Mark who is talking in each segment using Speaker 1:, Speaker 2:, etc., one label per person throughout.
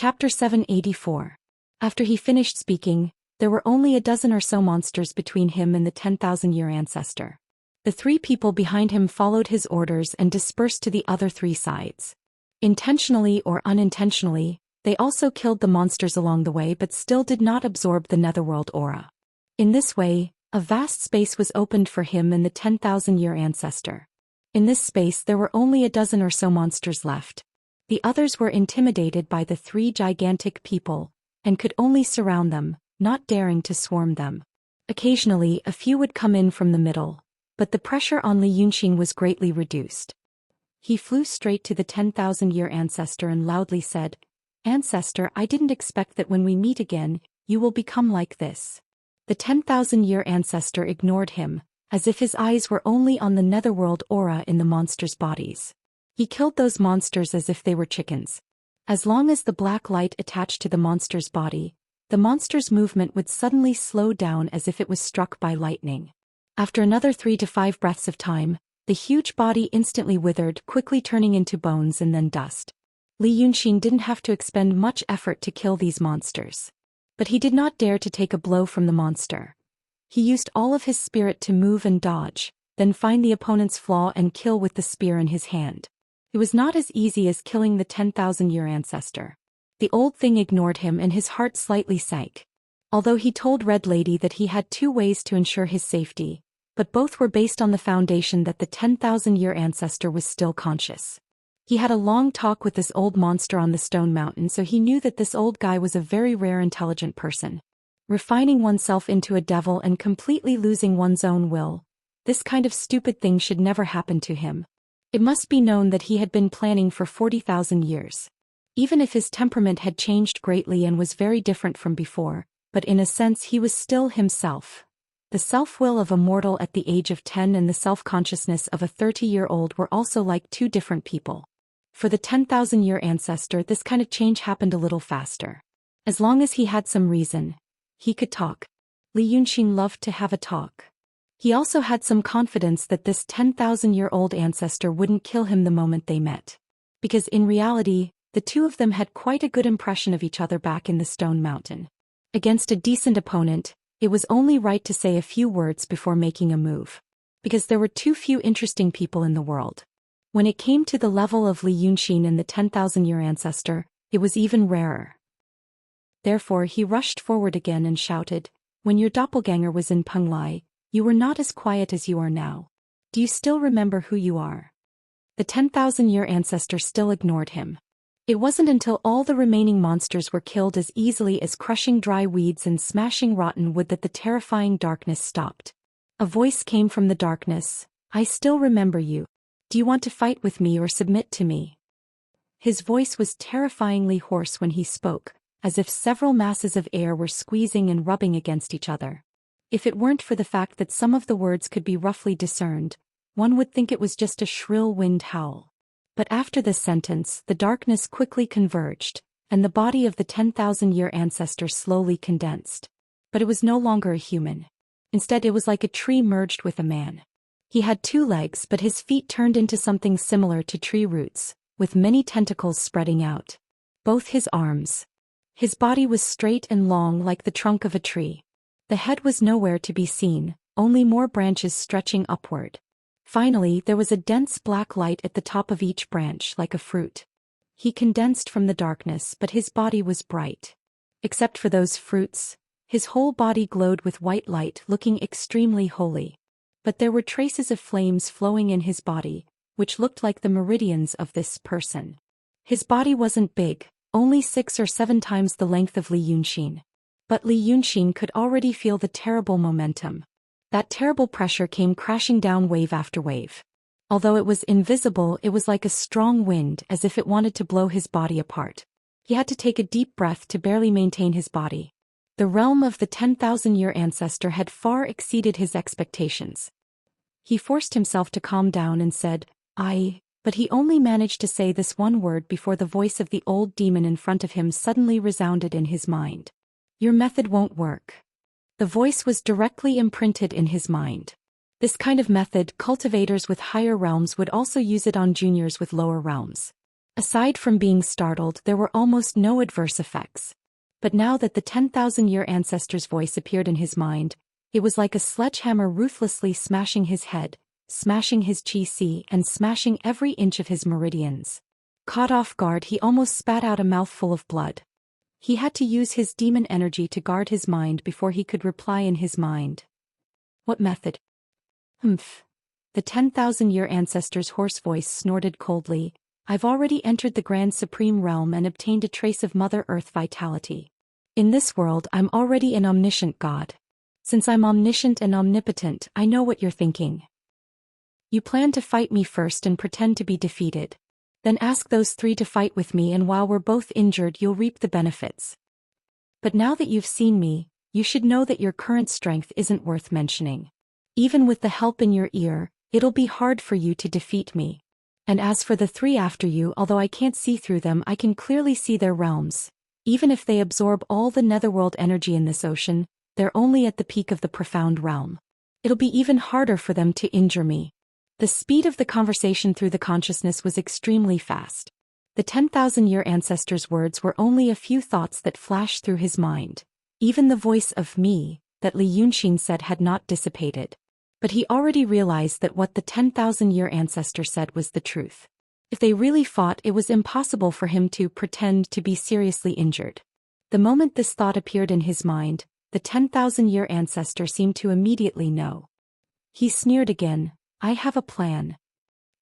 Speaker 1: Chapter 784. After he finished speaking, there were only a dozen or so monsters between him and the 10,000-year ancestor. The three people behind him followed his orders and dispersed to the other three sides. Intentionally or unintentionally, they also killed the monsters along the way but still did not absorb the netherworld aura. In this way, a vast space was opened for him and the 10,000-year ancestor. In this space there were only a dozen or so monsters left. The others were intimidated by the three gigantic people, and could only surround them, not daring to swarm them. Occasionally a few would come in from the middle, but the pressure on Li Yunxin was greatly reduced. He flew straight to the 10,000-year ancestor and loudly said, "Ancestor, I didn't expect that when we meet again, you will become like this." The 10,000-year ancestor ignored him, as if his eyes were only on the netherworld aura in the monsters' bodies. He killed those monsters as if they were chickens. As long as the black light attached to the monster's body, the monster's movement would suddenly slow down as if it was struck by lightning. After another 3 to 5 breaths of time, the huge body instantly withered, quickly turning into bones and then dust. Li Yunxin didn't have to expend much effort to kill these monsters. But he did not dare to take a blow from the monster. He used all of his spirit to move and dodge, then find the opponent's flaw and kill with the spear in his hand. It was not as easy as killing the 10,000-year ancestor. The old thing ignored him and his heart slightly sank. Although he told Red Lady that he had 2 ways to ensure his safety, but both were based on the foundation that the 10,000-year ancestor was still conscious. He had a long talk with this old monster on the stone mountain, so he knew that this old guy was a very rare intelligent person. Refining oneself into a devil and completely losing one's own will, this kind of stupid thing should never happen to him. It must be known that he had been planning for 40,000 years. Even if his temperament had changed greatly and was very different from before, but in a sense he was still himself. The self-will of a mortal at the age of 10 and the self-consciousness of a 30-year-old were also like 2 different people. For the 10,000-year ancestor, this kind of change happened a little faster. As long as he had some reason, he could talk. Li Yunxin loved to have a talk. He also had some confidence that this 10,000-year-old ancestor wouldn't kill him the moment they met. Because in reality, the two of them had quite a good impression of each other back in the stone mountain. Against a decent opponent, it was only right to say a few words before making a move. Because there were too few interesting people in the world. When it came to the level of Li Yunxin and the 10,000-year ancestor, it was even rarer. Therefore he rushed forward again and shouted, "When your doppelganger was in Penglai, you were not as quiet as you are now. Do you still remember who you are?" The 10,000-year ancestor still ignored him. It wasn't until all the remaining monsters were killed as easily as crushing dry weeds and smashing rotten wood that the terrifying darkness stopped. A voice came from the darkness, "I still remember you. Do you want to fight with me or submit to me?" His voice was terrifyingly hoarse when he spoke, as if several masses of air were squeezing and rubbing against each other. If it weren't for the fact that some of the words could be roughly discerned, one would think it was just a shrill wind howl. But after this sentence, the darkness quickly converged, and the body of the 10,000-year ancestor slowly condensed. But it was no longer a human. Instead, it was like a tree merged with a man. He had 2 legs, but his feet turned into something similar to tree roots, with many tentacles spreading out. Both his arms. His body was straight and long like the trunk of a tree. The head was nowhere to be seen, only more branches stretching upward. Finally, there was a dense black light at the top of each branch like a fruit. He condensed from the darkness, but his body was bright. Except for those fruits, his whole body glowed with white light, looking extremely holy. But there were traces of flames flowing in his body, which looked like the meridians of this person. His body wasn't big, only 6 or 7 times the length of Li Yunxin. But Li Yunxin could already feel the terrible momentum. That terrible pressure came crashing down wave after wave. Although it was invisible, it was like a strong wind, as if it wanted to blow his body apart. He had to take a deep breath to barely maintain his body. The realm of the 10,000-year ancestor had far exceeded his expectations. He forced himself to calm down and said, but he only managed to say this one word before the voice of the old demon in front of him suddenly resounded in his mind. "Your method won't work." The voice was directly imprinted in his mind. This kind of method, cultivators with higher realms would also use it on juniors with lower realms. Aside from being startled, there were almost no adverse effects. But now that the 10,000-year ancestor's voice appeared in his mind, it was like a sledgehammer ruthlessly smashing his head, smashing his chi, and smashing every inch of his meridians. Caught off guard, he almost spat out a mouthful of blood. He had to use his demon energy to guard his mind before he could reply in his mind. What method? Humph. The 10,000-year ancestor's hoarse voice snorted coldly. I've already entered the Grand Supreme Realm and obtained a trace of Mother Earth vitality. In this world, I'm already an omniscient god. Since I'm omniscient and omnipotent, I know what you're thinking. You plan to fight me first and pretend to be defeated. Then ask those three to fight with me, and while we're both injured, you'll reap the benefits. But now that you've seen me, you should know that your current strength isn't worth mentioning. Even with the help in your ear, it'll be hard for you to defeat me. And as for the three after you, although I can't see through them, I can clearly see their realms. Even if they absorb all the netherworld energy in this ocean, they're only at the peak of the profound realm. It'll be even harder for them to injure me. The speed of the conversation through the consciousness was extremely fast. The 10,000-year ancestor's words were only a few thoughts that flashed through his mind. Even the voice of me, that Li Yunxin said, had not dissipated. But he already realized that what the 10,000-year ancestor said was the truth. If they really fought, it was impossible for him to pretend to be seriously injured. The moment this thought appeared in his mind, the 10,000-year ancestor seemed to immediately know. He sneered again. I have a plan.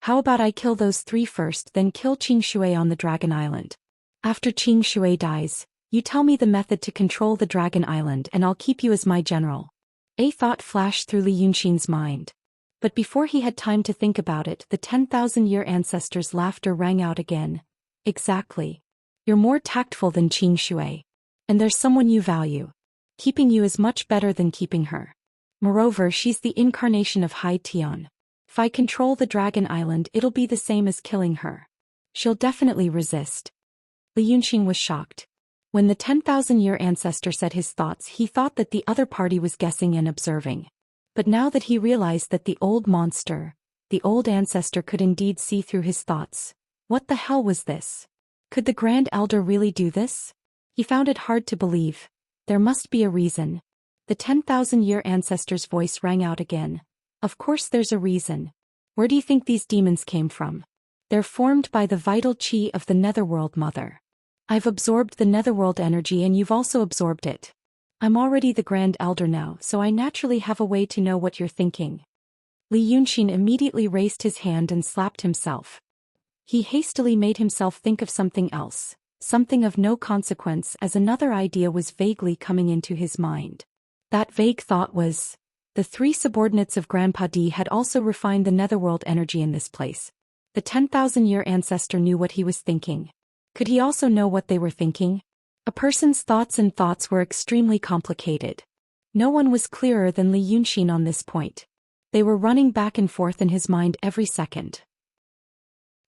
Speaker 1: How about I kill those three first, then kill Xianxia on the Dragon Island? After Xianxia dies, you tell me the method to control the Dragon Island and I'll keep you as my general. A thought flashed through Li Yunxin's mind. But before he had time to think about it, the 10,000-year ancestor's laughter rang out again. Exactly. You're more tactful than Xianxia. And there's someone you value. Keeping you is much better than keeping her. Moreover, she's the incarnation of Hai Tian. If I control the Dragon Island, it'll be the same as killing her. She'll definitely resist. Li Yunxin was shocked. When the 10,000-year ancestor said his thoughts, he thought that the other party was guessing and observing. But now that he realized that the old monster, the old ancestor, could indeed see through his thoughts, what the hell was this? Could the Grand Elder really do this? He found it hard to believe. There must be a reason. The 10,000-year ancestor's voice rang out again. Of course there's a reason. Where do you think these demons came from? They're formed by the vital chi of the Netherworld Mother. I've absorbed the Netherworld energy and you've also absorbed it. I'm already the Grand Elder now, so I naturally have a way to know what you're thinking. Li Yunxin immediately raised his hand and slapped himself. He hastily made himself think of something else, something of no consequence, as another idea was vaguely coming into his mind. That vague thought was, the three subordinates of Grandpa D had also refined the netherworld energy in this place. The 10,000-year ancestor knew what he was thinking. Could he also know what they were thinking? A person's thoughts were extremely complicated. No one was clearer than Li Yunxin on this point. They were running back and forth in his mind every second.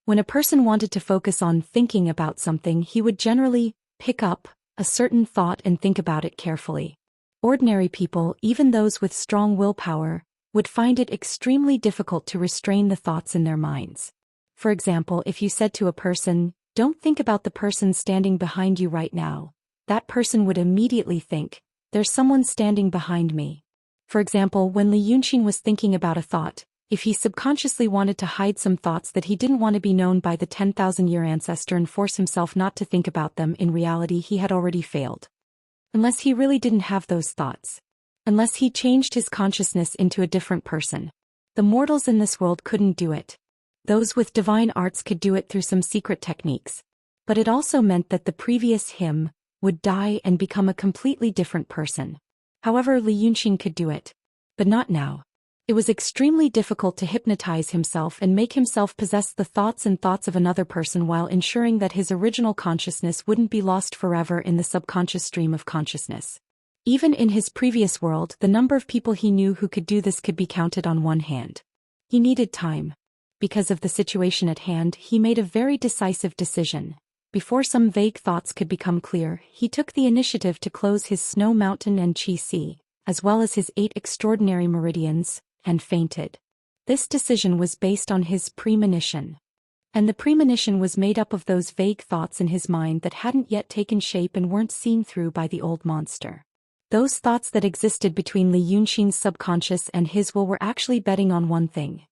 Speaker 1: When a person wanted to focus on thinking about something, he would generally pick up a certain thought and think about it carefully. Ordinary people, even those with strong willpower, would find it extremely difficult to restrain the thoughts in their minds. For example, if you said to a person, "Don't think about the person standing behind you right now," that person would immediately think, "There's someone standing behind me." For example, when Li Yunxin was thinking about a thought, if he subconsciously wanted to hide some thoughts that he didn't want to be known by the 10,000-year ancestor and force himself not to think about them, in reality he had already failed. Unless he really didn't have those thoughts. Unless he changed his consciousness into a different person. The mortals in this world couldn't do it. Those with divine arts could do it through some secret techniques. But it also meant that the previous him would die and become a completely different person. However, Li Yunxin could do it. But not now. It was extremely difficult to hypnotize himself and make himself possess the thoughts of another person while ensuring that his original consciousness wouldn't be lost forever in the subconscious stream of consciousness. Even in his previous world, the number of people he knew who could do this could be counted on one hand. He needed time. Because of the situation at hand, he made a very decisive decision. Before some vague thoughts could become clear, he took the initiative to close his snow mountain and chi sea, as well as his 8 extraordinary meridians, and fainted. This decision was based on his premonition. And the premonition was made up of those vague thoughts in his mind that hadn't yet taken shape and weren't seen through by the old monster. Those thoughts that existed between Li Yunxin's subconscious and his will were actually betting on one thing.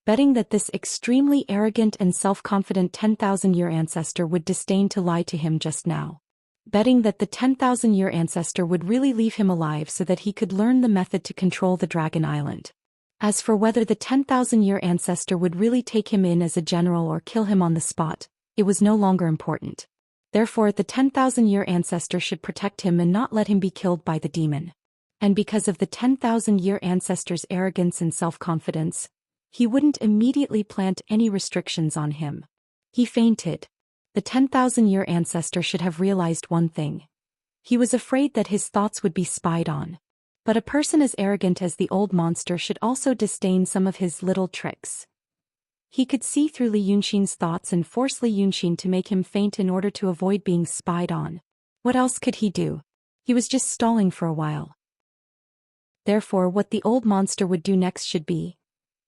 Speaker 1: Betting that this extremely arrogant and self-confident 10,000-year ancestor would disdain to lie to him just now. Betting that the 10,000-year ancestor would really leave him alive so that he could learn the method to control the Dragon Island. As for whether the 10,000-year ancestor would really take him in as a general or kill him on the spot, it was no longer important. Therefore, the 10,000-year ancestor should protect him and not let him be killed by the demon. And because of the 10,000-year ancestor's arrogance and self-confidence, he wouldn't immediately plant any restrictions on him. He fainted. The 10,000-year ancestor should have realized one thing. He was afraid that his thoughts would be spied on. But a person as arrogant as the old monster should also disdain some of his little tricks. He could see through Li Yunxin's thoughts and force Li Yunxin to make him faint in order to avoid being spied on. What else could he do? He was just stalling for a while. Therefore, what the old monster would do next should be.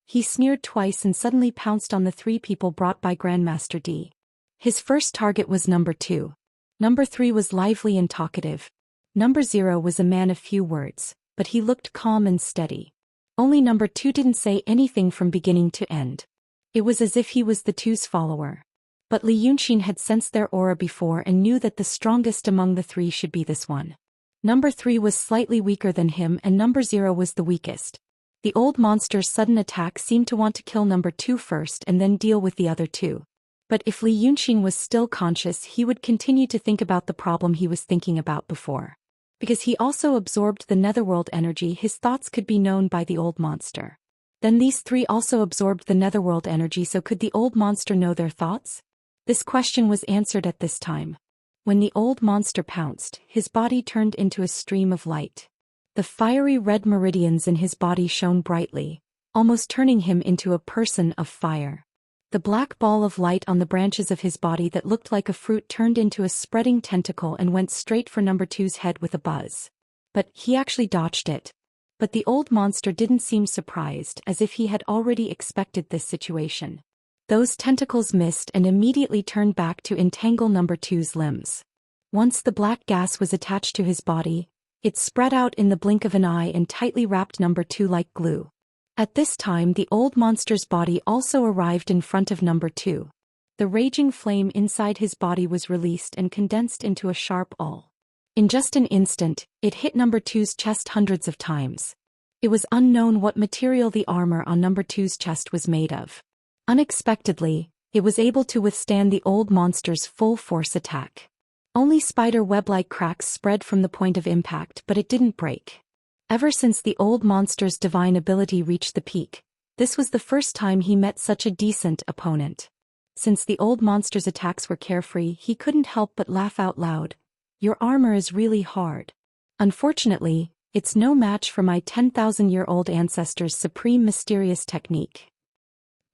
Speaker 1: He sneered twice and suddenly pounced on the three people brought by Grandmaster D. His first target was number 2. Number 3 was lively and talkative. Number 0 was a man of few words, but he looked calm and steady. Only number 2 didn't say anything from beginning to end. It was as if he was the two's follower. But Li Yunxin had sensed their aura before and knew that the strongest among the three should be this one. Number 3 was slightly weaker than him and number 0 was the weakest. The old monster's sudden attack seemed to want to kill number 2 first and then deal with the other two. But if Li Yunxin was still conscious, he would continue to think about the problem he was thinking about before. Because he also absorbed the netherworld energy, his thoughts could be known by the old monster. Then these three also absorbed the netherworld energy, so could the old monster know their thoughts? This question was answered at this time. When the old monster pounced, his body turned into a stream of light. The fiery red meridians in his body shone brightly, almost turning him into a person of fire. The black ball of light on the branches of his body that looked like a fruit turned into a spreading tentacle and went straight for number 2's head with a buzz. But he actually dodged it. But the old monster didn't seem surprised, as if he had already expected this situation. Those tentacles missed and immediately turned back to entangle number 2's limbs. Once the black gas was attached to his body, it spread out in the blink of an eye and tightly wrapped number 2 like glue. At this time, the old monster's body also arrived in front of number 2. The raging flame inside his body was released and condensed into a sharp awl. In just an instant, it hit number 2's chest hundreds of times. It was unknown what material the armor on number 2's chest was made of. Unexpectedly, it was able to withstand the old monster's full force attack. Only spider web-like cracks spread from the point of impact, but it didn't break. Ever since the old monster's divine ability reached the peak, this was the first time he met such a decent opponent. Since the old monster's attacks were carefree, he couldn't help but laugh out loud. Your armor is really hard. Unfortunately, it's no match for my 10,000-year-old ancestor's supreme mysterious technique.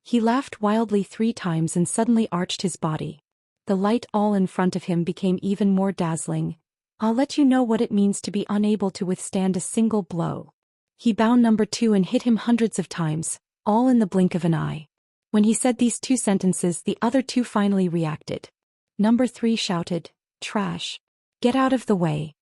Speaker 1: He laughed wildly 3 times and suddenly arched his body. The light all in front of him became even more dazzling. I'll let you know what it means to be unable to withstand a single blow. He bound number 2 and hit him hundreds of times, all in the blink of an eye. When he said these 2 sentences, the other 2 finally reacted. Number 3 shouted, "Trash. Get out of the way."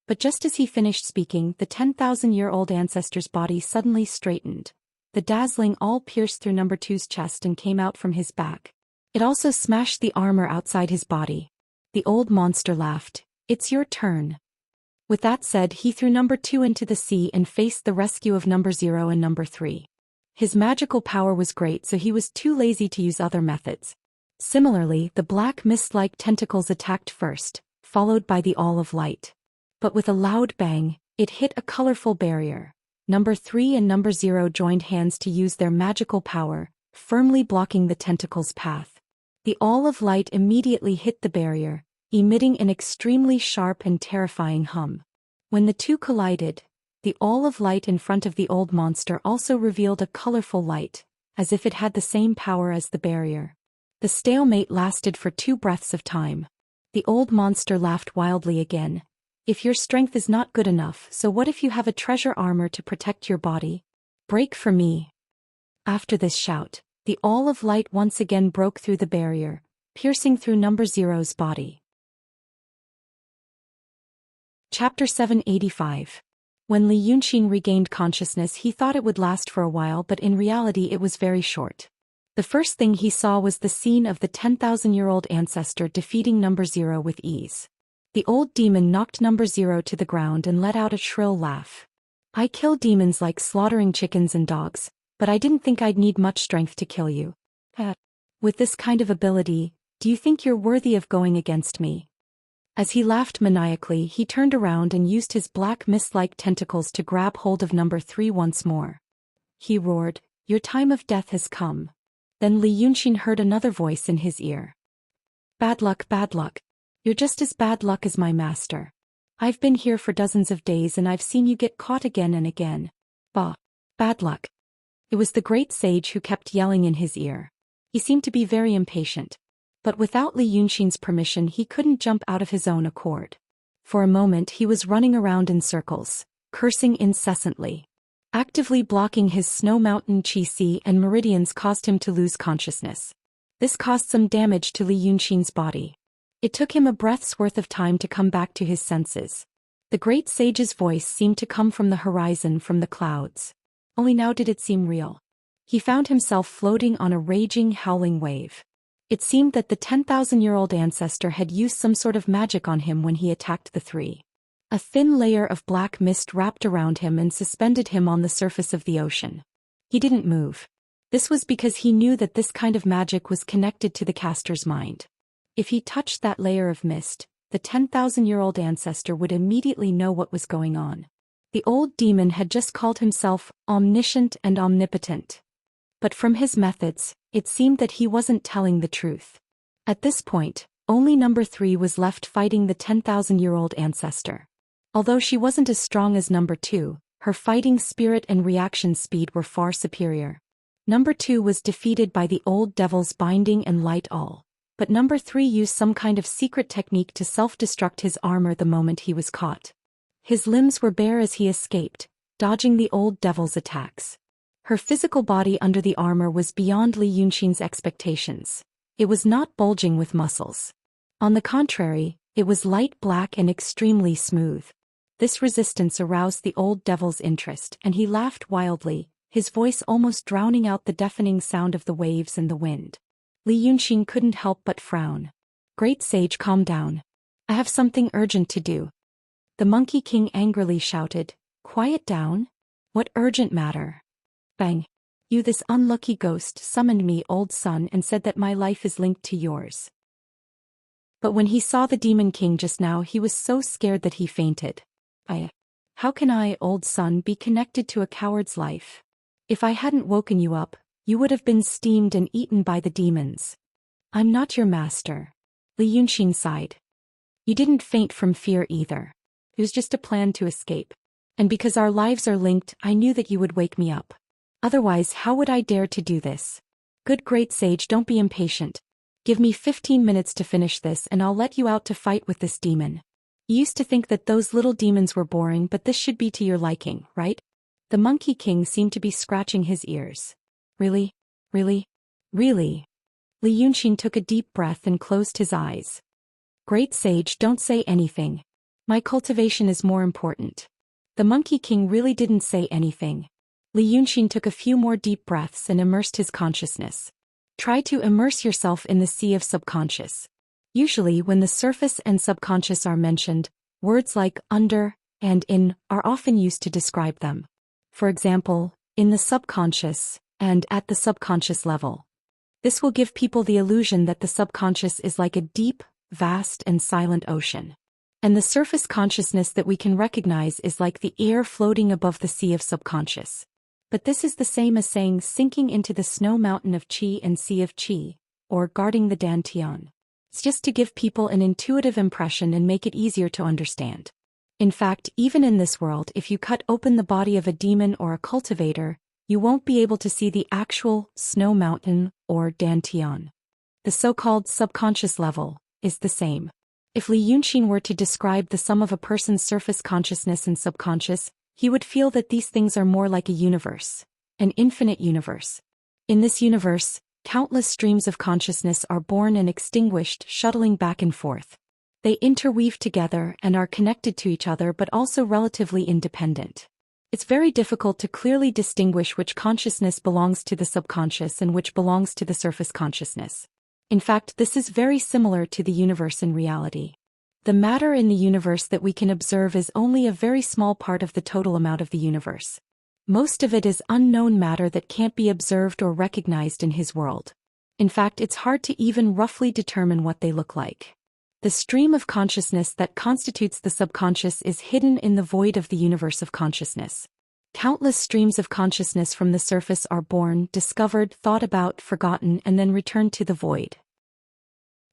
Speaker 1: But just as he finished speaking, the 10,000-year-old ancestor's body suddenly straightened. The dazzling awl pierced through number 2's chest and came out from his back. It also smashed the armor outside his body. The old monster laughed. "It's your turn." With that said, he threw number 2 into the sea and faced the rescue of number 0 and number 3. His magical power was great, so he was too lazy to use other methods. Similarly, the black mist-like tentacles attacked first, followed by the awl of light. But with a loud bang, it hit a colorful barrier. Number 3 and number 0 joined hands to use their magical power, firmly blocking the tentacles' path. The awl of light immediately hit the barrier, emitting an extremely sharp and terrifying hum. When the two collided, the awl of light in front of the old monster also revealed a colorful light, as if it had the same power as the barrier. The stalemate lasted for 2 breaths of time. The old monster laughed wildly again. "If your strength is not good enough, so what if you have a treasure armor to protect your body? Break for me." After this shout, The all of light once again broke through the barrier, piercing through number zero's body. Chapter 785. When Li Yunxin regained consciousness, he thought it would last for a while, but in reality it was very short. The first thing he saw was the scene of the 10,000-year-old ancestor defeating number zero with ease. The old demon knocked number zero to the ground and let out a shrill laugh. "I kill demons like slaughtering chickens and dogs, but I didn't think I'd need much strength to kill you. With this kind of ability, do you think you're worthy of going against me?" As he laughed maniacally, he turned around and used his black mist-like tentacles to grab hold of number three once more. He roared, "Your time of death has come." Then Li Yunxin heard another voice in his ear. Bad luck, bad luck. You're just as bad luck as my master. I've been here for dozens of days and I've seen you get caught again and again. Bah. Bad luck." It was the great sage who kept yelling in his ear. He seemed to be very impatient. But without Li Yunxin's permission he couldn't jump out of his own accord. For a moment he was running around in circles, cursing incessantly. Actively blocking his snow mountain chi and meridians caused him to lose consciousness. This caused some damage to Li Yunxin's body. It took him a breath's worth of time to come back to his senses. The great sage's voice seemed to come from the horizon, from the clouds. Only now did it seem real. He found himself floating on a raging, howling wave. It seemed that the 10,000-year-old ancestor had used some sort of magic on him when he attacked the three. A thin layer of black mist wrapped around him and suspended him on the surface of the ocean. He didn't move. This was because he knew that this kind of magic was connected to the caster's mind. If he touched that layer of mist, the 10,000-year-old ancestor would immediately know what was going on. The old demon had just called himself omniscient and omnipotent. But from his methods, it seemed that he wasn't telling the truth. At this point, only number three was left fighting the 10,000-year-old ancestor. Although she wasn't as strong as number two, her fighting spirit and reaction speed were far superior. Number two was defeated by the old devil's binding and light all. But number three used some kind of secret technique to self-destruct his armor the moment he was caught. His limbs were bare as he escaped, dodging the old devil's attacks. Her physical body under the armor was beyond Li Yunxin's expectations. It was not bulging with muscles. On the contrary, it was light black and extremely smooth. This resistance aroused the old devil's interest, and he laughed wildly, his voice almost drowning out the deafening sound of the waves and the wind. Li Yunxin couldn't help but frown. "Great sage, calm down. I have something urgent to do." The Monkey King angrily shouted, "Quiet down? What urgent matter?" Bang. "You, this unlucky ghost, summoned me, old son, and said that my life is linked to yours." But when he saw the Demon King just now, he was so scared that he fainted. How can I, old son, be connected to a coward's life? If I hadn't woken you up, you would have been steamed and eaten by the demons. I'm not your master." Li Yunxin sighed. "You didn't faint from fear either. It was just a plan to escape. And because our lives are linked, I knew that you would wake me up. Otherwise, how would I dare to do this? Good great sage, don't be impatient. Give me 15 minutes to finish this and I'll let you out to fight with this demon. You used to think that those little demons were boring, but this should be to your liking, right?" The Monkey King seemed to be scratching his ears. Really? Really? Really? Li Yunxin took a deep breath and closed his eyes. "Great sage, don't say anything. My cultivation is more important." The Monkey King really didn't say anything. Li Yunxin took a few more deep breaths and immersed his consciousness. Try to immerse yourself in the sea of subconscious. Usually when the surface and subconscious are mentioned, words like under and in are often used to describe them. For example, in the subconscious and at the subconscious level. This will give people the illusion that the subconscious is like a deep, vast and silent ocean. And the surface consciousness that we can recognize is like the air floating above the sea of subconscious. But this is the same as saying sinking into the snow mountain of Qi and sea of Qi, or guarding the Dantian. It's just to give people an intuitive impression and make it easier to understand. In fact, even in this world, if you cut open the body of a demon or a cultivator, you won't be able to see the actual snow mountain or Dantian. The so-called subconscious level is the same. If Li Yunxin were to describe the sum of a person's surface consciousness and subconscious, he would feel that these things are more like a universe, an infinite universe. In this universe, countless streams of consciousness are born and extinguished, shuttling back and forth. They interweave together and are connected to each other but also relatively independent. It's very difficult to clearly distinguish which consciousness belongs to the subconscious and which belongs to the surface consciousness. In fact, this is very similar to the universe in reality. The matter in the universe that we can observe is only a very small part of the total amount of the universe. Most of it is unknown matter that can't be observed or recognized in his world. In fact, it's hard to even roughly determine what they look like. The stream of consciousness that constitutes the subconscious is hidden in the void of the universe of consciousness. Countless streams of consciousness from the surface are born, discovered, thought about, forgotten, and then returned to the void.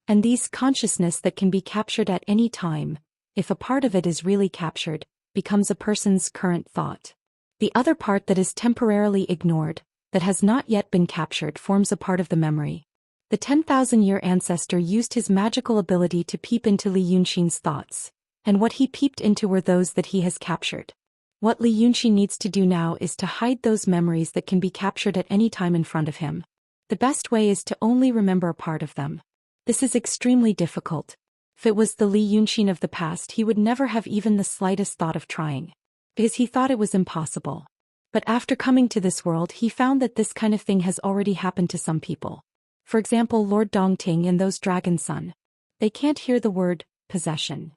Speaker 1: And these consciousness that can be captured at any time, if a part of it is really captured, becomes a person's current thought. The other part that is temporarily ignored, that has not yet been captured, forms a part of the memory. The 10,000-year ancestor used his magical ability to peep into Li Yunxin's thoughts, and what he peeped into were those that he has captured. What Li Yunxin needs to do now is to hide those memories that can be captured at any time in front of him. The best way is to only remember a part of them. This is extremely difficult. If it was the Li Yunxin of the past, he would never have even the slightest thought of trying, because he thought it was impossible. But after coming to this world, he found that this kind of thing has already happened to some people. For example, Lord Dongting and those Dragon Sun. They can't hear the word possession.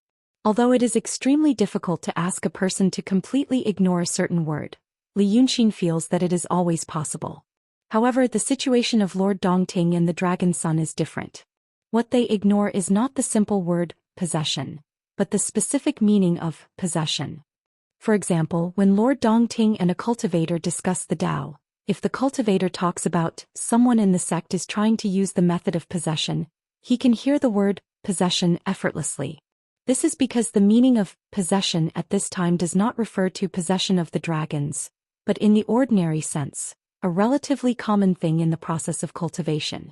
Speaker 1: Although it is extremely difficult to ask a person to completely ignore a certain word, Li Yunxin feels that it is always possible. However, the situation of Lord Dongting and the Dragon Sun is different. What they ignore is not the simple word possession, but the specific meaning of possession. For example, when Lord Dongting and a cultivator discuss the Tao, if the cultivator talks about someone in the sect is trying to use the method of possession, he can hear the word possession effortlessly. This is because the meaning of possession at this time does not refer to possession of the dragons, but in the ordinary sense, a relatively common thing in the process of cultivation.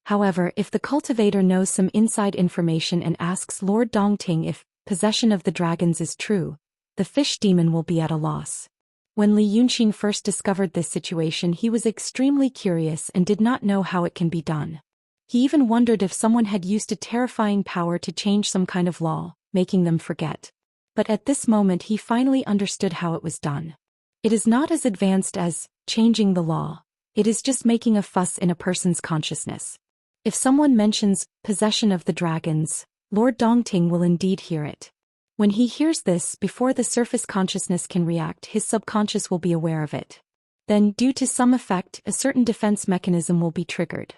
Speaker 1: However, if the cultivator knows some inside information and asks Lord Dongting if possession of the dragons is true, the fish demon will be at a loss. When Li Yunxin first discovered this situation, he was extremely curious and did not know how it can be done. He even wondered if someone had used a terrifying power to change some kind of law, making them forget. But at this moment he finally understood how it was done. It is not as advanced as changing the law. It is just making a fuss in a person's consciousness. If someone mentions possession of the dragons, Lord Dongting will indeed hear it. When he hears this, before the surface consciousness can react, his subconscious will be aware of it. Then, due to some effect, a certain defense mechanism will be triggered.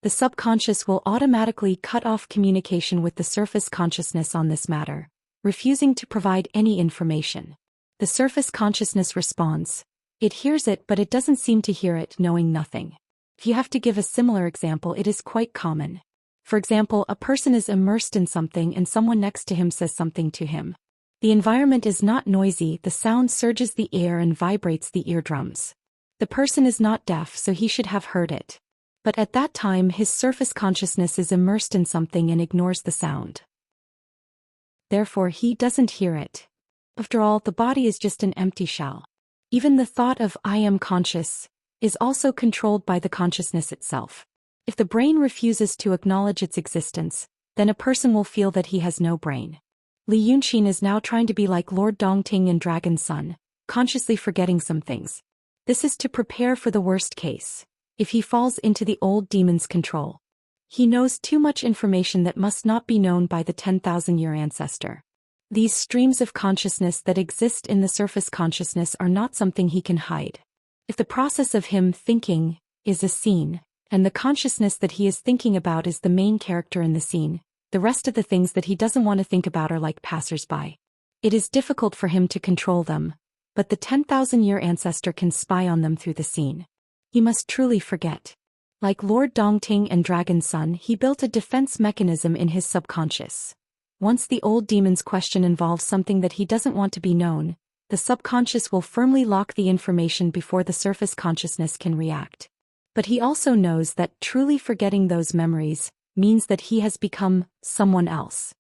Speaker 1: The subconscious will automatically cut off communication with the surface consciousness on this matter, refusing to provide any information. The surface consciousness responds. It hears it, but it doesn't seem to hear it, knowing nothing. If you have to give a similar example, it is quite common. For example, a person is immersed in something and someone next to him says something to him. The environment is not noisy, the sound surges the air and vibrates the eardrums. The person is not deaf, so he should have heard it. But at that time his surface consciousness is immersed in something and ignores the sound. Therefore he doesn't hear it. After all, the body is just an empty shell. Even the thought of "I am conscious" is also controlled by the consciousness itself. If the brain refuses to acknowledge its existence, then a person will feel that he has no brain. Li Yunxin is now trying to be like Lord Dongting and Dragon Sun, consciously forgetting some things. This is to prepare for the worst case, if he falls into the old demon's control. He knows too much information that must not be known by the 10,000-year ancestor. These streams of consciousness that exist in the surface consciousness are not something he can hide. If the process of him thinking is a scene, and the consciousness that he is thinking about is the main character in the scene, the rest of the things that he doesn't want to think about are like passers-by. It is difficult for him to control them, but the 10,000-year ancestor can spy on them through the scene. He must truly forget. Like Lord Dongting and Dragon Sun, he built a defense mechanism in his subconscious. Once the old demon's question involves something that he doesn't want to be known, the subconscious will firmly lock the information before the surface consciousness can react. But he also knows that truly forgetting those memories means that he has become someone else.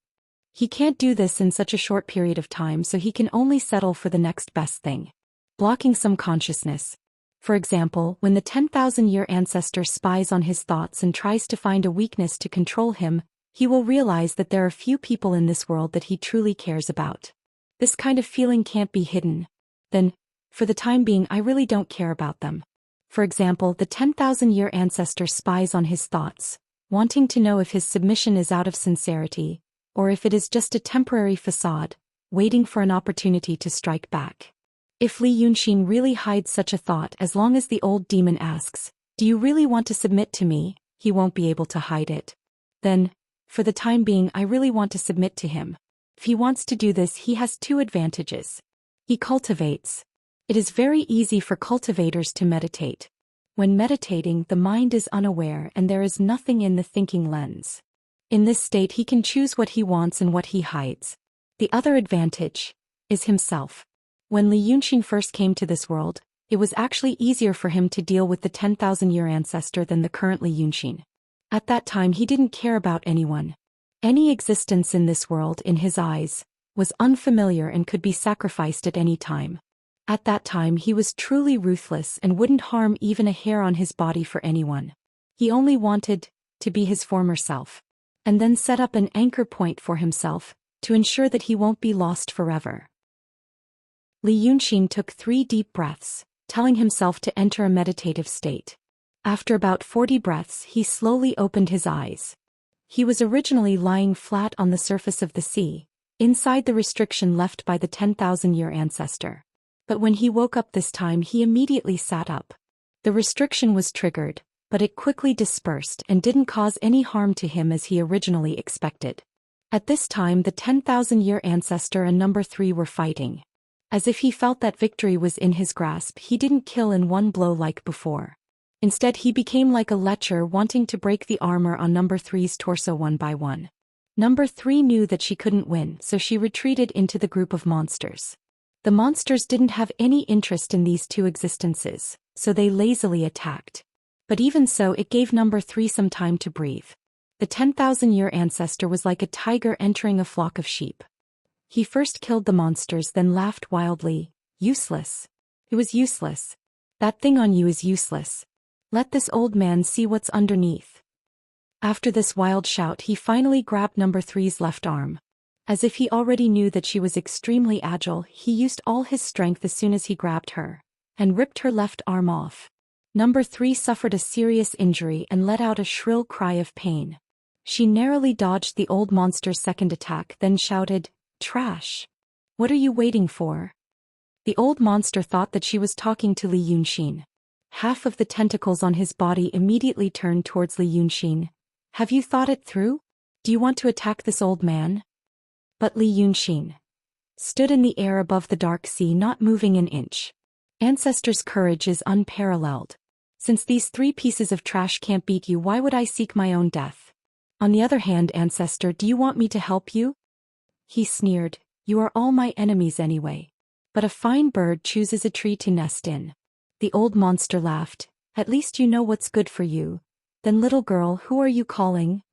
Speaker 1: He can't do this in such a short period of time, so he can only settle for the next best thing. Blocking some consciousness. For example, when the 10,000-year ancestor spies on his thoughts and tries to find a weakness to control him, he will realize that there are few people in this world that he truly cares about. This kind of feeling can't be hidden. Then, for the time being, I really don't care about them. For example, the 10,000-year ancestor spies on his thoughts, wanting to know if his submission is out of sincerity, or if it is just a temporary facade, waiting for an opportunity to strike back. If Li Yunxin really hides such a thought, as long as the old demon asks, "Do you really want to submit to me?" he won't be able to hide it. Then, for the time being, I really want to submit to him. If he wants to do this, he has two advantages. He cultivates. It is very easy for cultivators to meditate. When meditating, the mind is unaware and there is nothing in the thinking lens. In this state, he can choose what he wants and what he hides. The other advantage is himself. When Li Yunxin first came to this world, it was actually easier for him to deal with the 10,000-year ancestor than the current Li Yunxin. At that time, he didn't care about anyone. Any existence in this world, in his eyes, was unfamiliar and could be sacrificed at any time. At that time, he was truly ruthless and wouldn't harm even a hair on his body for anyone. He only wanted to be his former self, and then set up an anchor point for himself to ensure that he won't be lost forever. Li Yunxin took 3 deep breaths, telling himself to enter a meditative state. After about 40 breaths, he slowly opened his eyes. He was originally lying flat on the surface of the sea, inside the restriction left by the 10,000-year ancestor. But when he woke up this time, he immediately sat up. The restriction was triggered, but it quickly dispersed and didn't cause any harm to him as he originally expected. At this time, the 10,000-year ancestor and number 3 were fighting. As if he felt that victory was in his grasp, he didn't kill in one blow like before. Instead, he became like a lecher wanting to break the armor on number 3's torso one by one. Number 3 knew that she couldn't win, so she retreated into the group of monsters. The monsters didn't have any interest in these 2 existences, so they lazily attacked. But even so, it gave number 3 some time to breathe. The 10,000-year ancestor was like a tiger entering a flock of sheep. He first killed the monsters, then laughed wildly. "Useless. It was useless. That thing on you is useless. Let this old man see what's underneath." After this wild shout, he finally grabbed number 3's left arm. As if he already knew that she was extremely agile, he used all his strength as soon as he grabbed her, and ripped her left arm off. Number 3 suffered a serious injury and let out a shrill cry of pain. She narrowly dodged the old monster's second attack, then shouted, "Trash! What are you waiting for?" The old monster thought that she was talking to Li Yunxin. Half of the tentacles on his body immediately turned towards Li Yunxin. "Have you thought it through? Do you want to attack this old man?" But Li Yunxin stood in the air above the dark sea, not moving an inch. Ancestor's courage is unparalleled. Since these 3 pieces of trash can't beat you, why would I seek my own death? On the other hand, Ancestor, do you want me to help you? He sneered. "You are all my enemies anyway. But a fine bird chooses a tree to nest in." The old monster laughed. "At least you know what's good for you. Then, little girl, who are you calling?"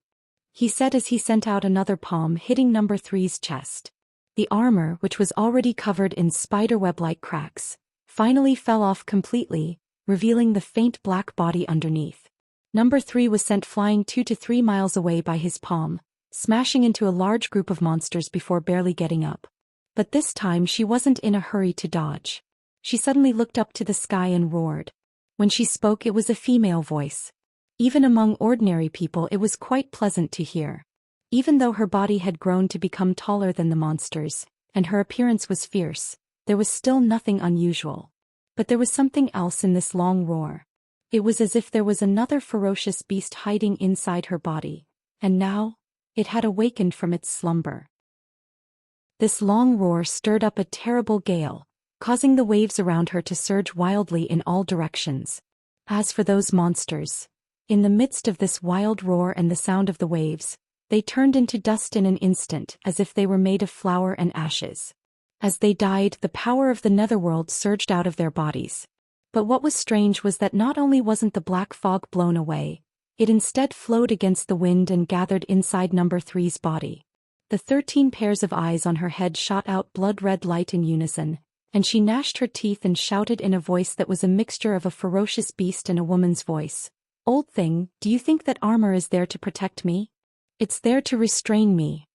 Speaker 1: he said as he sent out another palm, hitting number 3's chest. The armor, which was already covered in spiderweb-like cracks, finally fell off completely, revealing the faint black body underneath. Number 3 was sent flying 2 to 3 miles away by his palm, smashing into a large group of monsters before barely getting up. But this time she wasn't in a hurry to dodge. She suddenly looked up to the sky and roared. When she spoke, it was a female voice. Even among ordinary people, it was quite pleasant to hear. Even though her body had grown to become taller than the monsters, and her appearance was fierce, there was still nothing unusual. But there was something else in this long roar. It was as if there was another ferocious beast hiding inside her body, and now, it had awakened from its slumber. This long roar stirred up a terrible gale, causing the waves around her to surge wildly in all directions. As for those monsters, in the midst of this wild roar and the sound of the waves, they turned into dust in an instant, as if they were made of flour and ashes. As they died, the power of the netherworld surged out of their bodies. But what was strange was that not only wasn't the black fog blown away, it instead flowed against the wind and gathered inside number 3's body. The 13 pairs of eyes on her head shot out blood-red light in unison, And she gnashed her teeth and shouted in a voice that was a mixture of a ferocious beast and a woman's voice. "Old thing, do you think that armor is there to protect me? It's there to restrain me."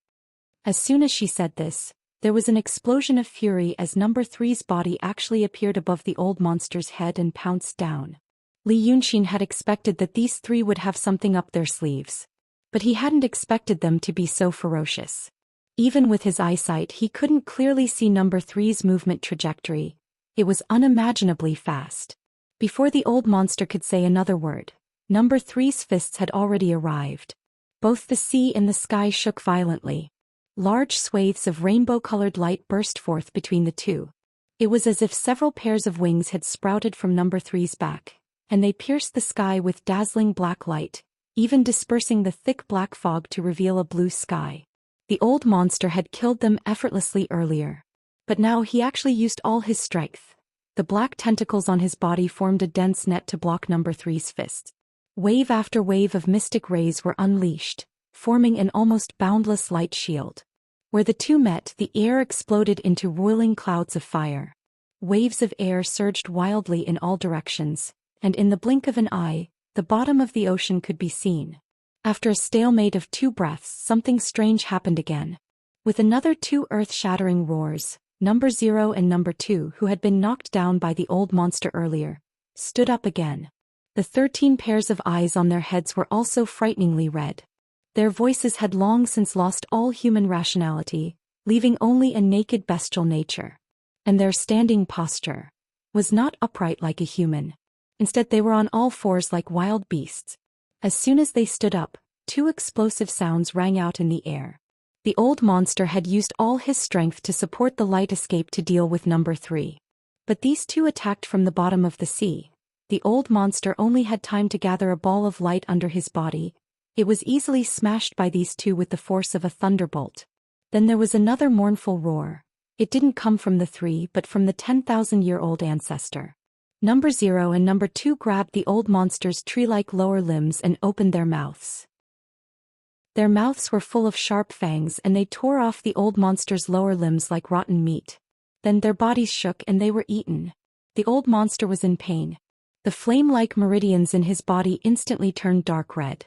Speaker 1: As soon as she said this, there was an explosion of fury as number three's body actually appeared above the old monster's head and pounced down. Li Yunxin had expected that these three would have something up their sleeves. But he hadn't expected them to be so ferocious. Even with his eyesight he couldn't clearly see number three's movement trajectory. It was unimaginably fast. Before the old monster could say another word, number three's fists had already arrived. Both the sea and the sky shook violently. Large swathes of rainbow-colored light burst forth between the two. It was as if several pairs of wings had sprouted from number three's back, and they pierced the sky with dazzling black light, even dispersing the thick black fog to reveal a blue sky. The old monster had killed them effortlessly earlier. But now he actually used all his strength. The black tentacles on his body formed a dense net to block number three's fists. Wave after wave of mystic rays were unleashed, forming an almost boundless light shield. Where the two met, the air exploded into roiling clouds of fire. Waves of air surged wildly in all directions, and in the blink of an eye, the bottom of the ocean could be seen. After a stalemate of 2 breaths, something strange happened again. With another 2 earth-shattering roars, number 0 and number 2, who had been knocked down by the old monster earlier, stood up again. The 13 pairs of eyes on their heads were also frighteningly red. Their voices had long since lost all human rationality, leaving only a naked bestial nature. And their standing posture was not upright like a human. Instead they were on all fours like wild beasts. As soon as they stood up, 2 explosive sounds rang out in the air. The old monster had used all his strength to support the light escape to deal with number 3. But these 2 attacked from the bottom of the sea. The old monster only had time to gather a ball of light under his body. It was easily smashed by these 2 with the force of a thunderbolt. Then there was another mournful roar. It didn't come from the 3 but from the 10,000-year-old ancestor. Number 0 and number 2 grabbed the old monster's tree-like lower limbs and opened their mouths. Their mouths were full of sharp fangs and they tore off the old monster's lower limbs like rotten meat. Then their bodies shook and they were eaten. The old monster was in pain. The flame-like meridians in his body instantly turned dark red.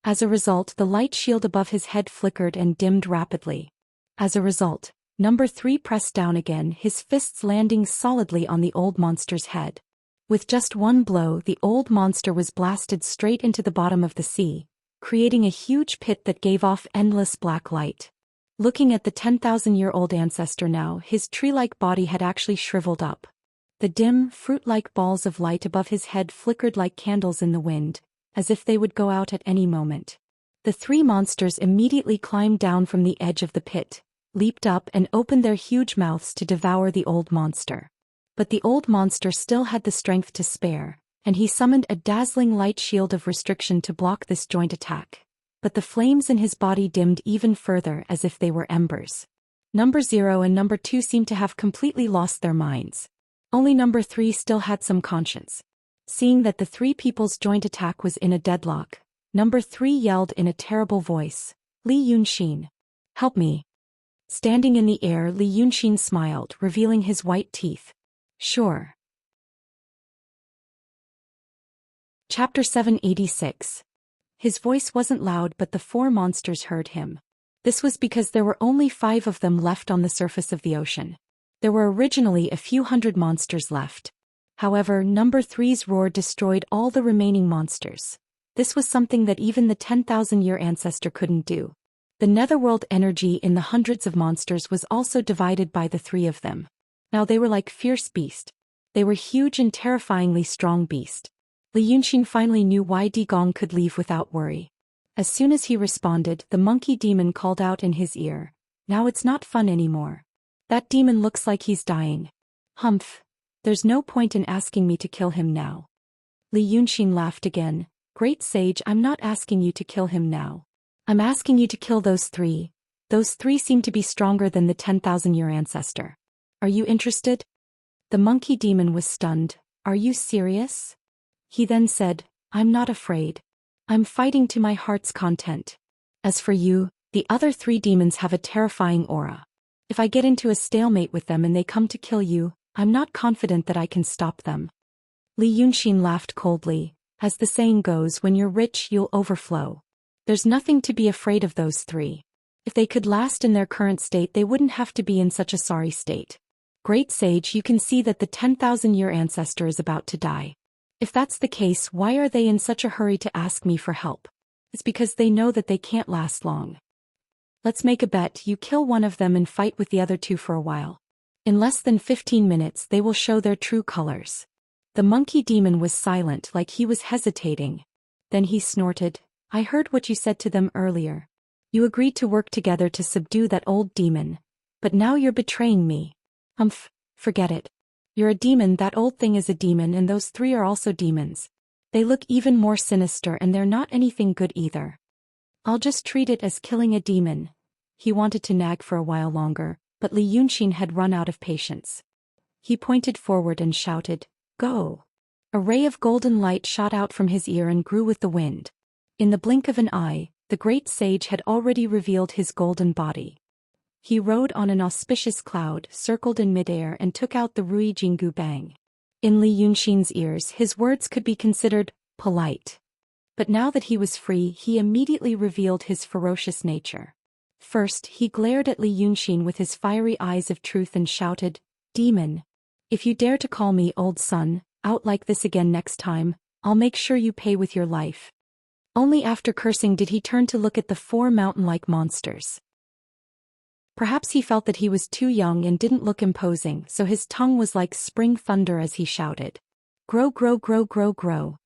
Speaker 1: As a result, the light shield above his head flickered and dimmed rapidly. As a result, number 3 pressed down again, his fists landing solidly on the old monster's head. With just one blow, the old monster was blasted straight into the bottom of the sea, creating a huge pit that gave off endless black light. Looking at the 10,000-year-old ancestor now, his tree-like body had actually shriveled up. The dim, fruit-like balls of light above his head flickered like candles in the wind, as if they would go out at any moment. The 3 monsters immediately climbed down from the edge of the pit, leaped up and opened their huge mouths to devour the old monster. But the old monster still had the strength to spare, and he summoned a dazzling light shield of restriction to block this joint attack. But the flames in his body dimmed even further as if they were embers. Number 0 and number 2 seemed to have completely lost their minds. Only number 3 still had some conscience. Seeing that the 3 people's joint attack was in a deadlock, number 3 yelled in a terrible voice, "Li Yunxin, help me." Standing in the air, Li Yunxin smiled, revealing his white teeth. "Sure." Chapter 786. His voice wasn't loud but the 4 monsters heard him. This was because there were only 5 of them left on the surface of the ocean. There were originally a few hundred monsters left. However, number 3's roar destroyed all the remaining monsters. This was something that even the 10,000-year ancestor couldn't do. The netherworld energy in the hundreds of monsters was also divided by the 3 of them. Now they were like fierce beasts. They were huge and terrifyingly strong beasts. Li Yunxin finally knew why Di Gong could leave without worry. As soon as he responded, the monkey demon called out in his ear, "Now it's not fun anymore. That demon looks like he's dying. Humph. There's no point in asking me to kill him now." Li Yunxin laughed again. "Great sage, I'm not asking you to kill him now. I'm asking you to kill those 3. Those 3 seem to be stronger than the 10,000-year ancestor. Are you interested?" The monkey demon was stunned. "Are you serious?" He then said, "I'm not afraid. I'm fighting to my heart's content. As for you, the other 3 demons have a terrifying aura. If I get into a stalemate with them and they come to kill you, I'm not confident that I can stop them. Li Yunxin laughed coldly. As the saying goes, when you're rich, you'll overflow. There's nothing to be afraid of those three. If they could last in their current state, they wouldn't have to be in such a sorry state. Great sage, you can see that the 10,000-year ancestor is about to die. If that's the case, why are they in such a hurry to ask me for help? It's because they know that they can't last long. Let's make a bet. You kill one of them and fight with the other two for a while. In less than 15 minutes, they will show their true colors. The monkey demon was silent, like he was hesitating. Then he snorted. I heard what you said to them earlier. You agreed to work together to subdue that old demon. But now you're betraying me. Forget it. You're a demon, that old thing is a demon, and those three are also demons. They look even more sinister, and they're not anything good either. I'll just treat it as killing a demon. He wanted to nag for a while longer, but Li Yunxin had run out of patience. He pointed forward and shouted, Go! A ray of golden light shot out from his ear and grew with the wind. In the blink of an eye, the great sage had already revealed his golden body. He rode on an auspicious cloud, circled in midair, and took out the Rui Jinggu Bang. In Li Yunxin's ears, his words could be considered polite. But now that he was free, he immediately revealed his ferocious nature. First, he glared at Li Yunxin with his fiery eyes of truth and shouted, Demon! If you dare to call me old son out like this again next time, I'll make sure you pay with your life. Only after cursing did he turn to look at the four mountain-like monsters. Perhaps he felt that he was too young and didn't look imposing, so his tongue was like spring thunder as he shouted, Grow, grow, grow, grow, grow.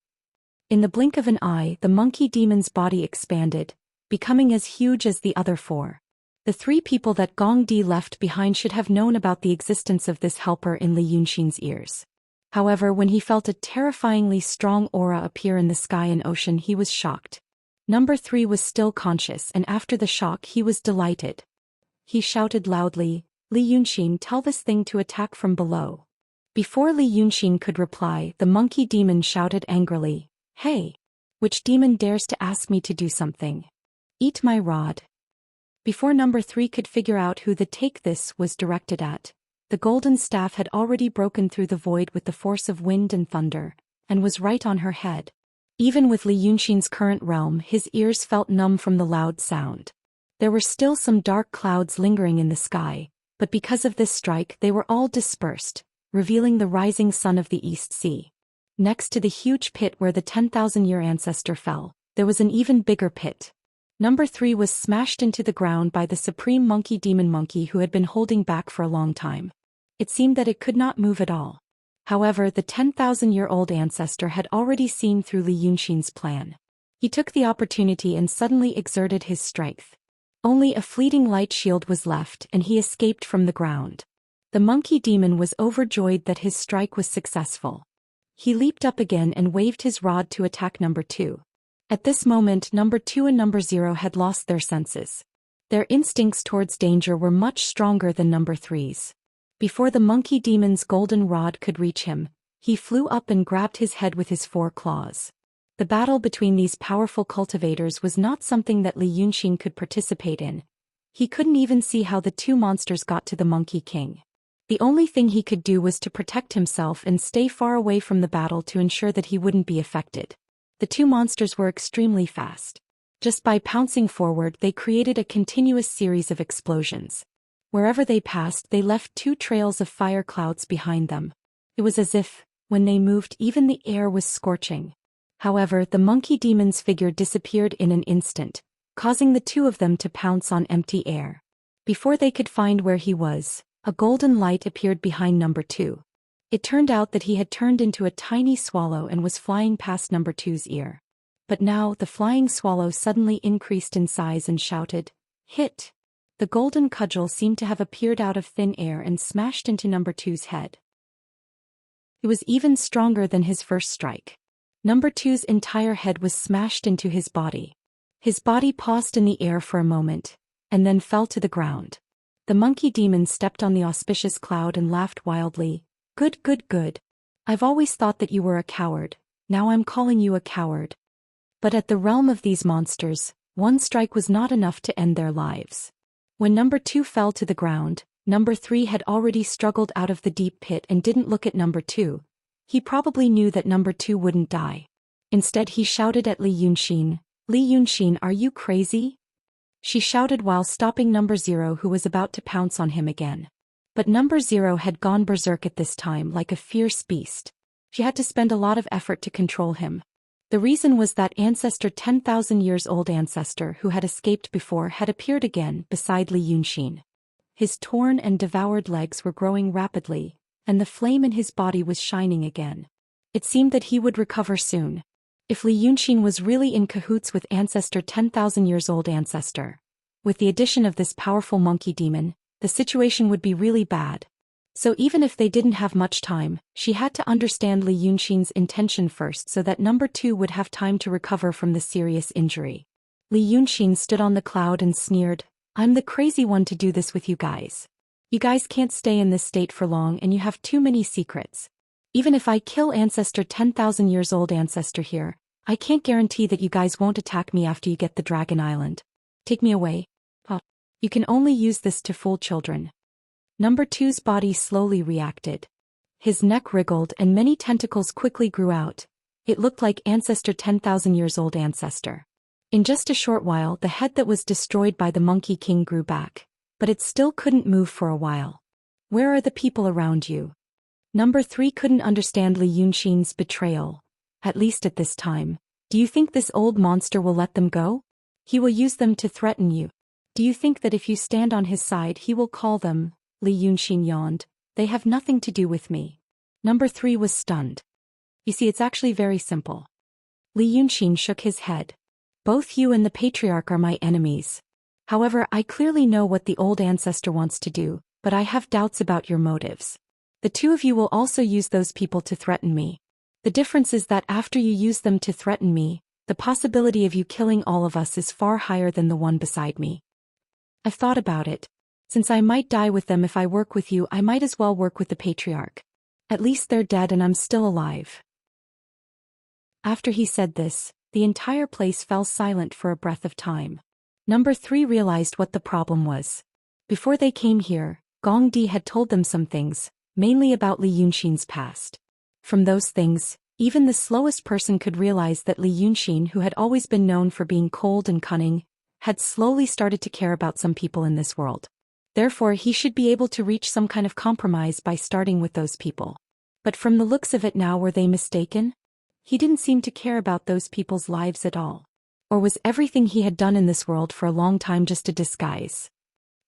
Speaker 1: In the blink of an eye, the monkey demon's body expanded, becoming as huge as the other four. The three people that Gong Di left behind should have known about the existence of this helper in Li Yunxin's ears. However, when he felt a terrifyingly strong aura appear in the sky and ocean, he was shocked. Number 3 was still conscious, and after the shock he was delighted. He shouted loudly, Li Yunxin, tell this thing to attack from below. Before Li Yunxin could reply, the monkey demon shouted angrily, Hey! Which demon dares to ask me to do something? Eat my rod. Before number 3 could figure out who the take this was directed at, the golden staff had already broken through the void with the force of wind and thunder, and was right on her head. Even with Li Yunxin's current realm, his ears felt numb from the loud sound. There were still some dark clouds lingering in the sky, but because of this strike they were all dispersed, revealing the rising sun of the East Sea. Next to the huge pit where the 10,000-year ancestor fell, there was an even bigger pit. Number 3 was smashed into the ground by the supreme monkey demon monkey who had been holding back for a long time. It seemed that it could not move at all. However, the 10,000-year-old ancestor had already seen through Li Yunxin's plan. He took the opportunity and suddenly exerted his strength. Only a fleeting light shield was left, and he escaped from the ground. The monkey demon was overjoyed that his strike was successful. He leaped up again and waved his rod to attack number 2. At this moment, number 2 and number 0 had lost their senses. Their instincts towards danger were much stronger than number 3's. Before the monkey demon's golden rod could reach him, he flew up and grabbed his head with his 4 claws. The battle between these powerful cultivators was not something that Li Yunxin could participate in. He couldn't even see how the 2 monsters got to the Monkey King. The only thing he could do was to protect himself and stay far away from the battle to ensure that he wouldn't be affected. The 2 monsters were extremely fast. Just by pouncing forward, they created a continuous series of explosions. Wherever they passed, they left 2 trails of fire clouds behind them. It was as if, when they moved, even the air was scorching. However, the monkey demon's figure disappeared in an instant, causing the 2 of them to pounce on empty air. Before they could find where he was, a golden light appeared behind number 2. It turned out that he had turned into a tiny swallow and was flying past number 2's ear. But now the flying swallow suddenly increased in size and shouted, Hit! The golden cudgel seemed to have appeared out of thin air and smashed into number 2's head. It was even stronger than his first strike. Number 2's entire head was smashed into his body. His body paused in the air for a moment, and then fell to the ground. The monkey demon stepped on the auspicious cloud and laughed wildly. Good, good, good. I've always thought that you were a coward, now I'm calling you a coward. But at the realm of these monsters, 1 strike was not enough to end their lives. When number 2 fell to the ground, Number 3 had already struggled out of the deep pit and didn't look at number 2. He probably knew that number 2 wouldn't die. Instead he shouted at Li Yunxin, "Li Yunxin, are you crazy?" She shouted while stopping number 0, who was about to pounce on him again. But number 0 had gone berserk at this time like a fierce beast. She had to spend a lot of effort to control him. The reason was that 10,000 years old ancestor who had escaped before had appeared again beside Li Yunxin. His torn and devoured legs were growing rapidly, and the flame in his body was shining again. It seemed that he would recover soon. If Li Yunxin was really in cahoots with 10,000 years old ancestor, with the addition of this powerful monkey demon, the situation would be really bad. So even if they didn't have much time, she had to understand Li Yunxin's intention first so that number 2 would have time to recover from the serious injury. Li Yunxin stood on the cloud and sneered, "I'm the crazy one to do this with you guys. You guys can't stay in this state for long and you have too many secrets. Even if I kill 10,000 years old ancestor here, I can't guarantee that you guys won't attack me after you get the Dragon Island. Take me away. You can only use this to fool children." Number 2's body slowly reacted. His neck wriggled and many tentacles quickly grew out. It looked like 10,000 years old ancestor. In just a short while the head that was destroyed by the Monkey King grew back, but it still couldn't move for a while. "Where are the people around you?" Number 3 couldn't understand Li Yunxin's betrayal, at least at this time. "Do you think this old monster will let them go? He will use them to threaten you. Do you think that if you stand on his side he will call them?" Li Yunxin yawned, "They have nothing to do with me." Number 3 was stunned. "You see, it's actually very simple." Li Yunxin shook his head. "Both you and the patriarch are my enemies. However, I clearly know what the old ancestor wants to do, but I have doubts about your motives. The two of you will also use those people to threaten me. The difference is that after you use them to threaten me, the possibility of you killing all of us is far higher than the one beside me. I've thought about it. Since I might die with them if I work with you, I might as well work with the patriarch. At least they're dead and I'm still alive." After he said this, the entire place fell silent for a breath of time. Number 3 realized what the problem was. Before they came here, Gong Di had told them some things, mainly about Li Yunxin's past. From those things, even the slowest person could realize that Li Yunxin, who had always been known for being cold and cunning, had slowly started to care about some people in this world. Therefore he should be able to reach some kind of compromise by starting with those people. But from the looks of it now, were they mistaken? He didn't seem to care about those people's lives at all. Or was everything he had done in this world for a long time just a disguise?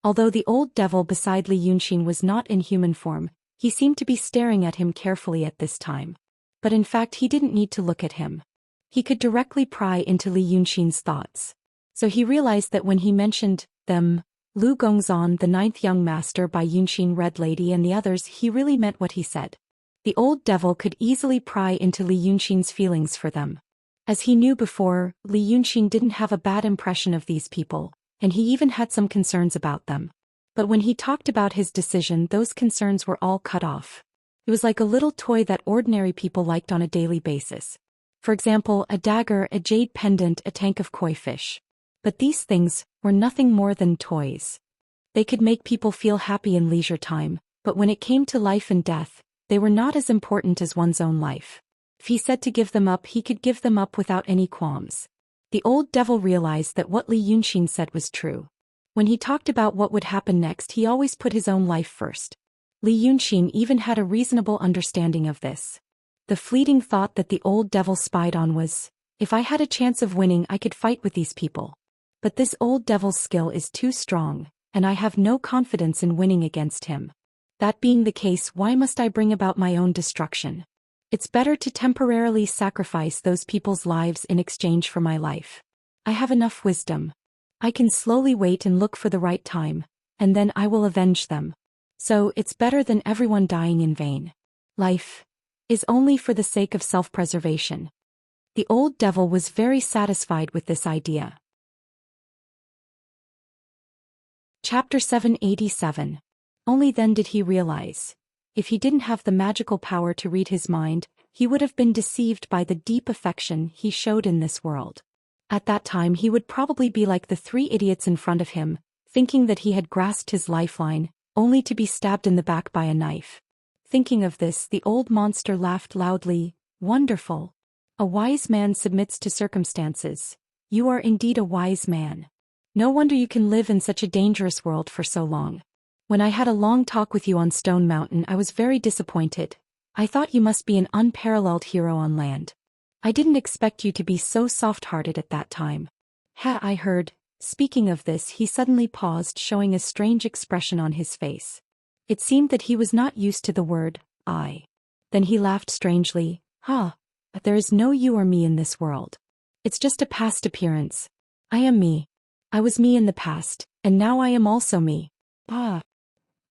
Speaker 1: Although the old devil beside Li Yunxin was not in human form, he seemed to be staring at him carefully at this time. But in fact he didn't need to look at him. He could directly pry into Li Yunxin's thoughts. So he realized that when he mentioned them, Lu Gongzan, the 9th young master by Yunxin Red Lady and the others, he really meant what he said. The old devil could easily pry into Li Yunxin's feelings for them. As he knew before, Li Yunxin didn't have a bad impression of these people, and he even had some concerns about them. But when he talked about his decision, those concerns were all cut off. It was like a little toy that ordinary people liked on a daily basis. For example, a dagger, a jade pendant, a tank of koi fish. But these things were nothing more than toys. They could make people feel happy in leisure time, but when it came to life and death, they were not as important as one's own life. If he said to give them up, he could give them up without any qualms. The old devil realized that what Li Yunxin said was true. When he talked about what would happen next, he always put his own life first. Li Yunxin even had a reasonable understanding of this. The fleeting thought that the old devil spied on was, if I had a chance of winning, I could fight with these people. But this old devil's skill is too strong, and I have no confidence in winning against him. That being the case, why must I bring about my own destruction? It's better to temporarily sacrifice those people's lives in exchange for my life. I have enough wisdom. I can slowly wait and look for the right time, and then I will avenge them. So it's better than everyone dying in vain. Life is only for the sake of self-preservation. The old devil was very satisfied with this idea. Chapter 787. Only then did he realize, if he didn't have the magical power to read his mind, he would have been deceived by the deep affection he showed in this world. At that time he would probably be like the 3 idiots in front of him, thinking that he had grasped his lifeline, only to be stabbed in the back by a knife. Thinking of this, the old monster laughed loudly. Wonderful. A wise man submits to circumstances. You are indeed a wise man. No wonder you can live in such a dangerous world for so long. When I had a long talk with you on Stone Mountain, I was very disappointed. I thought you must be an unparalleled hero on land. I didn't expect you to be so soft-hearted at that time. I heard. Speaking of this, he suddenly paused, showing a strange expression on his face. It seemed that he was not used to the word, I. Then he laughed strangely. But there is no you or me in this world. It's just a past appearance. I am me. I was me in the past, and now I am also me.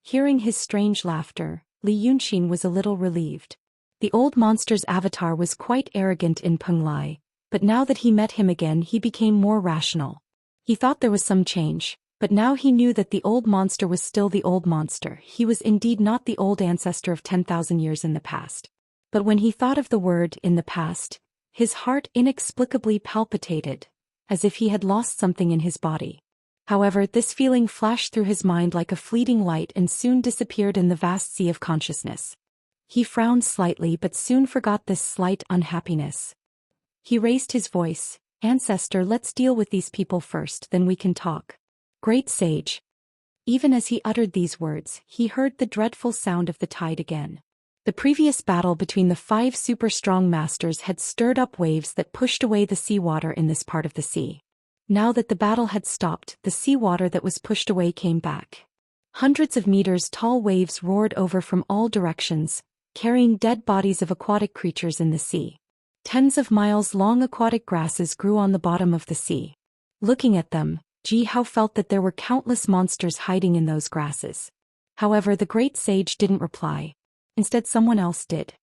Speaker 1: Hearing his strange laughter, Li Yunxin was a little relieved. The old monster's avatar was quite arrogant in Penglai, but now that he met him again he became more rational. He thought there was some change, but now he knew that the old monster was still the old monster. He was indeed not the old ancestor of 10,000 years in the past. But when he thought of the word in the past, his heart inexplicably palpitated, as if he had lost something in his body. However, this feeling flashed through his mind like a fleeting light and soon disappeared in the vast sea of consciousness. He frowned slightly but soon forgot this slight unhappiness. He raised his voice. Ancestor, let's deal with these people first, then we can talk. Great sage. Even as he uttered these words, he heard the dreadful sound of the tide again. The previous battle between the 5 super-strong masters had stirred up waves that pushed away the seawater in this part of the sea. Now that the battle had stopped, the seawater that was pushed away came back. Hundreds of meters tall waves roared over from all directions, carrying dead bodies of aquatic creatures in the sea. Tens of miles long aquatic grasses grew on the bottom of the sea. Looking at them, Ji Hao felt that there were countless monsters hiding in those grasses. However, the great sage didn't reply. Instead, someone else did.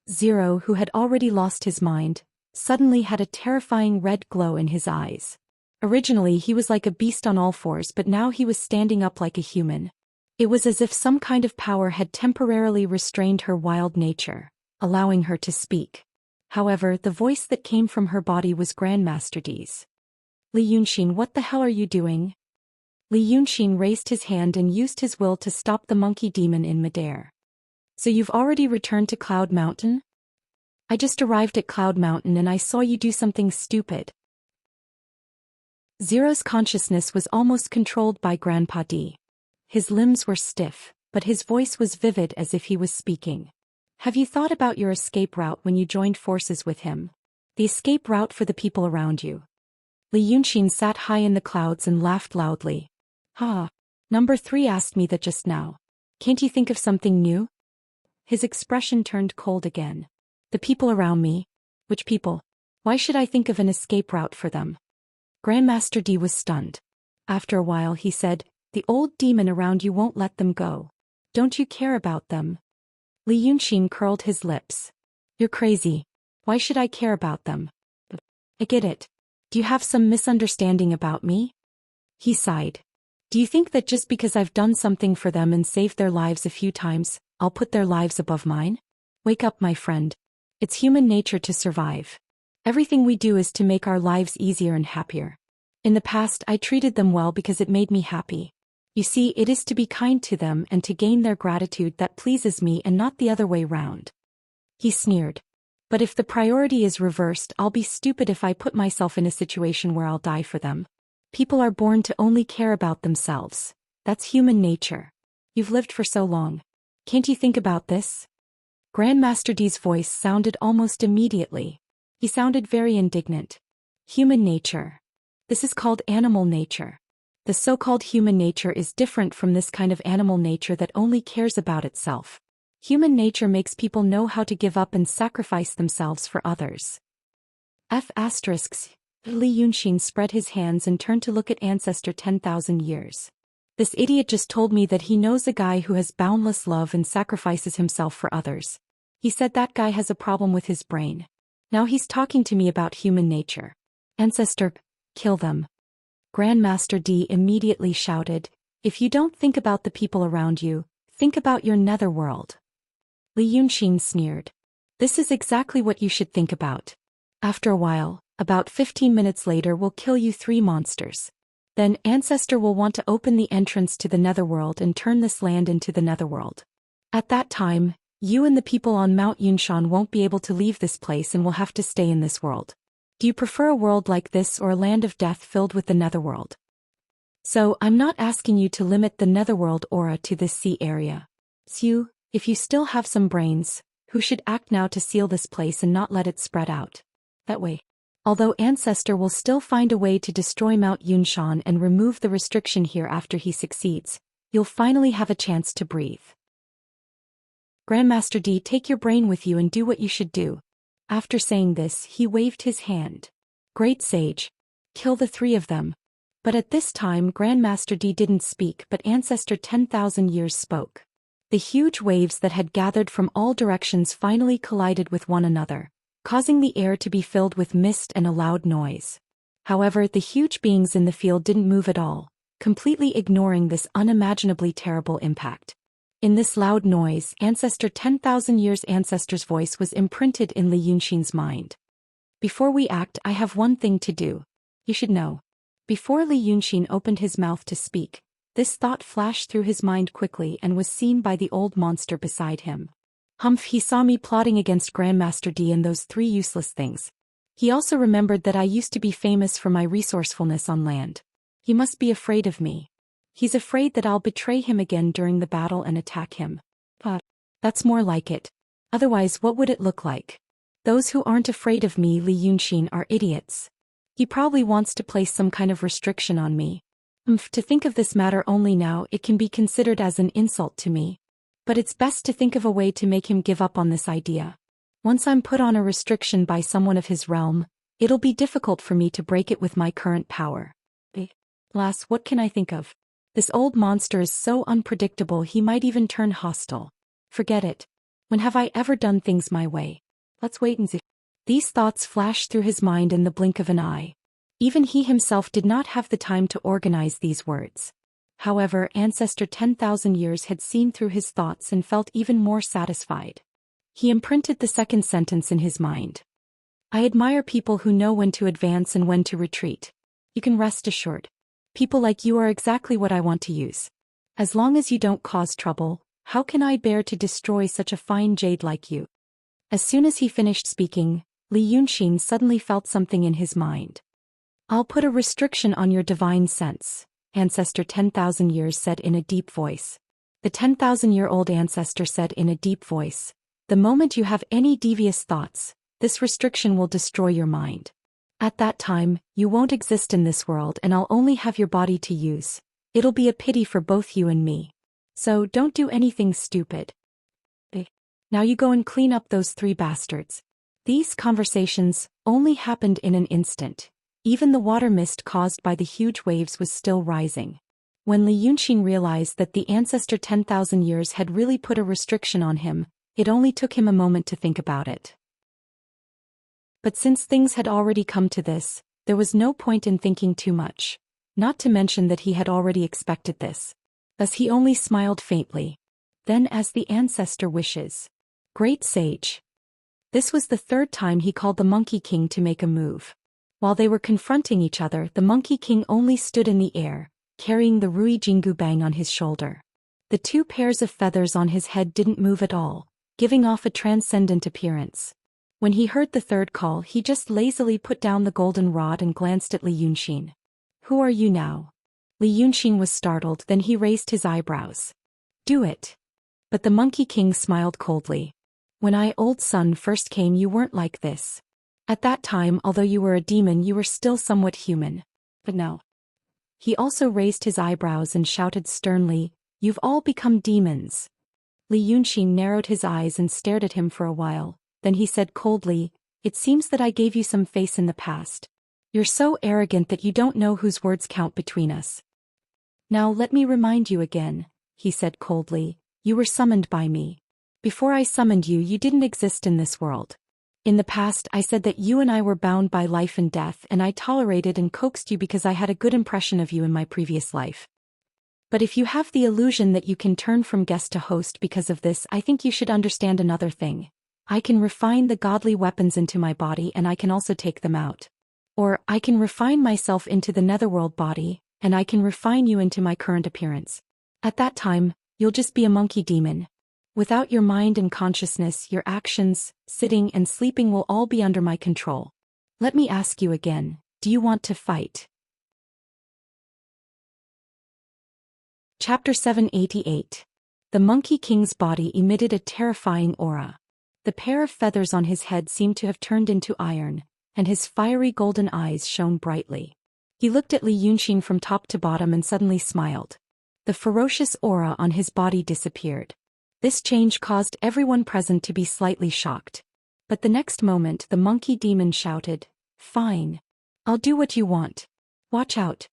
Speaker 1: Zero, who had already lost his mind, suddenly had a terrifying red glow in his eyes. Originally he was like a beast on all fours, but now he was standing up like a human. It was as if some kind of power had temporarily restrained her wild nature, allowing her to speak. However, the voice that came from her body was Grandmaster D's. Li Yunxin, what the hell are you doing? Li Yunxin raised his hand and used his will to stop the monkey demon in midair. So you've already returned to Cloud Mountain? I just arrived at Cloud Mountain and I saw you do something stupid. Zero's consciousness was almost controlled by Grandpa D. His limbs were stiff, but his voice was vivid as if he was speaking. Have you thought about your escape route when you joined forces with him? The escape route for the people around you. Li Yunxin sat high in the clouds and laughed loudly. Number 3 asked me that just now. Can't you think of something new? His expression turned cold again. The people around me? Which people? Why should I think of an escape route for them? Grandmaster D was stunned. After a while he said, the old demon around you won't let them go. Don't you care about them? Li Yunxin curled his lips. You're crazy. Why should I care about them? I get it. Do you have some misunderstanding about me? He sighed. Do you think that just because I've done something for them and saved their lives a few times, I'll put their lives above mine? Wake up, my friend. It's human nature to survive. Everything we do is to make our lives easier and happier. In the past, I treated them well because it made me happy. You see, it is to be kind to them and to gain their gratitude that pleases me and not the other way round. He sneered. But if the priority is reversed, I'll be stupid if I put myself in a situation where I'll die for them. People are born to only care about themselves. That's human nature. You've lived for so long. Can't you think about this? Grandmaster D's voice sounded almost immediately. He sounded very indignant. Human nature. This is called animal nature. The so-called human nature is different from this kind of animal nature that only cares about itself. Human nature makes people know how to give up and sacrifice themselves for others. Li Yunxin spread his hands and turned to look at Ancestor 10,000 years. This idiot just told me that he knows a guy who has boundless love and sacrifices himself for others. He said that guy has a problem with his brain. Now he's talking to me about human nature. Ancestor, kill them. Grandmaster D immediately shouted, if you don't think about the people around you, think about your netherworld. Li Yunxin sneered. This is exactly what you should think about. After a while, about 15 minutes later we'll kill you 3 monsters. Then Ancestor will want to open the entrance to the Netherworld and turn this land into the Netherworld. At that time, you and the people on Mount Yunshan won't be able to leave this place and will have to stay in this world. Do you prefer a world like this or a land of death filled with the Netherworld? So, I'm not asking you to limit the Netherworld aura to this sea area. So, if you still have some brains, who should act now to seal this place and not let it spread out? That way. Although Ancestor will still find a way to destroy Mount Yunshan and remove the restriction here after he succeeds, you'll finally have a chance to breathe. Grandmaster D, take your brain with you and do what you should do. After saying this, he waved his hand. Great sage. Kill the three of them. But at this time Grandmaster D didn't speak, but Ancestor 10,000 years spoke. The huge waves that had gathered from all directions finally collided with one another, causing the air to be filled with mist and a loud noise. However, the huge beings in the field didn't move at all, completely ignoring this unimaginably terrible impact. In this loud noise, Ancestor 10,000 years Ancestor's voice was imprinted in Li Yunshin's mind. Before we act, I have one thing to do. You should know. Before Li Yunshin opened his mouth to speak, this thought flashed through his mind quickly and was seen by the old monster beside him. Humph, he saw me plotting against Grandmaster D and those three useless things. He also remembered that I used to be famous for my resourcefulness on land. He must be afraid of me. He's afraid that I'll betray him again during the battle and attack him. But that's more like it. Otherwise, what would it look like? Those who aren't afraid of me, Li Yunshin, are idiots. He probably wants to place some kind of restriction on me. To think of this matter only now, it can be considered as an insult to me. But it's best to think of a way to make him give up on this idea. Once I'm put on a restriction by someone of his realm, it'll be difficult for me to break it with my current power. Alas, what can I think of? This old monster is so unpredictable he might even turn hostile. Forget it. When have I ever done things my way? Let's wait and see. These thoughts flashed through his mind in the blink of an eye. Even he himself did not have the time to organize these words. However, Ancestor 10,000 years had seen through his thoughts and felt even more satisfied. He imprinted the second sentence in his mind. I admire people who know when to advance and when to retreat. You can rest assured. People like you are exactly what I want to use. As long as you don't cause trouble, how can I bear to destroy such a fine jade like you? As soon as he finished speaking, Li Yunshin suddenly felt something in his mind. I'll put a restriction on your divine sense, Ancestor 10,000 years said in a deep voice. The 10,000-year-old Ancestor said in a deep voice, the moment you have any devious thoughts, this restriction will destroy your mind. At that time, you won't exist in this world and I'll only have your body to use. It'll be a pity for both you and me. So don't do anything stupid. Now you go and clean up those three bastards. These conversations only happened in an instant. Even the water mist caused by the huge waves was still rising. When Li Yunshin realized that the Ancestor 10,000 years had really put a restriction on him, it only took him a moment to think about it. But since things had already come to this, there was no point in thinking too much. Not to mention that he had already expected this. Thus he only smiled faintly. Then as the Ancestor wishes. Great sage. This was the third time he called the Monkey King to make a move. While they were confronting each other, the Monkey King only stood in the air, carrying the Rui Jingu Bang on his shoulder. The two pairs of feathers on his head didn't move at all, giving off a transcendent appearance. When he heard the third call, he just lazily put down the golden rod and glanced at Li Yunshin. Who are you now? Li Yunshin was startled, then he raised his eyebrows. Do it. But the Monkey King smiled coldly. When I, old son, first came, you weren't like this. At that time, although you were a demon, you were still somewhat human. But now. He also raised his eyebrows and shouted sternly, you've all become demons. Li Yunshin narrowed his eyes and stared at him for a while. Then he said coldly, it seems that I gave you some face in the past. You're so arrogant that you don't know whose words count between us. Now let me remind you again, he said coldly, you were summoned by me. Before I summoned you, you didn't exist in this world. In the past, I said that you and I were bound by life and death, and I tolerated and coaxed you because I had a good impression of you in my previous life. But if you have the illusion that you can turn from guest to host because of this, I think you should understand another thing. I can refine the godly weapons into my body and I can also take them out. Or, I can refine myself into the netherworld body, and I can refine you into my current appearance. At that time, you'll just be a monkey demon. Without your mind and consciousness, your actions, sitting and sleeping will all be under my control. Let me ask you again, do you want to fight? Chapter 788. The Monkey King's body emitted a terrifying aura. The pair of feathers on his head seemed to have turned into iron, and his fiery golden eyes shone brightly. He looked at Li Yunxin from top to bottom and suddenly smiled. The ferocious aura on his body disappeared. This change caused everyone present to be slightly shocked. But the next moment the monkey demon shouted, "Fine. I'll do what you want. Watch out."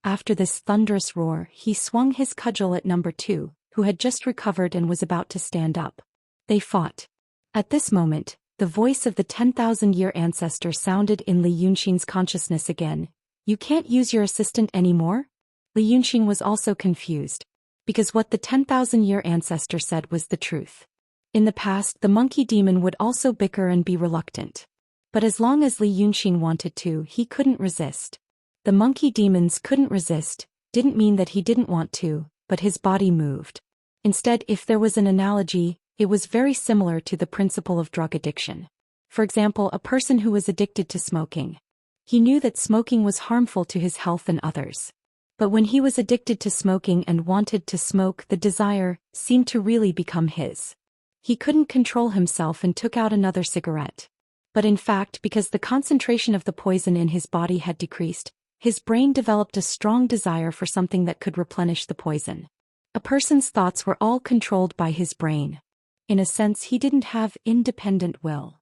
Speaker 1: After this thunderous roar, he swung his cudgel at number 2, who had just recovered and was about to stand up. They fought. At this moment, the voice of the 10,000-year ancestor sounded in Li Yunxin's consciousness again. "You can't use your assistant anymore?" Li Yunxin was also confused, because what the 10,000-year ancestor said was the truth. In the past, the monkey demon would also bicker and be reluctant. But as long as Li Yunxin wanted to, he couldn't resist. The monkey demons couldn't resist, didn't mean that he didn't want to, but his body moved. Instead, if there was an analogy, it was very similar to the principle of drug addiction. For example, a person who was addicted to smoking. He knew that smoking was harmful to his health and others. But when he was addicted to smoking and wanted to smoke, the desire seemed to really become his. He couldn't control himself and took out another cigarette. But in fact, because the concentration of the poison in his body had decreased, his brain developed a strong desire for something that could replenish the poison. A person's thoughts were all controlled by his brain. In a sense, he didn't have independent will.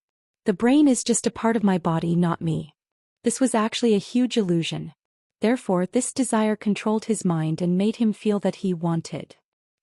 Speaker 1: The brain is just a part of my body, not me. This was actually a huge illusion. Therefore, this desire controlled his mind and made him feel that he wanted.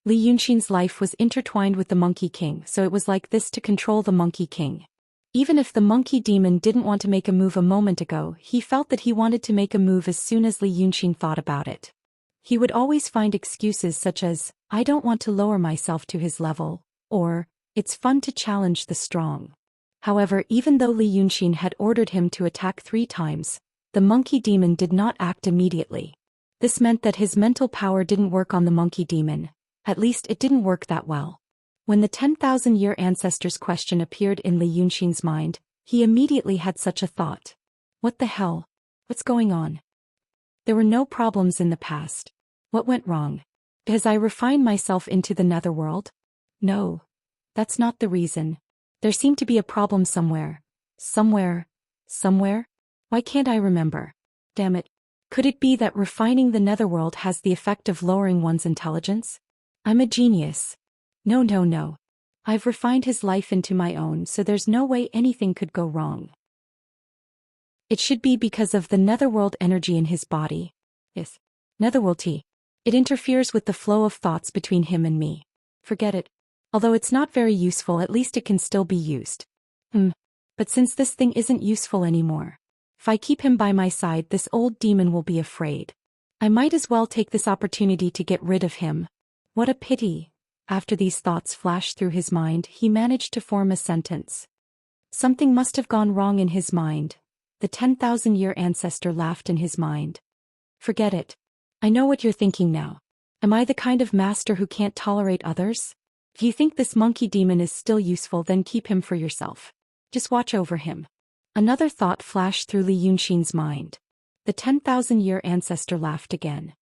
Speaker 1: Li Yunxin's life was intertwined with the Monkey King, so it was like this to control the Monkey King. Even if the monkey demon didn't want to make a move a moment ago, he felt that he wanted to make a move as soon as Li Yunxin thought about it. He would always find excuses such as, "I don't want to lower myself to his level," or, "It's fun to challenge the strong." However, even though Li Yunxin had ordered him to attack 3 times, the monkey demon did not act immediately. This meant that his mental power didn't work on the monkey demon. At least it didn't work that well. When the 10,000-year ancestor's question appeared in Li Yunxin's mind, he immediately had such a thought. What the hell? What's going on? There were no problems in the past. What went wrong? Because I refined myself into the netherworld? No. That's not the reason. There seemed to be a problem somewhere. Somewhere. Why can't I remember? Damn it. Could it be that refining the netherworld has the effect of lowering one's intelligence? I'm a genius. No. I've refined his life into my own, so there's no way anything could go wrong. It should be because of the netherworld energy in his body. Yes. Netherworld tea. It interferes with the flow of thoughts between him and me. Forget it. Although it's not very useful, at least it can still be used. But since this thing isn't useful anymore, if I keep him by my side, this old demon will be afraid. I might as well take this opportunity to get rid of him. What a pity. After these thoughts flashed through his mind, he managed to form a sentence. Something must have gone wrong in his mind. The 10,000-year ancestor laughed in his mind. Forget it. I know what you're thinking now. Am I the kind of master who can't tolerate others? If you think this monkey demon is still useful, then keep him for yourself. Just watch over him. Another thought flashed through Li Yunxin's mind. The 10,000-year ancestor laughed again.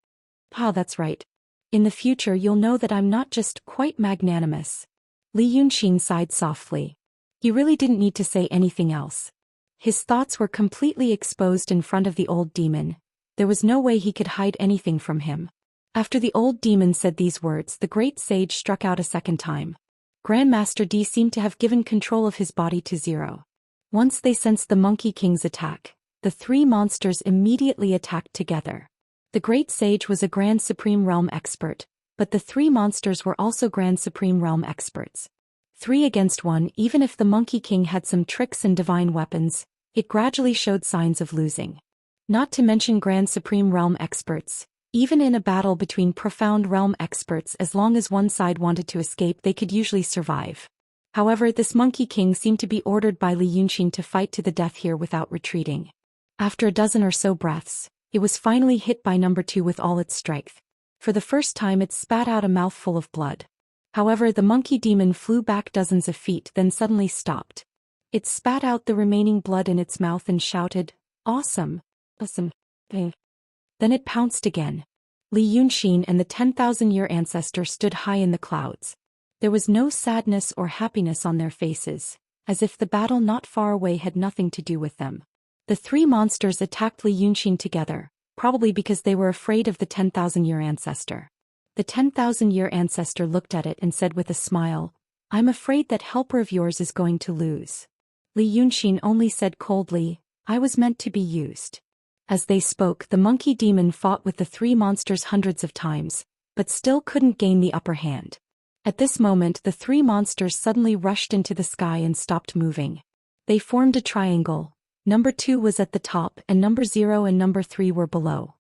Speaker 1: That's right. In the future you'll know that I'm not just quite magnanimous. Li Yunxin sighed softly. He really didn't need to say anything else. His thoughts were completely exposed in front of the old demon. There was no way he could hide anything from him. After the old demon said these words, the great sage struck out a second time. Grandmaster D seemed to have given control of his body to 0. Once they sensed the Monkey King's attack, the 3 monsters immediately attacked together. The great sage was a Grand Supreme Realm expert, but the 3 monsters were also Grand Supreme Realm experts. 3 against 1, even if the Monkey King had some tricks and divine weapons, it gradually showed signs of losing. Not to mention Grand Supreme Realm experts. Even in a battle between Profound Realm experts, as long as one side wanted to escape, they could usually survive. However, this Monkey King seemed to be ordered by Li Yunxin to fight to the death here without retreating. After a dozen or so breaths, It was finally hit by number 2 with all its strength. For the first time it spat out a mouthful of blood. However, the monkey demon flew back dozens of feet, then suddenly stopped. It spat out the remaining blood in its mouth and shouted, "Awesome! Awesome!" Then it pounced again. Li Yunxin and the 10,000-year ancestor stood high in the clouds. There was no sadness or happiness on their faces, as if the battle not far away had nothing to do with them. The 3 monsters attacked Li Yunxin together, probably because they were afraid of the 10,000-year ancestor. The 10,000-year ancestor looked at it and said with a smile, "I'm afraid that helper of yours is going to lose." Li Yunxin only said coldly, "I was meant to be used." As they spoke, the monkey demon fought with the 3 monsters hundreds of times, but still couldn't gain the upper hand. At this moment, the 3 monsters suddenly rushed into the sky and stopped moving. They formed a triangle. Number 2 was at the top and number 0 and number 3 were below.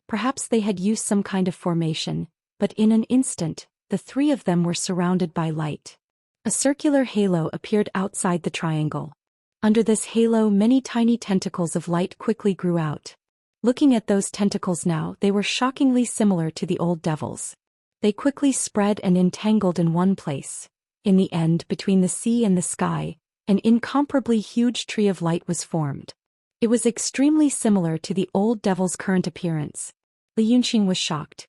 Speaker 1: Perhaps they had used some kind of formation, but in an instant, the 3 of them were surrounded by light. A circular halo appeared outside the triangle. Under this halo, many tiny tentacles of light quickly grew out. Looking at those tentacles now, they were shockingly similar to the old devils. They quickly spread and entangled in one place. In the end, between the sea and the sky, an incomparably huge tree of light was formed. It was extremely similar to the old devil's current appearance. Li Yunxin was shocked.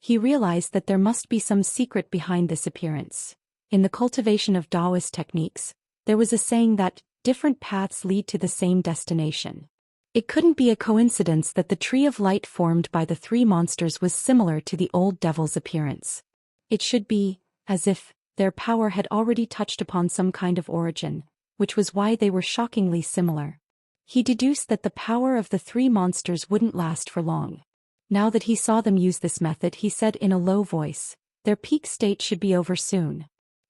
Speaker 1: He realized that there must be some secret behind this appearance. In the cultivation of Taoist techniques, there was a saying that different paths lead to the same destination. It couldn't be a coincidence that the tree of light formed by the 3 monsters was similar to the old devil's appearance. It should be, as if, their power had already touched upon some kind of origin, which was why they were shockingly similar. He deduced that the power of the 3 monsters wouldn't last for long. Now that he saw them use this method, he said in a low voice, "Their peak state should be over soon.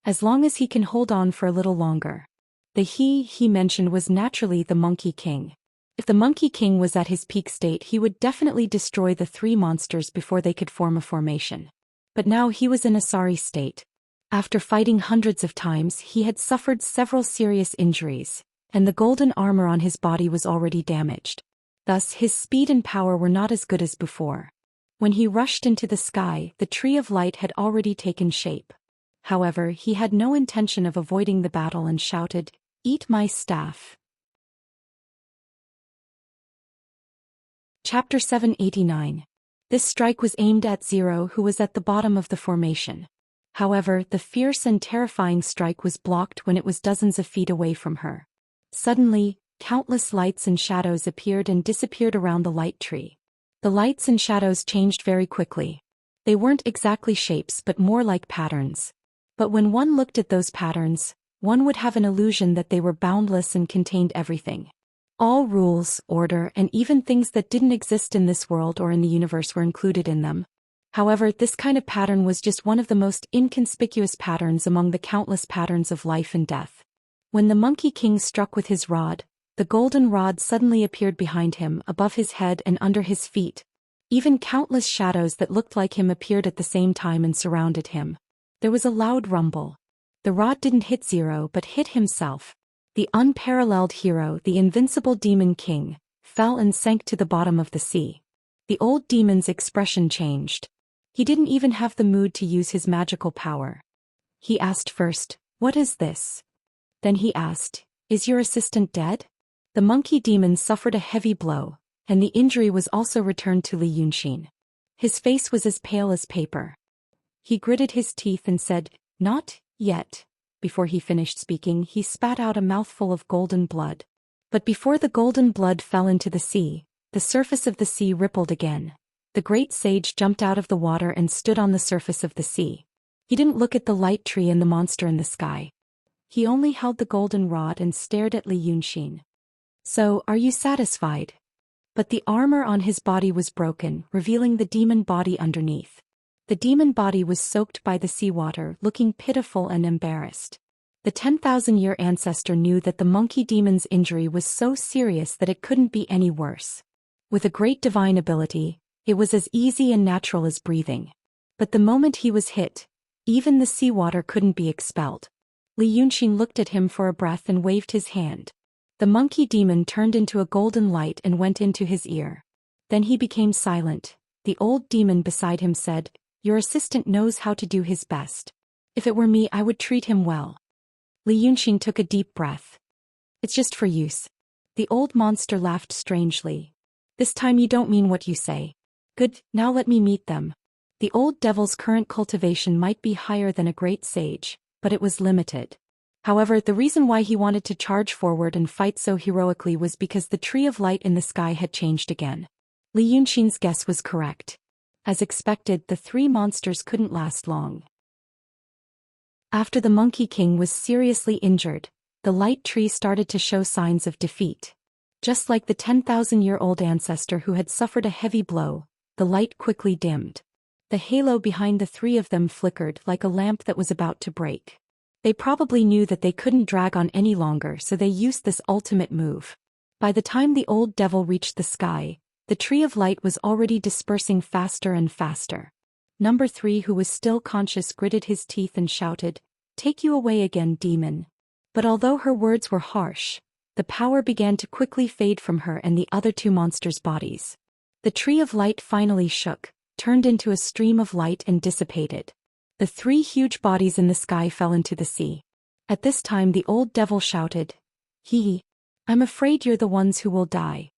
Speaker 1: As long as he can hold on for a little longer." The he mentioned was naturally the Monkey King. If the Monkey King was at his peak state, he would definitely destroy the 3 monsters before they could form a formation. But now he was in a sorry state. After fighting hundreds of times, he had suffered several serious injuries, and the golden armor on his body was already damaged. Thus, his speed and power were not as good as before. When he rushed into the sky, the tree of light had already taken shape. However, he had no intention of avoiding the battle and shouted, "Eat my staff." Chapter 789. This strike was aimed at 0, who was at the bottom of the formation. However, the fierce and terrifying strike was blocked when it was dozens of feet away from her. Suddenly, countless lights and shadows appeared and disappeared around the light tree. The lights and shadows changed very quickly. They weren't exactly shapes but more like patterns. But when one looked at those patterns, one would have an illusion that they were boundless and contained everything. All rules, order, and even things that didn't exist in this world or in the universe were included in them. However, this kind of pattern was just one of the most inconspicuous patterns among the countless patterns of life and death. When the Monkey King struck with his rod, the golden rod suddenly appeared behind him, above his head and under his feet. Even countless shadows that looked like him appeared at the same time and surrounded him. There was a loud rumble. The rod didn't hit 0 but hit himself. The unparalleled hero, the invincible Demon King, fell and sank to the bottom of the sea. The old demon's expression changed. He didn't even have the mood to use his magical power. He asked first, "What is this?" Then he asked, "Is your assistant dead?" The monkey demon suffered a heavy blow, and the injury was also returned to Li Yunxin. His face was as pale as paper. He gritted his teeth and said, "Not yet." Before he finished speaking, he spat out a mouthful of golden blood. But before the golden blood fell into the sea, the surface of the sea rippled again. The great sage jumped out of the water and stood on the surface of the sea. He didn't look at the light tree and the monster in the sky. He only held the golden rod and stared at Li Yunxin. "So, are you satisfied?" But the armor on his body was broken, revealing the demon body underneath. The demon body was soaked by the seawater, looking pitiful and embarrassed. The 10,000-year ancestor knew that the monkey demon's injury was so serious that it couldn't be any worse. With a great divine ability, it was as easy and natural as breathing. But the moment he was hit, even the seawater couldn't be expelled. Li Yunxin looked at him for a breath and waved his hand. The monkey demon turned into a golden light and went into his ear. Then he became silent. The old demon beside him said, "Your assistant knows how to do his best. If it were me, I would treat him well." Li Yunxin took a deep breath. "It's just for use." The old monster laughed strangely. "This time you don't mean what you say. Good, now let me meet them." The old devil's current cultivation might be higher than a great sage, but it was limited. However, the reason why he wanted to charge forward and fight so heroically was because the tree of light in the sky had changed again. Li Yunxin's guess was correct. As expected, the three monsters couldn't last long. After the Monkey King was seriously injured, the light tree started to show signs of defeat. Just like the 10,000-year-old ancestor who had suffered a heavy blow, the light quickly dimmed. The halo behind the three of them flickered like a lamp that was about to break. They probably knew that they couldn't drag on any longer, so they used this ultimate move. By the time the old devil reached the sky, the tree of light was already dispersing faster and faster. Number 3, who was still conscious, gritted his teeth and shouted, "Take you away again, demon." But although her words were harsh, the power began to quickly fade from her and the other two monsters' bodies. The tree of light finally shook, turned into a stream of light and dissipated. The three huge bodies in the sky fell into the sea. At this time the old devil shouted, "Hee, I'm afraid you're the ones who will die."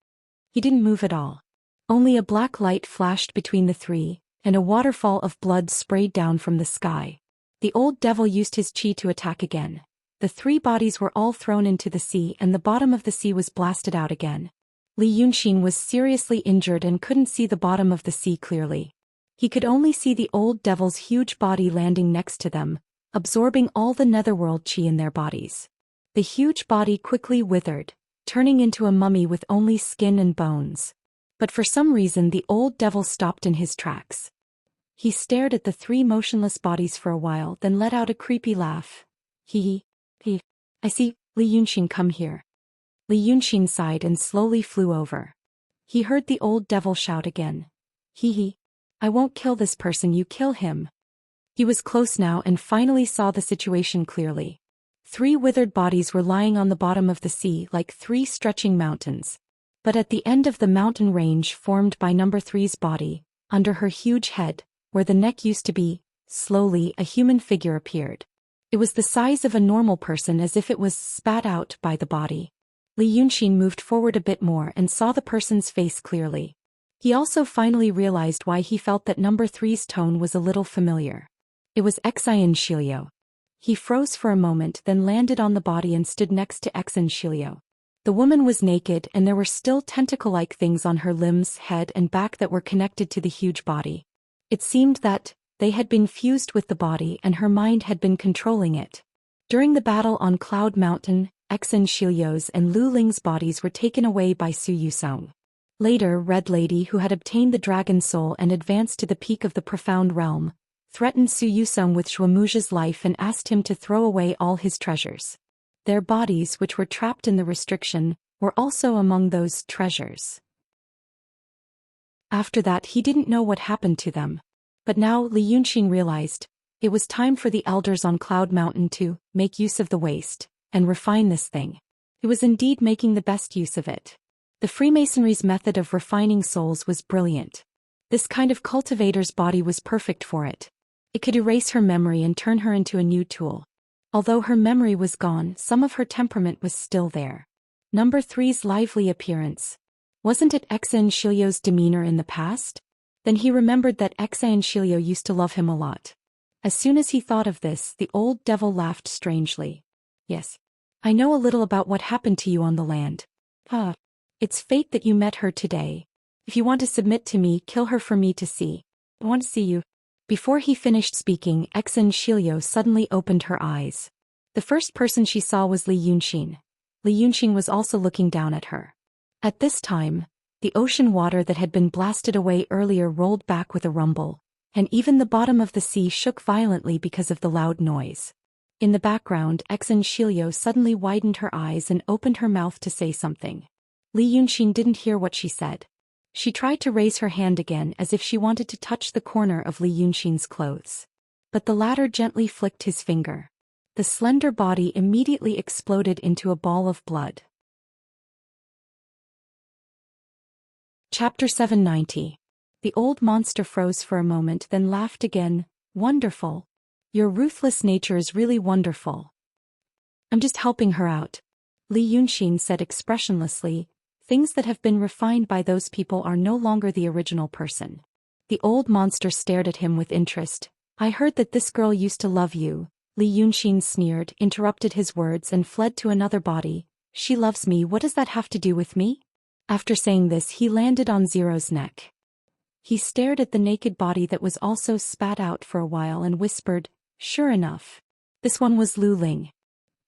Speaker 1: He didn't move at all. Only a black light flashed between the three, and a waterfall of blood sprayed down from the sky. The old devil used his chi to attack again. The three bodies were all thrown into the sea and the bottom of the sea was blasted out again. Li Yunxin was seriously injured and couldn't see the bottom of the sea clearly. He could only see the old devil's huge body landing next to them, absorbing all the netherworld chi in their bodies. The huge body quickly withered, turning into a mummy with only skin and bones. But for some reason the old devil stopped in his tracks. He stared at the three motionless bodies for a while, then let out a creepy laugh. He, I see, Li Yunxin, come here." Li Yunxin sighed and slowly flew over. He heard the old devil shout again. He, I won't kill this person, you kill him." He was close now and finally saw the situation clearly. Three withered bodies were lying on the bottom of the sea like three stretching mountains. But at the end of the mountain range formed by number 3's body, under her huge head, where the neck used to be, slowly a human figure appeared. It was the size of a normal person, as if it was spat out by the body. Li Yunxin moved forward a bit more and saw the person's face clearly. He also finally realized why he felt that number 3's tone was a little familiar. It was Xianxia. He froze for a moment, then landed on the body and stood next to Xianxia. The woman was naked and there were still tentacle-like things on her limbs, head and back that were connected to the huge body. It seemed that they had been fused with the body and her mind had been controlling it. During the battle on Cloud Mountain, Xianxia's and Lu Ling's bodies were taken away by Su Yusong. Later, Red Lady, who had obtained the dragon soul and advanced to the peak of the profound realm, threatened Su Yusong with Shuamuji's life and asked him to throw away all his treasures. Their bodies, which were trapped in the restriction, were also among those treasures. After that he didn't know what happened to them. But now Li Yunxin realized, it was time for the elders on Cloud Mountain to make use of the waste and refine this thing. It was indeed making the best use of it. The Freemasonry's method of refining souls was brilliant. This kind of cultivator's body was perfect for it. It could erase her memory and turn her into a new tool. Although her memory was gone, some of her temperament was still there. Number 3's lively appearance. Wasn't it Xianxia's demeanor in the past? Then he remembered that Xianxia used to love him a lot. As soon as he thought of this, the old devil laughed strangely. "Yes. I know a little about what happened to you on the land. It's fate that you met her today. If you want to submit to me, kill her for me to see. I want to see you." Before he finished speaking, Xianxia suddenly opened her eyes. The first person she saw was Li Yunxin. Li Yunxin was also looking down at her. At this time, the ocean water that had been blasted away earlier rolled back with a rumble, and even the bottom of the sea shook violently because of the loud noise. In the background, Xianxia suddenly widened her eyes and opened her mouth to say something. Li Yunxin didn't hear what she said. She tried to raise her hand again as if she wanted to touch the corner of Li Yunxin's clothes. But the latter gently flicked his finger. The slender body immediately exploded into a ball of blood. Chapter 790. The old monster froze for a moment, then laughed again. Wonderful. Your ruthless nature is really wonderful. I'm just helping her out. Li Yunxin said expressionlessly. Things that have been refined by those people are no longer the original person. The old monster stared at him with interest. I heard that this girl used to love you. Li Yunxin sneered, interrupted his words and fled to another body. She loves me, what does that have to do with me? After saying this, he landed on Zero's neck. He stared at the naked body that was also spat out for a while and whispered, sure enough. This one was Lu Ling.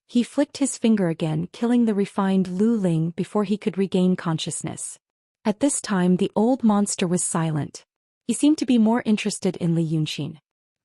Speaker 1: He flicked his finger again, killing the refined Lu Ling before he could regain consciousness. At this time the old monster was silent. He seemed to be more interested in Li Yunxin.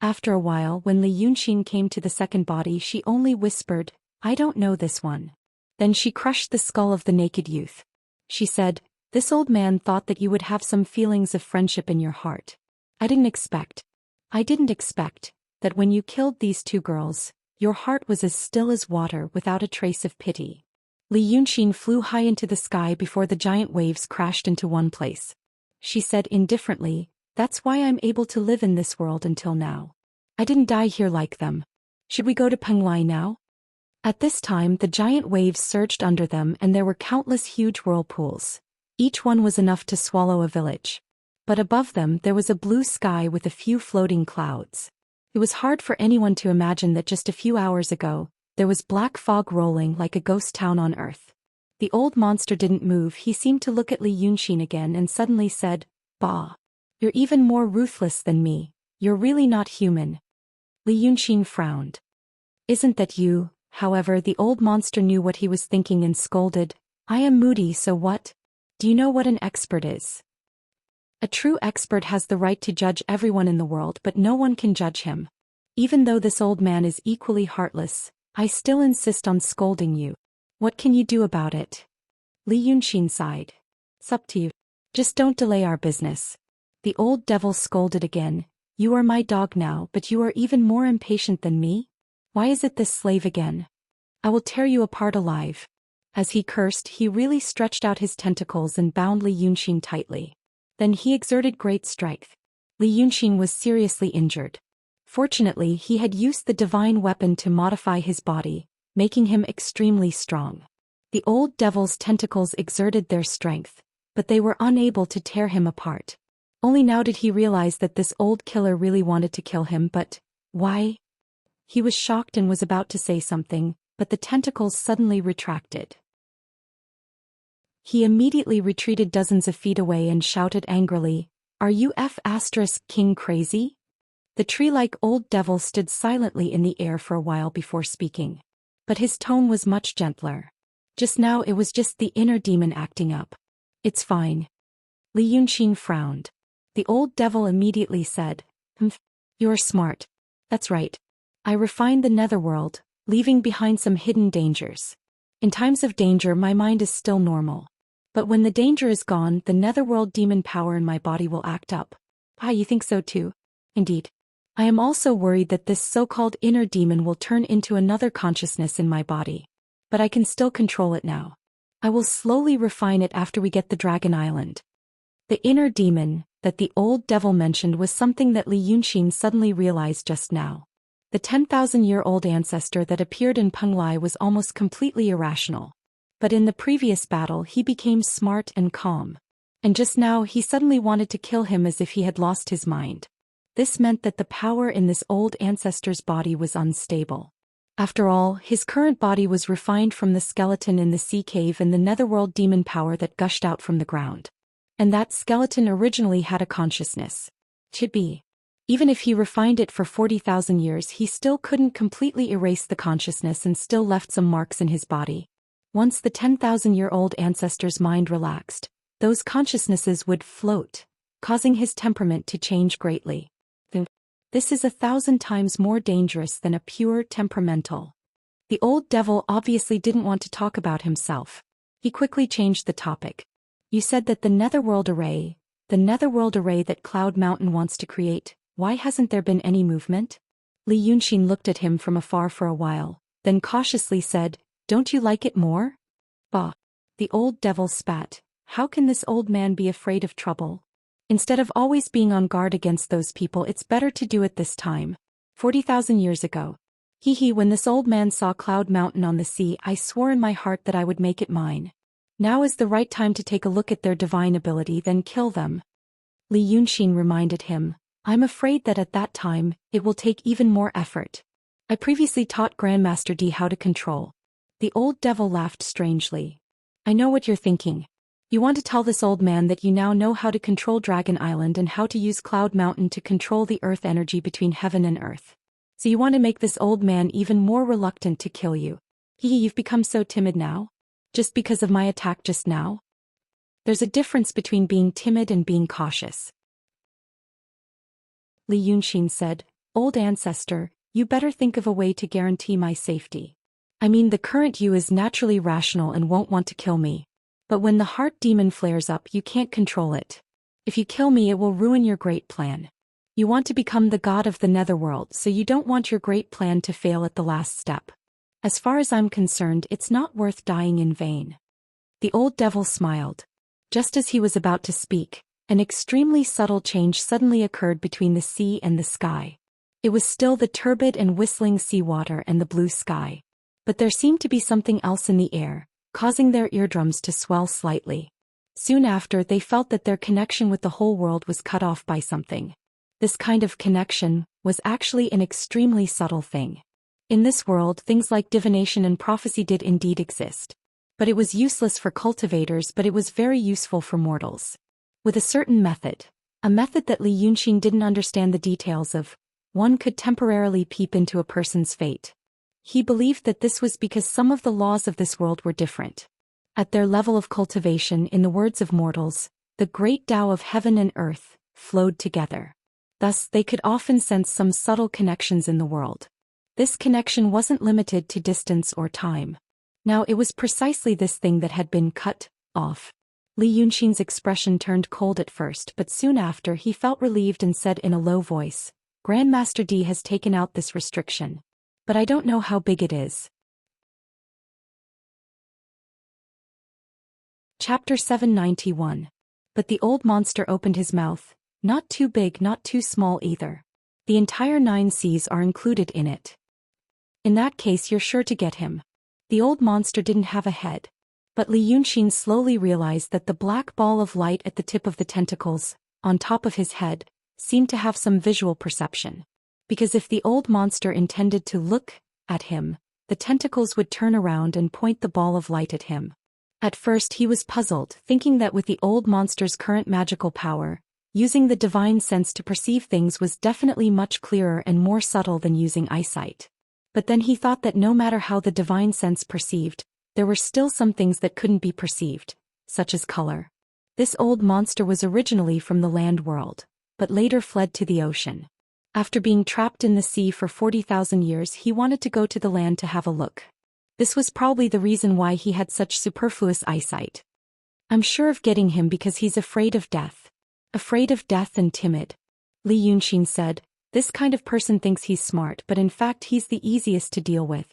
Speaker 1: After a while, when Li Yunxin came to the second body, she only whispered, I don't know this one. Then she crushed the skull of the naked youth. She said, this old man thought that you would have some feelings of friendship in your heart. I didn't expect that when you killed these two girls, your heart was as still as water without a trace of pity. Li Yunxin flew high into the sky before the giant waves crashed into one place. She said indifferently, that's why I'm able to live in this world until now. I didn't die here like them. Should we go to Penglai now? At this time the giant waves surged under them and there were countless huge whirlpools. Each one was enough to swallow a village. But above them there was a blue sky with a few floating clouds. It was hard for anyone to imagine that just a few hours ago, there was black fog rolling like a ghost town on earth. The old monster didn't move. He seemed to look at Li Yunxin again and suddenly said, Bah! You're even more ruthless than me. You're really not human. Li Yunxin frowned. Isn't that you? However, the old monster knew what he was thinking and scolded, I am moody, so what? Do you know what an expert is? A true expert has the right to judge everyone in the world, but no one can judge him. Even though this old man is equally heartless, I still insist on scolding you. What can you do about it? Li Yunxin sighed. It's up to you. Just don't delay our business. The old devil scolded again. You are my dog now, but you are even more impatient than me? Why is it this slave again? I will tear you apart alive. As he cursed, he really stretched out his tentacles and bound Li Yunxin tightly. Then he exerted great strength. Li Yunxin was seriously injured. Fortunately, he had used the divine weapon to modify his body, making him extremely strong. The old devil's tentacles exerted their strength, but they were unable to tear him apart. Only now did he realize that this old killer really wanted to kill him, but why? He was shocked and was about to say something, but the tentacles suddenly retracted. He immediately retreated dozens of feet away and shouted angrily, Are you King crazy? The tree-like old devil stood silently in the air for a while before speaking. But his tone was much gentler. Just now it was just the inner demon acting up. It's fine. Li Yunxin frowned. The old devil immediately said, You're smart. That's right. I refined the netherworld, leaving behind some hidden dangers. In times of danger my mind is still normal. But when the danger is gone, the netherworld demon power in my body will act up. Ah, you think so too? Indeed. I am also worried that this so-called inner demon will turn into another consciousness in my body. But I can still control it now. I will slowly refine it after we get the Dragon Island. The inner demon that the old devil mentioned was something that Li Yunxin suddenly realized just now. The 10,000-year-old ancestor that appeared in Penglai was almost completely irrational. But in the previous battle he became smart and calm. And just now he suddenly wanted to kill him as if he had lost his mind. This meant that the power in this old ancestor's body was unstable. After all, his current body was refined from the skeleton in the sea cave and the netherworld demon power that gushed out from the ground. And that skeleton originally had a consciousness. Chibi. Even if he refined it for 40,000 years, he still couldn't completely erase the consciousness and still left some marks in his body. Once the 10,000-year-old ancestor's mind relaxed, those consciousnesses would float, causing his temperament to change greatly. This is 1,000 times more dangerous than a pure temperamental. The old devil obviously didn't want to talk about himself. He quickly changed the topic. You said that the netherworld array that Cloud Mountain wants to create, why hasn't there been any movement? Li Yunxin looked at him from afar for a while, then cautiously said, Don't you like it more? Bah! The old devil spat. How can this old man be afraid of trouble? Instead of always being on guard against those people, it's better to do it this time. 40,000 years ago. When this old man saw Cloud Mountain on the sea, I swore in my heart that I would make it mine. Now is the right time to take a look at their divine ability, then kill them. Li Yunxin reminded him, I'm afraid that at that time, it will take even more effort. I previously taught Grandmaster D how to control. The old devil laughed strangely. I know what you're thinking. You want to tell this old man that you now know how to control Dragon Island and how to use Cloud Mountain to control the earth energy between heaven and earth. So you want to make this old man even more reluctant to kill you. You've become so timid now? Just because of my attack just now? There's a difference between being timid and being cautious. Li Yunxin said, Old ancestor, you better think of a way to guarantee my safety. I mean, the current you is naturally rational and won't want to kill me. But when the heart demon flares up, you can't control it. If you kill me, it will ruin your great plan. You want to become the god of the netherworld, so you don't want your great plan to fail at the last step. As far as I'm concerned, it's not worth dying in vain. The old devil smiled. Just as he was about to speak, an extremely subtle change suddenly occurred between the sea and the sky. It was still the turbid and whistling seawater and the blue sky. But there seemed to be something else in the air, causing their eardrums to swell slightly. Soon after, they felt that their connection with the whole world was cut off by something. This kind of connection was actually an extremely subtle thing. In this world, things like divination and prophecy did indeed exist. But it was useless for cultivators, but it was very useful for mortals. With a certain method, a method that Li Yunxin didn't understand the details of, one could temporarily peep into a person's fate. He believed that this was because some of the laws of this world were different. At their level of cultivation, in the words of mortals, the great Tao of heaven and earth flowed together. Thus, they could often sense some subtle connections in the world. This connection wasn't limited to distance or time. Now it was precisely this thing that had been cut off. Li Yunxin's expression turned cold at first, but soon after he felt relieved and said in a low voice, Grandmaster D has taken out this restriction. But I don't know how big it is. Chapter 791. But the old monster opened his mouth. Not too big, not too small either. The entire 9 seas are included in it. In that case, you're sure to get him. The old monster didn't have a head. But Li Yunxin slowly realized that the black ball of light at the tip of the tentacles, on top of his head, seemed to have some visual perception. Because if the old monster intended to look at him, the tentacles would turn around and point the ball of light at him. At first he was puzzled, thinking that with the old monster's current magical power, using the divine sense to perceive things was definitely much clearer and more subtle than using eyesight. But then he thought that no matter how the divine sense perceived, there were still some things that couldn't be perceived, such as color. This old monster was originally from the land world, but later fled to the ocean. After being trapped in the sea for 40,000 years, he wanted to go to the land to have a look. This was probably the reason why he had such superfluous eyesight. I'm sure of getting him because he's afraid of death. Afraid of death and timid. Li Yunxin said, this kind of person thinks he's smart, but in fact he's the easiest to deal with.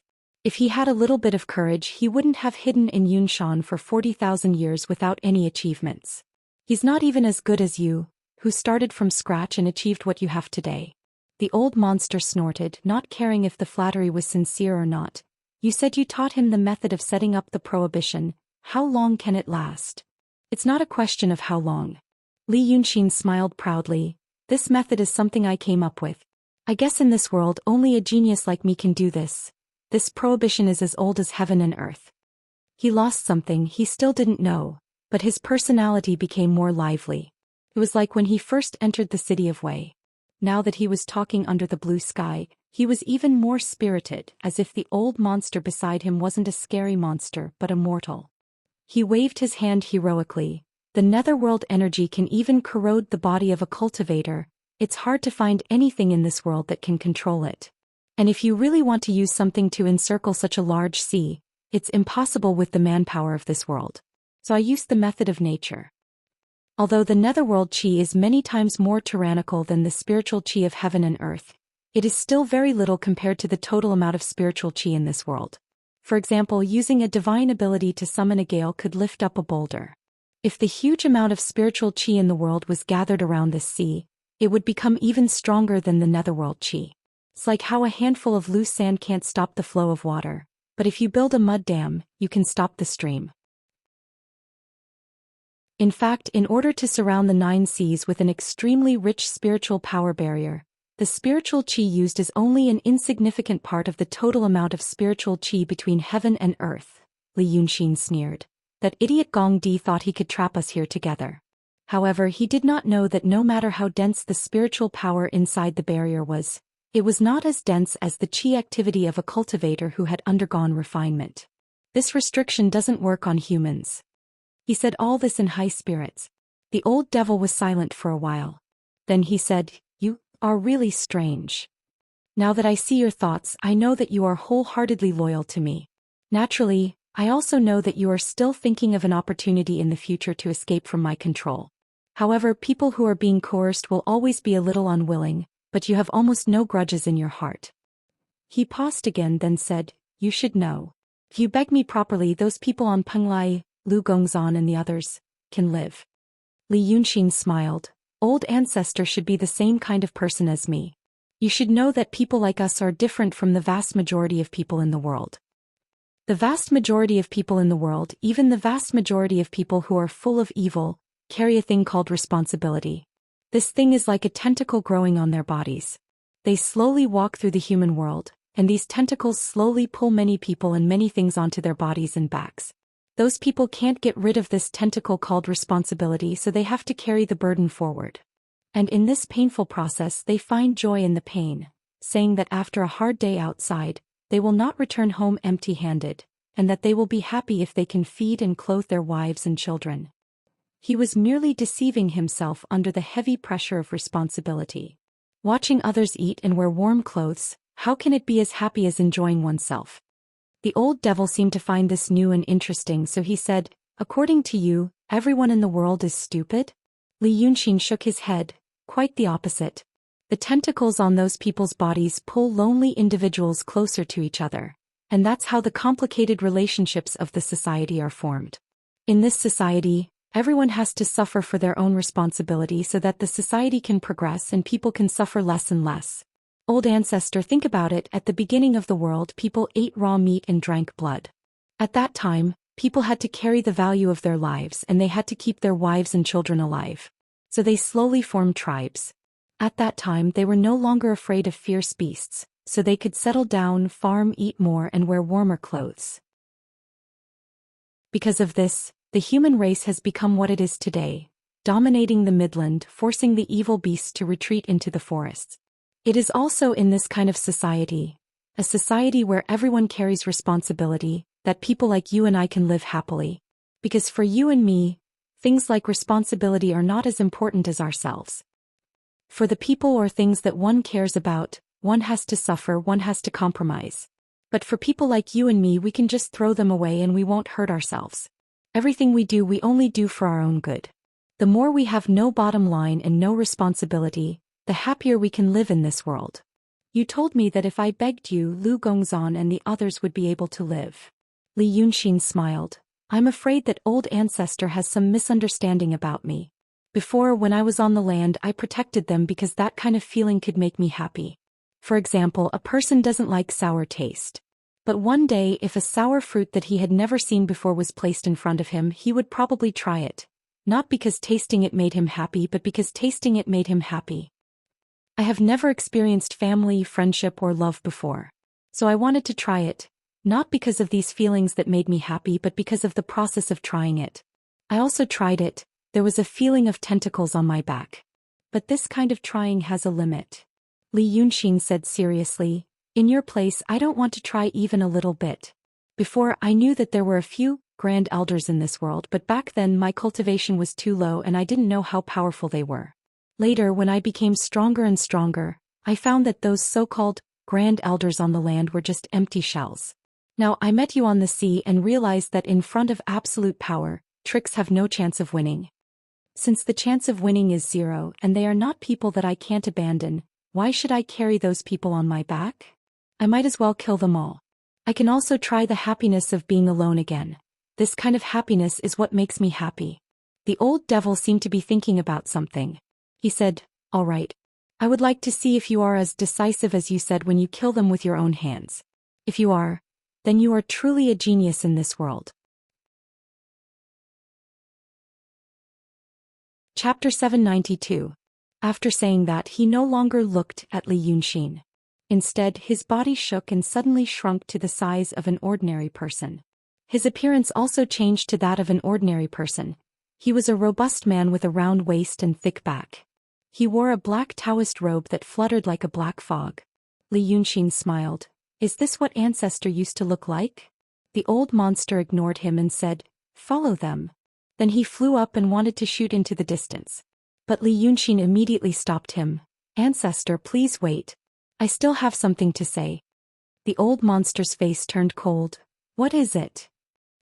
Speaker 1: If he had a little bit of courage, he wouldn't have hidden in Yunshan for 40,000 years without any achievements. He's not even as good as you, who started from scratch and achieved what you have today. The old monster snorted, not caring if the flattery was sincere or not. You said you taught him the method of setting up the prohibition. How long can it last? It's not a question of how long. Li Yunxin smiled proudly. This method is something I came up with. I guess in this world only a genius like me can do this. This prohibition is as old as heaven and earth. He lost something he still didn't know, but his personality became more lively. It was like when he first entered the city of Wei. Now that he was talking under the blue sky, he was even more spirited, as if the old monster beside him wasn't a scary monster but a mortal. He waved his hand heroically. The netherworld energy can even corrode the body of a cultivator. It's hard to find anything in this world that can control it. And if you really want to use something to encircle such a large sea, it's impossible with the manpower of this world. So I used the method of nature. Although the netherworld chi is many times more tyrannical than the spiritual chi of heaven and earth, it is still very little compared to the total amount of spiritual chi in this world. For example, using a divine ability to summon a gale could lift up a boulder. If the huge amount of spiritual qi in the world was gathered around this sea, it would become even stronger than the netherworld qi. It's like how a handful of loose sand can't stop the flow of water, but if you build a mud dam, you can stop the stream. In fact, in order to surround the 9 seas with an extremely rich spiritual power barrier, the spiritual qi used is only an insignificant part of the total amount of spiritual qi between heaven and earth. Li Yunxin sneered. That idiot Gong Di thought he could trap us here together. However, he did not know that no matter how dense the spiritual power inside the barrier was, it was not as dense as the qi activity of a cultivator who had undergone refinement. This restriction doesn't work on humans. He said all this in high spirits. The old devil was silent for a while. Then he said, "You are really strange. Now that I see your thoughts, I know that you are wholeheartedly loyal to me. Naturally, I also know that you are still thinking of an opportunity in the future to escape from my control. However, people who are being coerced will always be a little unwilling, but you have almost no grudges in your heart." He paused again, then said, "You should know. If you beg me properly, those people on Penglai, Lu Gongzan and the others, can live." Li Yunxin smiled. "Old ancestor should be the same kind of person as me. You should know that people like us are different from the vast majority of people in the world. The vast majority of people in the world, even the vast majority of people who are full of evil, carry a thing called responsibility. This thing is like a tentacle growing on their bodies. They slowly walk through the human world, and these tentacles slowly pull many people and many things onto their bodies and backs. Those people can't get rid of this tentacle called responsibility, so they have to carry the burden forward. And in this painful process they find joy in the pain, saying that after a hard day outside, they will not return home empty-handed, and that they will be happy if they can feed and clothe their wives and children." He was merely deceiving himself under the heavy pressure of responsibility. Watching others eat and wear warm clothes, how can it be as happy as enjoying oneself? The old devil seemed to find this new and interesting, so he said, "According to you, everyone in the world is stupid?" Li Yunxin shook his head. "Quite the opposite. The tentacles on those people's bodies pull lonely individuals closer to each other, and that's how the complicated relationships of the society are formed. In this society, everyone has to suffer for their own responsibility so that the society can progress and people can suffer less and less. Old ancestor, think about it, at the beginning of the world people ate raw meat and drank blood. At that time, people had to carry the value of their lives and they had to keep their wives and children alive. So they slowly formed tribes. At that time they were no longer afraid of fierce beasts, so they could settle down, farm, eat more and wear warmer clothes. Because of this, the human race has become what it is today, dominating the midland, forcing the evil beasts to retreat into the forests. It is also in this kind of society, a society where everyone carries responsibility, that people like you and I can live happily. Because for you and me, things like responsibility are not as important as ourselves. For the people or things that one cares about, one has to suffer, one has to compromise. But for people like you and me, we can just throw them away and we won't hurt ourselves. Everything we do, we only do for our own good. The more we have no bottom line and no responsibility, the happier we can live in this world. You told me that if I begged you, Lu Gongzan and the others would be able to live. Li Yunxin smiled. I'm afraid that old ancestor has some misunderstanding about me. Before, when I was on the land, I protected them because that kind of feeling could make me happy. For example, a person doesn't like sour taste. But one day, if a sour fruit that he had never seen before was placed in front of him, he would probably try it. Not because tasting it made him happy, but because tasting it made him happy. I have never experienced family, friendship, or love before. So I wanted to try it, not because of these feelings that made me happy, but because of the process of trying it. I also tried it. There was a feeling of tentacles on my back. But this kind of trying has a limit. Li Yunxin said seriously, in your place, I don't want to try even a little bit. Before, I knew that there were a few grand elders in this world, but back then my cultivation was too low and I didn't know how powerful they were. Later, when I became stronger and stronger, I found that those so-called grand elders on the land were just empty shells. Now I met you on the sea and realized that in front of absolute power, tricks have no chance of winning. Since the chance of winning is zero and they are not people that I can't abandon, why should I carry those people on my back? I might as well kill them all. I can also try the happiness of being alone again. This kind of happiness is what makes me happy. The old devil seemed to be thinking about something. He said, "All right. I would like to see if you are as decisive as you said when you kill them with your own hands. If you are, then you are truly a genius in this world." Chapter 792. After saying that, he no longer looked at Li Yunxin. Instead, his body shook and suddenly shrunk to the size of an ordinary person. His appearance also changed to that of an ordinary person. He was a robust man with a round waist and thick back. He wore a black Taoist robe that fluttered like a black fog. Li Yunxin smiled. "Is this what ancestor used to look like?" The old monster ignored him and said, "Follow them." Then he flew up and wanted to shoot into the distance. But Li Yunxin immediately stopped him. "Ancestor, please wait. I still have something to say." The old monster's face turned cold. "What is it?"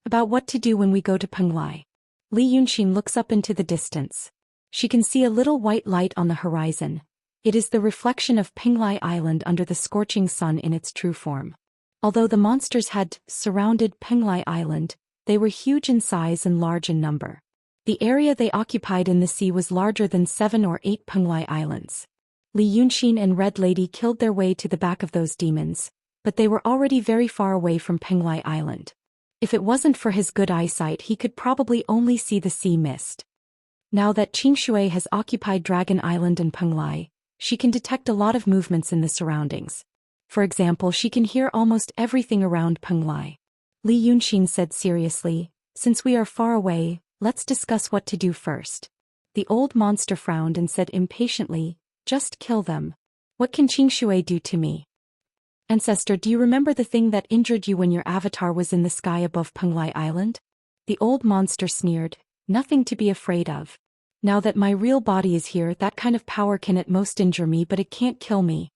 Speaker 1: "About what to do when we go to Penglai." Li Yunxin looks up into the distance. She can see a little white light on the horizon. It is the reflection of Penglai Island under the scorching sun in its true form. Although the monsters had surrounded Penglai Island, they were huge in size and large in number. The area they occupied in the sea was larger than 7 or 8 Penglai Islands. Li Yunxin and Red Lady killed their way to the back of those demons, but they were already very far away from Penglai Island. If it wasn't for his good eyesight, he could probably only see the sea mist. Now that Xianxia has occupied Dragon Island and Penglai, she can detect a lot of movements in the surroundings. For example, she can hear almost everything around Penglai. Li Yunxin said seriously, "Since we are far away, let's discuss what to do first." The old monster frowned and said impatiently, "Just kill them. What can Xianxia do to me?" "Ancestor, do you remember the thing that injured you when your avatar was in the sky above Penglai Island?" The old monster sneered, "Nothing to be afraid of. Now that my real body is here, that kind of power can at most injure me, but it can't kill me."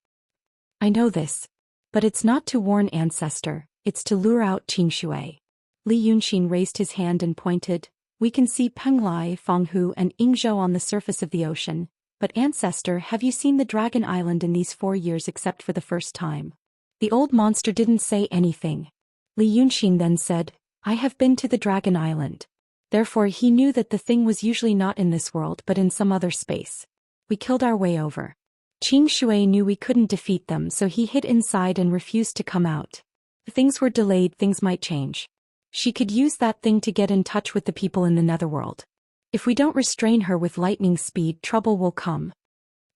Speaker 1: "I know this. But it's not to warn ancestor, it's to lure out Xianxia." Li Yunxin raised his hand and pointed. "We can see Penglai, Fenghu and Yingzhou on the surface of the ocean, but ancestor, have you seen the Dragon Island in these 4 years except for the first time?" The old monster didn't say anything. Li Yunxin then said, "I have been to the Dragon Island." Therefore he knew that the thing was usually not in this world but in some other space. "We killed our way over." Xianxia knew we couldn't defeat them, so he hid inside and refused to come out. If things were delayed, things might change. She could use that thing to get in touch with the people in the netherworld. If we don't restrain her with lightning speed, trouble will come.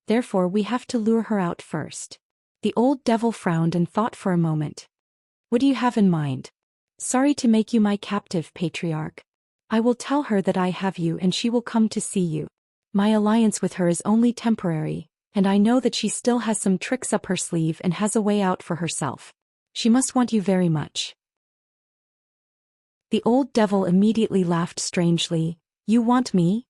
Speaker 1: Therefore we have to lure her out first. The old devil frowned and thought for a moment. "What do you have in mind?" "Sorry to make you my captive, patriarch. I will tell her that I have you and she will come to see you. My alliance with her is only temporary, and I know that she still has some tricks up her sleeve and has a way out for herself. She must want you very much." The old devil immediately laughed strangely. "You want me?"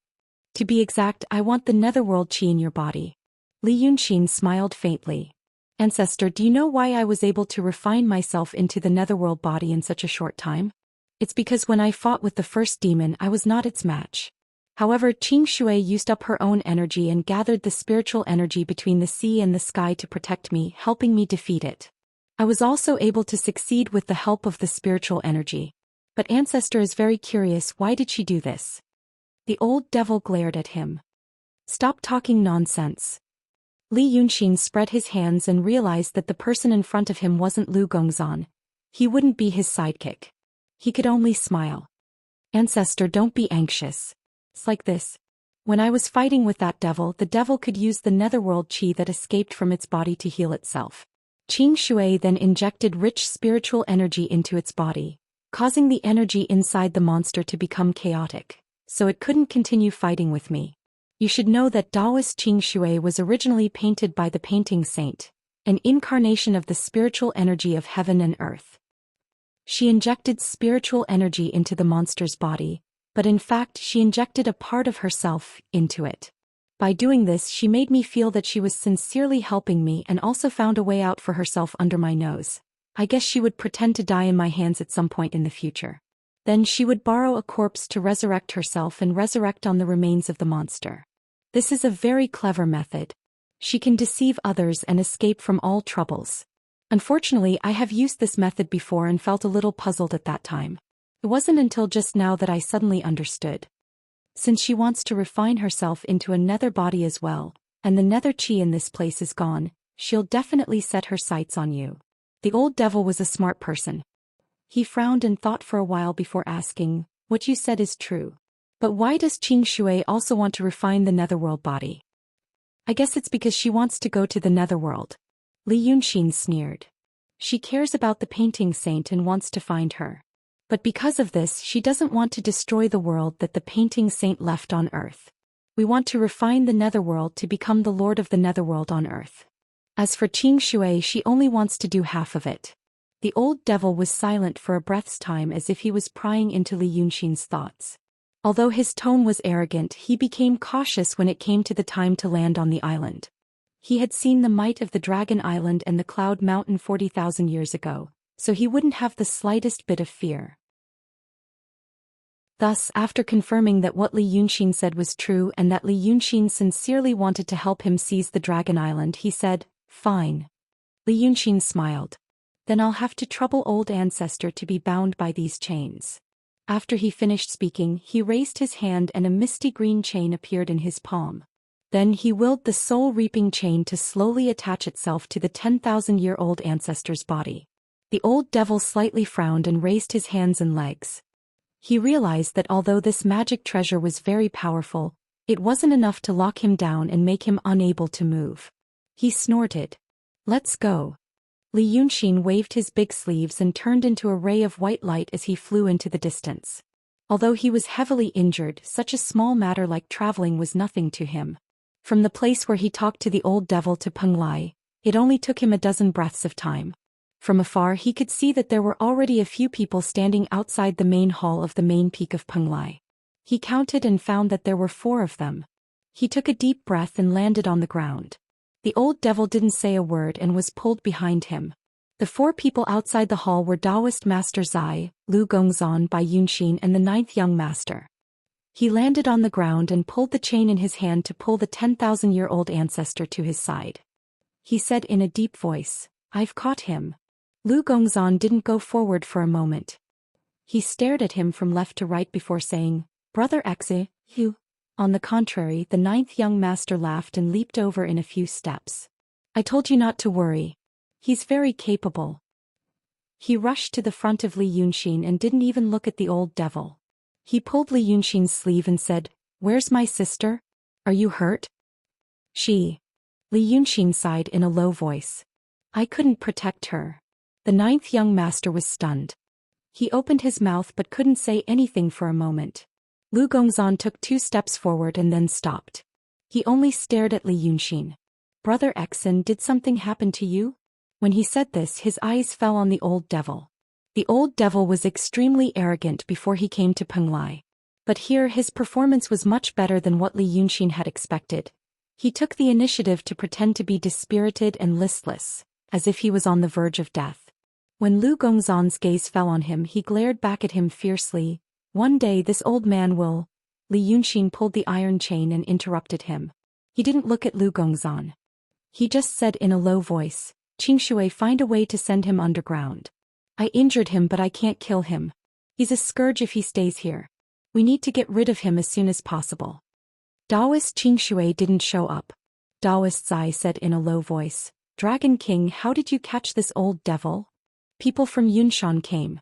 Speaker 1: "To be exact, I want the netherworld chi in your body." Li Yunxin smiled faintly. "Ancestor, do you know why I was able to refine myself into the netherworld body in such a short time? It's because when I fought with the first demon, I was not its match. However, Xianxia used up her own energy and gathered the spiritual energy between the sea and the sky to protect me, helping me defeat it. I was also able to succeed with the help of the spiritual energy. But ancestor is very curious, why did she do this?" The old devil glared at him. "Stop talking nonsense." Li Yunxin spread his hands and realized that the person in front of him wasn't Lu Gongzan. He wouldn't be his sidekick. He could only smile. "Ancestor, don't be anxious. It's like this. When I was fighting with that devil, the devil could use the netherworld chi that escaped from its body to heal itself. Xianxia then injected rich spiritual energy into its body, causing the energy inside the monster to become chaotic, so it couldn't continue fighting with me. You should know that Taoist Xianxia was originally painted by the painting saint, an incarnation of the spiritual energy of heaven and earth. She injected spiritual energy into the monster's body, but in fact she injected a part of herself into it. By doing this, she made me feel that she was sincerely helping me and also found a way out for herself under my nose. I guess she would pretend to die in my hands at some point in the future. Then she would borrow a corpse to resurrect herself and resurrect on the remains of the monster. This is a very clever method. She can deceive others and escape from all troubles. Unfortunately, I have used this method before and felt a little puzzled at that time. It wasn't until just now that I suddenly understood. since she wants to refine herself into a nether body as well, and the nether chi in this place is gone, she'll definitely set her sights on you. The old devil was a smart person. He frowned and thought for a while before asking, what you said is true. But why does Xianxia also want to refine the netherworld body? I guess it's because she wants to go to the netherworld. Li Yunxin sneered. She cares about the painting saint and wants to find her. But because of this, she doesn't want to destroy the world that the painting saint left on earth. We want to refine the netherworld to become the lord of the netherworld on earth. As for Xianxia, she only wants to do half of it. The old devil was silent for a breath's time as if he was prying into Li Yunxin's thoughts. Although his tone was arrogant, he became cautious when it came to the time to land on the island. He had seen the might of the Dragon Island and the Cloud Mountain 40,000 years ago, so he wouldn't have the slightest bit of fear. Thus, after confirming that what Li Yunxin said was true and that Li Yunxin sincerely wanted to help him seize the Dragon Island, he said, "Fine." Li Yunxin smiled. "Then I'll have to trouble old ancestor to be bound by these chains." After he finished speaking, he raised his hand and a misty green chain appeared in his palm. Then he willed the soul-reaping chain to slowly attach itself to the 10,000-year-old ancestor's body. The old devil slightly frowned and raised his hands and legs. He realized that although this magic treasure was very powerful, it wasn't enough to lock him down and make him unable to move. He snorted. "Let's go." Li Yunxin waved his big sleeves and turned into a ray of white light as he flew into the distance. Although he was heavily injured, such a small matter like traveling was nothing to him. From the place where he talked to the old devil to Penglai, it only took him a dozen breaths of time. From afar he could see that there were already a few people standing outside the main hall of the main peak of Penglai. He counted and found that there were 4 of them. He took a deep breath and landed on the ground. The old devil didn't say a word and was pulled behind him. The 4 people outside the hall were Taoist Master Zai, Lu Gongzan, Bai Yunxin and the 9th young master. He landed on the ground and pulled the chain in his hand to pull the 10,000-year-old ancestor to his side. He said in a deep voice, "I've caught him." Lu Gongzan didn't go forward for a moment. He stared at him from left to right before saying, "Brother Exe, you." On the contrary, the 9th young master laughed and leaped over in a few steps. "I told you not to worry. He's very capable." He rushed to the front of Li Yunxin and didn't even look at the old devil. He pulled Li Yunxin's sleeve and said, "Where's my sister? Are you hurt?" "She." Li Yunxin sighed in a low voice. "I couldn't protect her." The 9th young master was stunned. He opened his mouth but couldn't say anything for a moment. Lu Gongzan took 2 steps forward and then stopped. He only stared at Li Yunxin. "Brother Exen, did something happen to you?" When he said this, his eyes fell on the old devil. The old devil was extremely arrogant before he came to Penglai. But here his performance was much better than what Li Yunxin had expected. He took the initiative to pretend to be dispirited and listless, as if he was on the verge of death. When Lu Gongzan's gaze fell on him, he glared back at him fiercely. "One day this old man will—" Li Yunxin pulled the iron chain and interrupted him. He didn't look at Lu Gongzan. He just said in a low voice, "Xianxia, find a way to send him underground. I injured him but I can't kill him. He's a scourge if he stays here. We need to get rid of him as soon as possible." Taoist Xianxia didn't show up. Taoist Zai said in a low voice, "Dragon King, how did you catch this old devil?" "People from Yunshan came."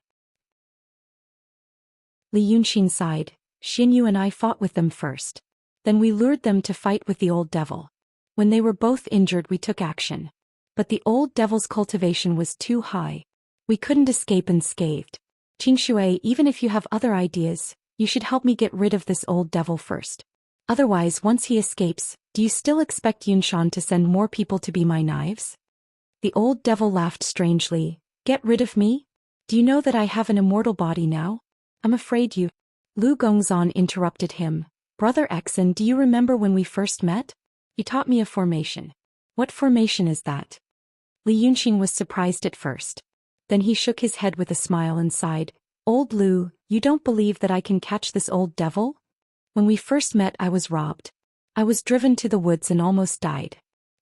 Speaker 1: Li Yunxin sighed. "Xinyu and I fought with them first. Then we lured them to fight with the old devil. When they were both injured we took action. But the old devil's cultivation was too high. We couldn't escape unscathed. Xianxia, even if you have other ideas, you should help me get rid of this old devil first. Otherwise, once he escapes, do you still expect Yunshan to send more people to be my knives?" The old devil laughed strangely. "Get rid of me? Do you know that I have an immortal body now? I'm afraid you—" Lu Gongzan interrupted him. "Brother Exen, do you remember when we first met? You taught me a formation." "What formation is that?" Li Yunxin was surprised at first. Then he shook his head with a smile and sighed. "Old Lu, you don't believe that I can catch this old devil? When we first met I was robbed. I was driven to the woods and almost died.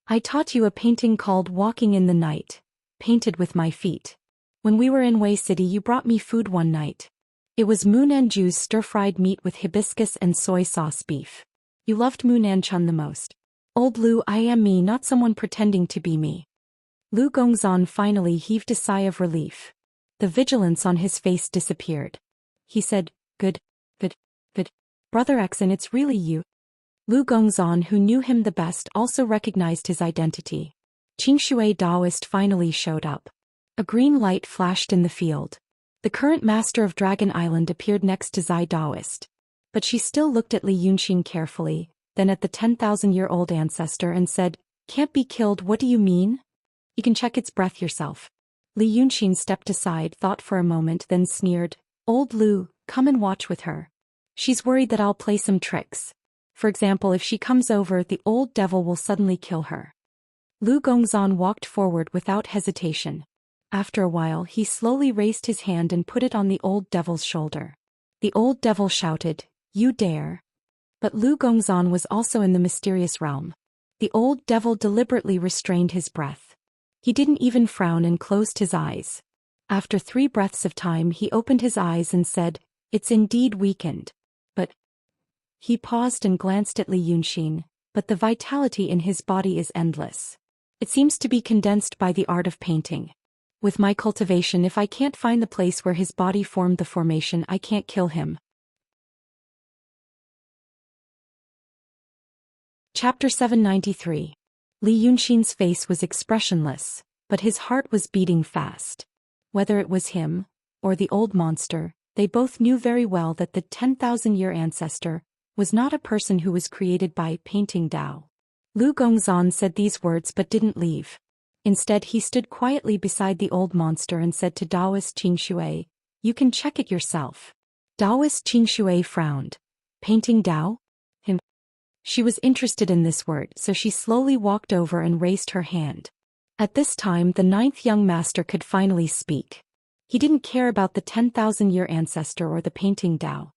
Speaker 1: I taught you a painting called Walking in the Night, painted with my feet. When we were in Wei City you brought me food one night. It was Munanju's stir-fried meat with hibiscus and soy sauce beef. You loved Munan-chun the most. Old Lu, I am me, not someone pretending to be me. Lu Gongzan finally heaved a sigh of relief. The vigilance on his face disappeared. He said, good. Brother Xen, it's really you. Lu Gongzan, who knew him the best, also recognized his identity. Qingshui Daoist finally showed up. A green light flashed in the field. The current master of Dragon Island appeared next to Zai Daoist. But she still looked at Li Yunxin carefully, then at the 10,000-year-old ancestor and said, can't be killed, what do you mean? You can check its breath yourself. Li Yunxin stepped aside, thought for a moment, then sneered, Old Lu, come and watch with her. She's worried that I'll play some tricks. For example, if she comes over, the old devil will suddenly kill her. Lu Gongzan walked forward without hesitation. After a while, he slowly raised his hand and put it on the old devil's shoulder. The old devil shouted, you dare. But Lu Gongzan was also in the mysterious realm. The old devil deliberately restrained his breath. He didn't even frown and closed his eyes. After 3 breaths of time, he opened his eyes and said, it's indeed weakened. But he paused and glanced at Li Yunxin, but the vitality in his body is endless. It seems to be condensed by the art of painting. With my cultivation, if I can't find the place where his body formed the formation, I can't kill him. Chapter 793. Li Yunxin's face was expressionless, but his heart was beating fast. Whether it was him, or the old monster, they both knew very well that the 10,000-year ancestor was not a person who was created by painting Tao. Lu Gongzan said these words but didn't leave. Instead, he stood quietly beside the old monster and said to Daoist Qingshui, you can check it yourself. Daoist Qingshui frowned. Painting Tao? Him. She was interested in this word, so she slowly walked over and raised her hand. At this time, the 9th young master could finally speak. He didn't care about the 10,000-year ancestor or the painting Tao.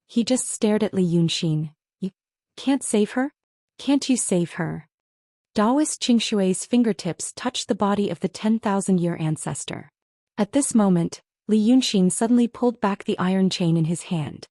Speaker 1: He just stared at Li Yunxin. You can't save her? Can't you save her? Daoist Qingshui's fingertips touched the body of the 10,000-year ancestor. At this moment, Li Yunxin suddenly pulled back the iron chain in his hand.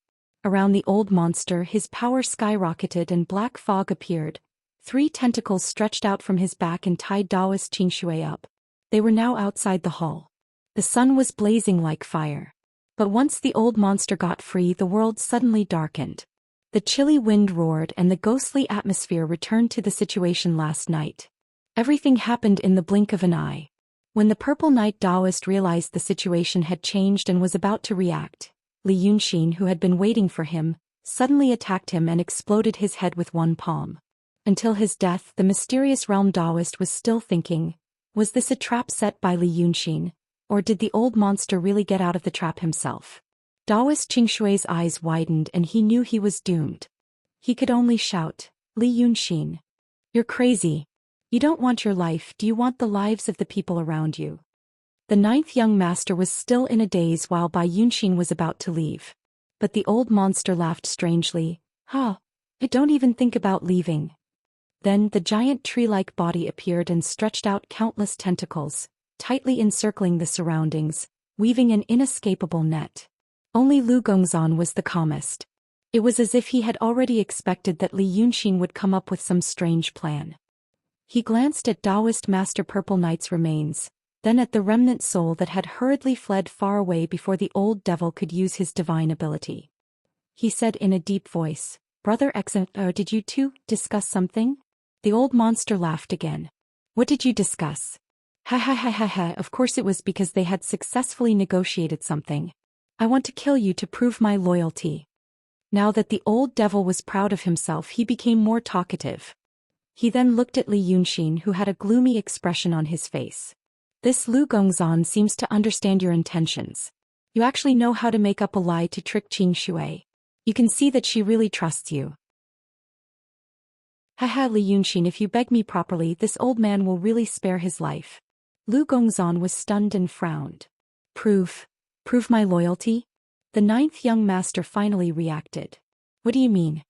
Speaker 1: Around the old monster, his power skyrocketed and black fog appeared. 3 tentacles stretched out from his back and tied Daoist Qingshui up. They were now outside the hall. The sun was blazing like fire. But once the old monster got free, the world suddenly darkened. The chilly wind roared and the ghostly atmosphere returned to the situation last night. Everything happened in the blink of an eye. When the Purple Knight Daoist realized the situation had changed and was about to react, Li Yunxin, who had been waiting for him, suddenly attacked him and exploded his head with one palm. Until his death, the mysterious realm Daoist was still thinking, was this a trap set by Li Yunxin? Or did the old monster really get out of the trap himself? Daoist Qingshui's eyes widened and he knew he was doomed. He could only shout, Li Yunxin. You're crazy. You don't want your life, do you want the lives of the people around you? The 9th young master was still in a daze while Bai Yunxin was about to leave. But the old monster laughed strangely. I don't even think about leaving. Then the giant tree-like body appeared and stretched out countless tentacles, tightly encircling the surroundings, weaving an inescapable net. Only Lu Gongzan was the calmest. It was as if he had already expected that Li Yunxin would come up with some strange plan. He glanced at Daoist Master Purple Knight's remains, then at the remnant soul that had hurriedly fled far away before the old devil could use his divine ability. He said in a deep voice, Brother Xen, did you two discuss something? The old monster laughed again. What did you discuss? Of course it was because they had successfully negotiated something. I want to kill you to prove my loyalty. Now that the old devil was proud of himself, he became more talkative. He then looked at Li Yunxin, who had a gloomy expression on his face. This Lu Gongzan seems to understand your intentions. You actually know how to make up a lie to trick Qingshui. You can see that she really trusts you. Li Yunxin, if you beg me properly, this old man will really spare his life. Lu Gongzan was stunned and frowned. Prove my loyalty? The 9th young master finally reacted. What do you mean?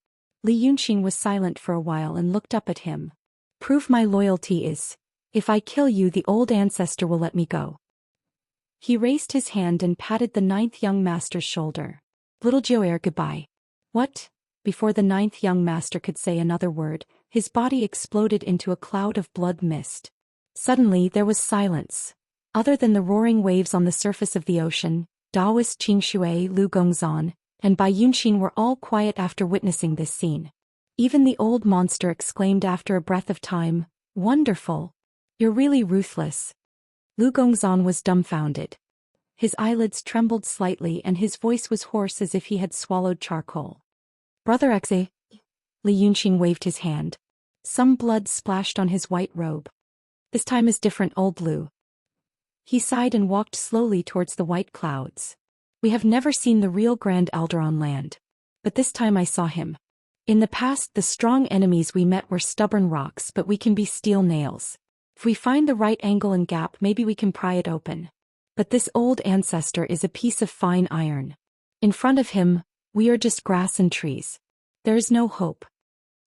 Speaker 1: Li Yunxin was silent for a while and looked up at him. Prove my loyalty is, if I kill you, the old ancestor will let me go. He raised his hand and patted the 9th young master's shoulder. Little Joer, goodbye. What? Before the ninth young master could say another word, his body exploded into a cloud of blood mist. Suddenly there was silence. Other than the roaring waves on the surface of the ocean, Daoist Qingxue, Lu Gongzan, and Bai Yunxin were all quiet after witnessing this scene. Even the old monster exclaimed after a breath of time, "Wonderful! You're really ruthless." Lu Gongzan was dumbfounded. His eyelids trembled slightly and his voice was hoarse as if he had swallowed charcoal. "Brother Exe." Li Yunxin waved his hand. Some blood splashed on his white robe. "This time is different, old Lu." He sighed and walked slowly towards the white clouds. "We have never seen the real Grand Elder on land. But this time I saw him. In the past the strong enemies we met were stubborn rocks, but we can be steel nails. If we find the right angle and gap, maybe we can pry it open. But this old ancestor is a piece of fine iron. In front of him, we are just grass and trees. There is no hope."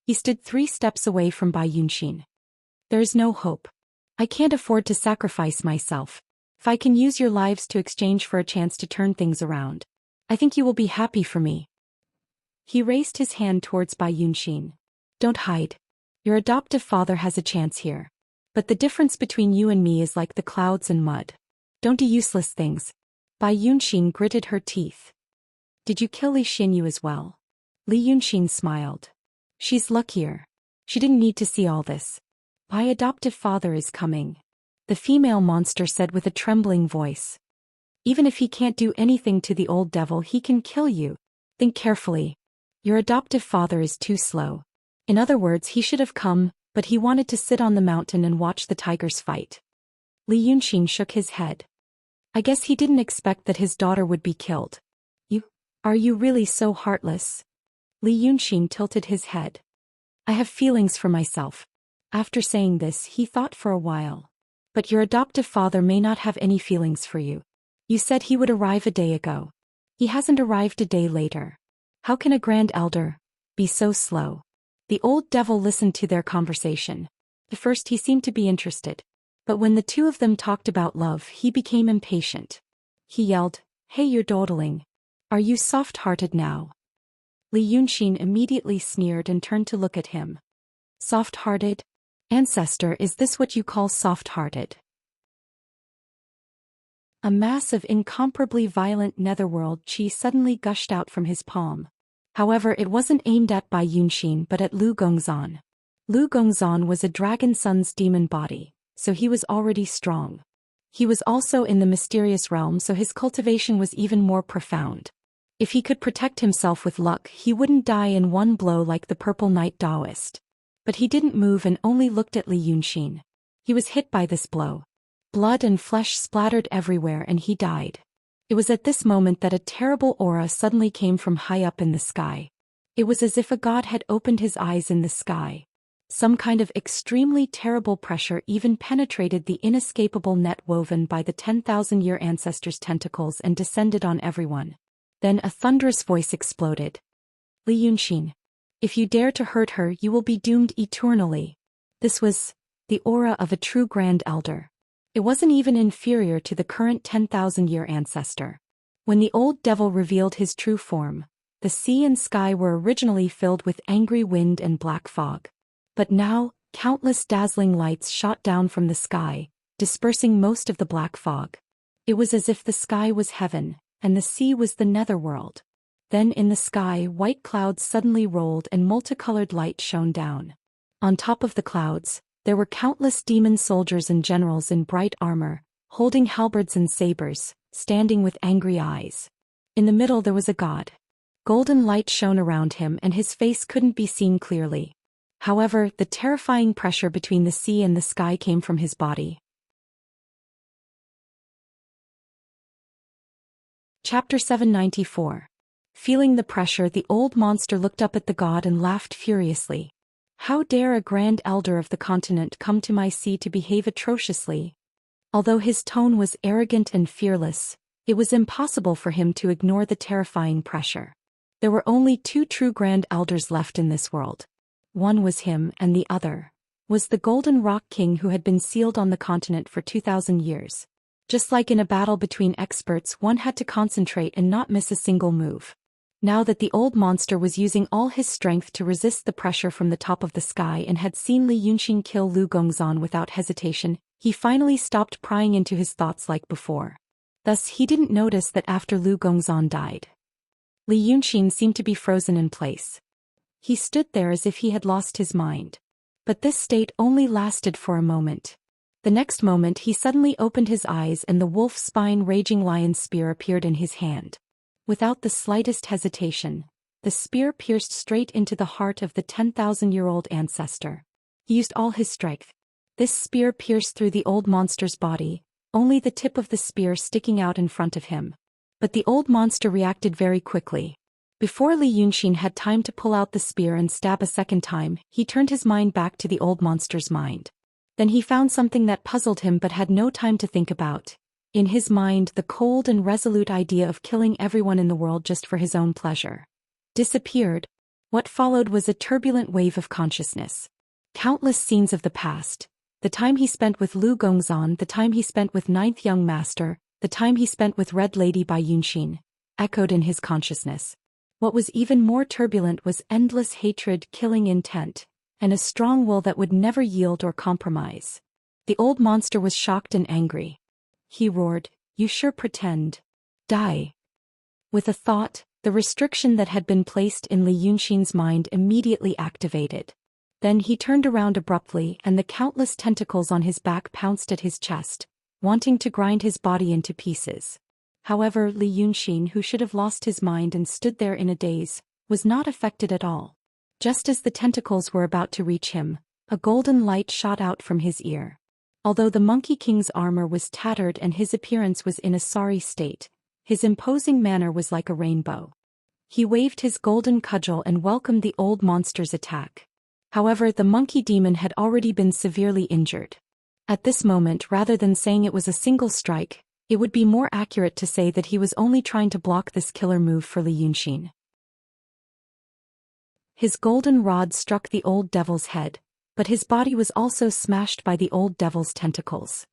Speaker 1: He stood 3 steps away from Bai Yunxin. "There is no hope. I can't afford to sacrifice myself. If I can use your lives to exchange for a chance to turn things around, I think you will be happy for me." He raised his hand towards Bai Yunxin. "Don't hide. Your adoptive father has a chance here. But the difference between you and me is like the clouds and mud. Don't do useless things." Bai Yunxin gritted her teeth. "Did you kill Li Xinyu as well?" Li Yunxin smiled. "She's luckier. She didn't need to see all this. My adoptive father is coming," the female monster said with a trembling voice. "Even if he can't do anything to the old devil, he can kill you. Think carefully. Your adoptive father is too slow. In other words, he should have come, but he wanted to sit on the mountain and watch the tigers fight." Li Yunxin shook his head. "I guess he didn't expect that his daughter would be killed. Are you really so heartless?" Li Yunxin tilted his head. "I have feelings for myself." After saying this, he thought for a while. "But your adoptive father may not have any feelings for you. You said he would arrive a day ago. He hasn't arrived a day later. How can a Grand Elder be so slow?" The old devil listened to their conversation. At first he seemed to be interested. But when the two of them talked about love, he became impatient. He yelled, "Hey, you're dawdling. Are you soft-hearted now?" Li Yunxin immediately sneered and turned to look at him. "Soft-hearted? Ancestor, is this what you call soft-hearted?" A mass of incomparably violent netherworld chi suddenly gushed out from his palm. However, it wasn't aimed at Bai Yunxin but at Lu Gongzan. Lu Gongzan was a dragon sun's demon body, so he was already strong. He was also in the mysterious realm, so his cultivation was even more profound. If he could protect himself with luck, he wouldn't die in one blow like the Purple Knight Taoist. But he didn't move and only looked at Li Yunxin. He was hit by this blow. Blood and flesh splattered everywhere and he died. It was at this moment that a terrible aura suddenly came from high up in the sky. It was as if a god had opened his eyes in the sky. Some kind of extremely terrible pressure even penetrated the inescapable net woven by the 10,000-year ancestors' tentacles and descended on everyone. Then a thunderous voice exploded. "Li Yunxin, if you dare to hurt her, you will be doomed eternally." This was the aura of a true Grand Elder. It wasn't even inferior to the current 10,000-year ancestor. When the old devil revealed his true form, the sea and sky were originally filled with angry wind and black fog. But now, countless dazzling lights shot down from the sky, dispersing most of the black fog. It was as if the sky was heaven, and the sea was the netherworld. Then in the sky, white clouds suddenly rolled and multicolored light shone down. On top of the clouds, there were countless demon soldiers and generals in bright armor, holding halberds and sabers, standing with angry eyes. In the middle there was a god. Golden light shone around him and his face couldn't be seen clearly. However, the terrifying pressure between the sea and the sky came from his body. Chapter 794. Feeling the pressure, the old monster looked up at the god and laughed furiously. "How dare a Grand Elder of the continent come to my sea to behave atrociously?" Although his tone was arrogant and fearless, it was impossible for him to ignore the terrifying pressure. There were only 2 true Grand Elders left in this world. One was him and the other was the Golden Rock King who had been sealed on the continent for 2,000 years. Just like in a battle between experts, one had to concentrate and not miss a single move. Now that the old monster was using all his strength to resist the pressure from the top of the sky and had seen Li Yunxin kill Lu Gongzan without hesitation, he finally stopped prying into his thoughts like before. Thus he didn't notice that after Lu Gongzan died, Li Yunxin seemed to be frozen in place. He stood there as if he had lost his mind. But this state only lasted for a moment. The next moment he suddenly opened his eyes and the wolf-spine raging lion's spear appeared in his hand. Without the slightest hesitation, the spear pierced straight into the heart of the 10,000-year-old ancestor. He used all his strength. This spear pierced through the old monster's body, only the tip of the spear sticking out in front of him. But the old monster reacted very quickly. Before Li Yunxin had time to pull out the spear and stab a second time, he turned his mind back to the old monster's mind. Then he found something that puzzled him but had no time to think about. In his mind, the cold and resolute idea of killing everyone in the world just for his own pleasure disappeared. What followed was a turbulent wave of consciousness. Countless scenes of the past, the time he spent with Lu Gongzan, the time he spent with Ninth Young Master, the time he spent with Red Lady Bai Yunxin, echoed in his consciousness. What was even more turbulent was endless hatred, killing intent, and a strong will that would never yield or compromise. The old monster was shocked and angry. He roared, "You sure pretend. Die." With a thought, the restriction that had been placed in Li Yunxin's mind immediately activated. Then he turned around abruptly and the countless tentacles on his back pounced at his chest, wanting to grind his body into pieces. However, Li Yunxin, who should have lost his mind and stood there in a daze, was not affected at all. Just as the tentacles were about to reach him, a golden light shot out from his ear. Although the Monkey King's armor was tattered and his appearance was in a sorry state, his imposing manner was like a rainbow. He waved his golden cudgel and welcomed the old monster's attack. However, the monkey demon had already been severely injured. At this moment, rather than saying it was a single strike, it would be more accurate to say that he was only trying to block this killer move for Li Yunxin. His golden rod struck the old devil's head, but his body was also smashed by the old devil's tentacles.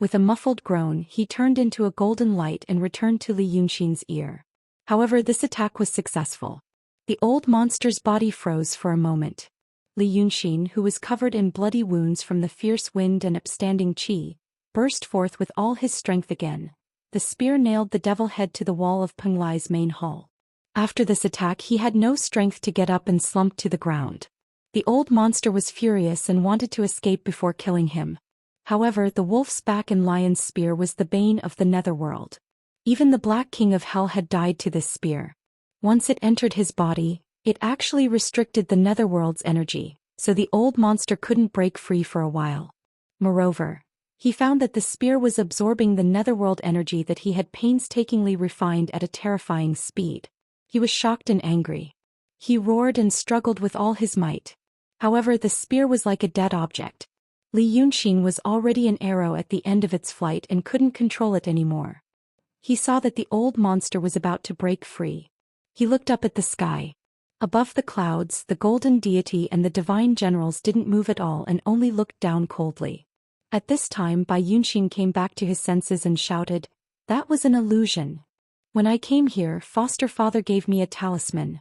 Speaker 1: With a muffled groan, he turned into a golden light and returned to Li Yunxin's ear. However, this attack was successful. The old monster's body froze for a moment. Li Yunxin, who was covered in bloody wounds from the fierce wind and upstanding qi, burst forth with all his strength again. The spear nailed the devil head to the wall of Penglai's main hall. After this attack he had no strength to get up and slumped to the ground. The old monster was furious and wanted to escape before killing him. However, the wolf's back and lion's spear was the bane of the netherworld. Even the Black King of Hell had died to this spear. Once it entered his body, it actually restricted the netherworld's energy, so the old monster couldn't break free for a while. Moreover, he found that the spear was absorbing the netherworld energy that he had painstakingly refined at a terrifying speed. He was shocked and angry. He roared and struggled with all his might. However, the spear was like a dead object. Li Yunxin was already an arrow at the end of its flight and couldn't control it anymore. He saw that the old monster was about to break free. He looked up at the sky. Above the clouds, the golden deity and the divine generals didn't move at all and only looked down coldly. At this time, Bai Yunxin came back to his senses and shouted, "That was an illusion. When I came here, foster father gave me a talisman."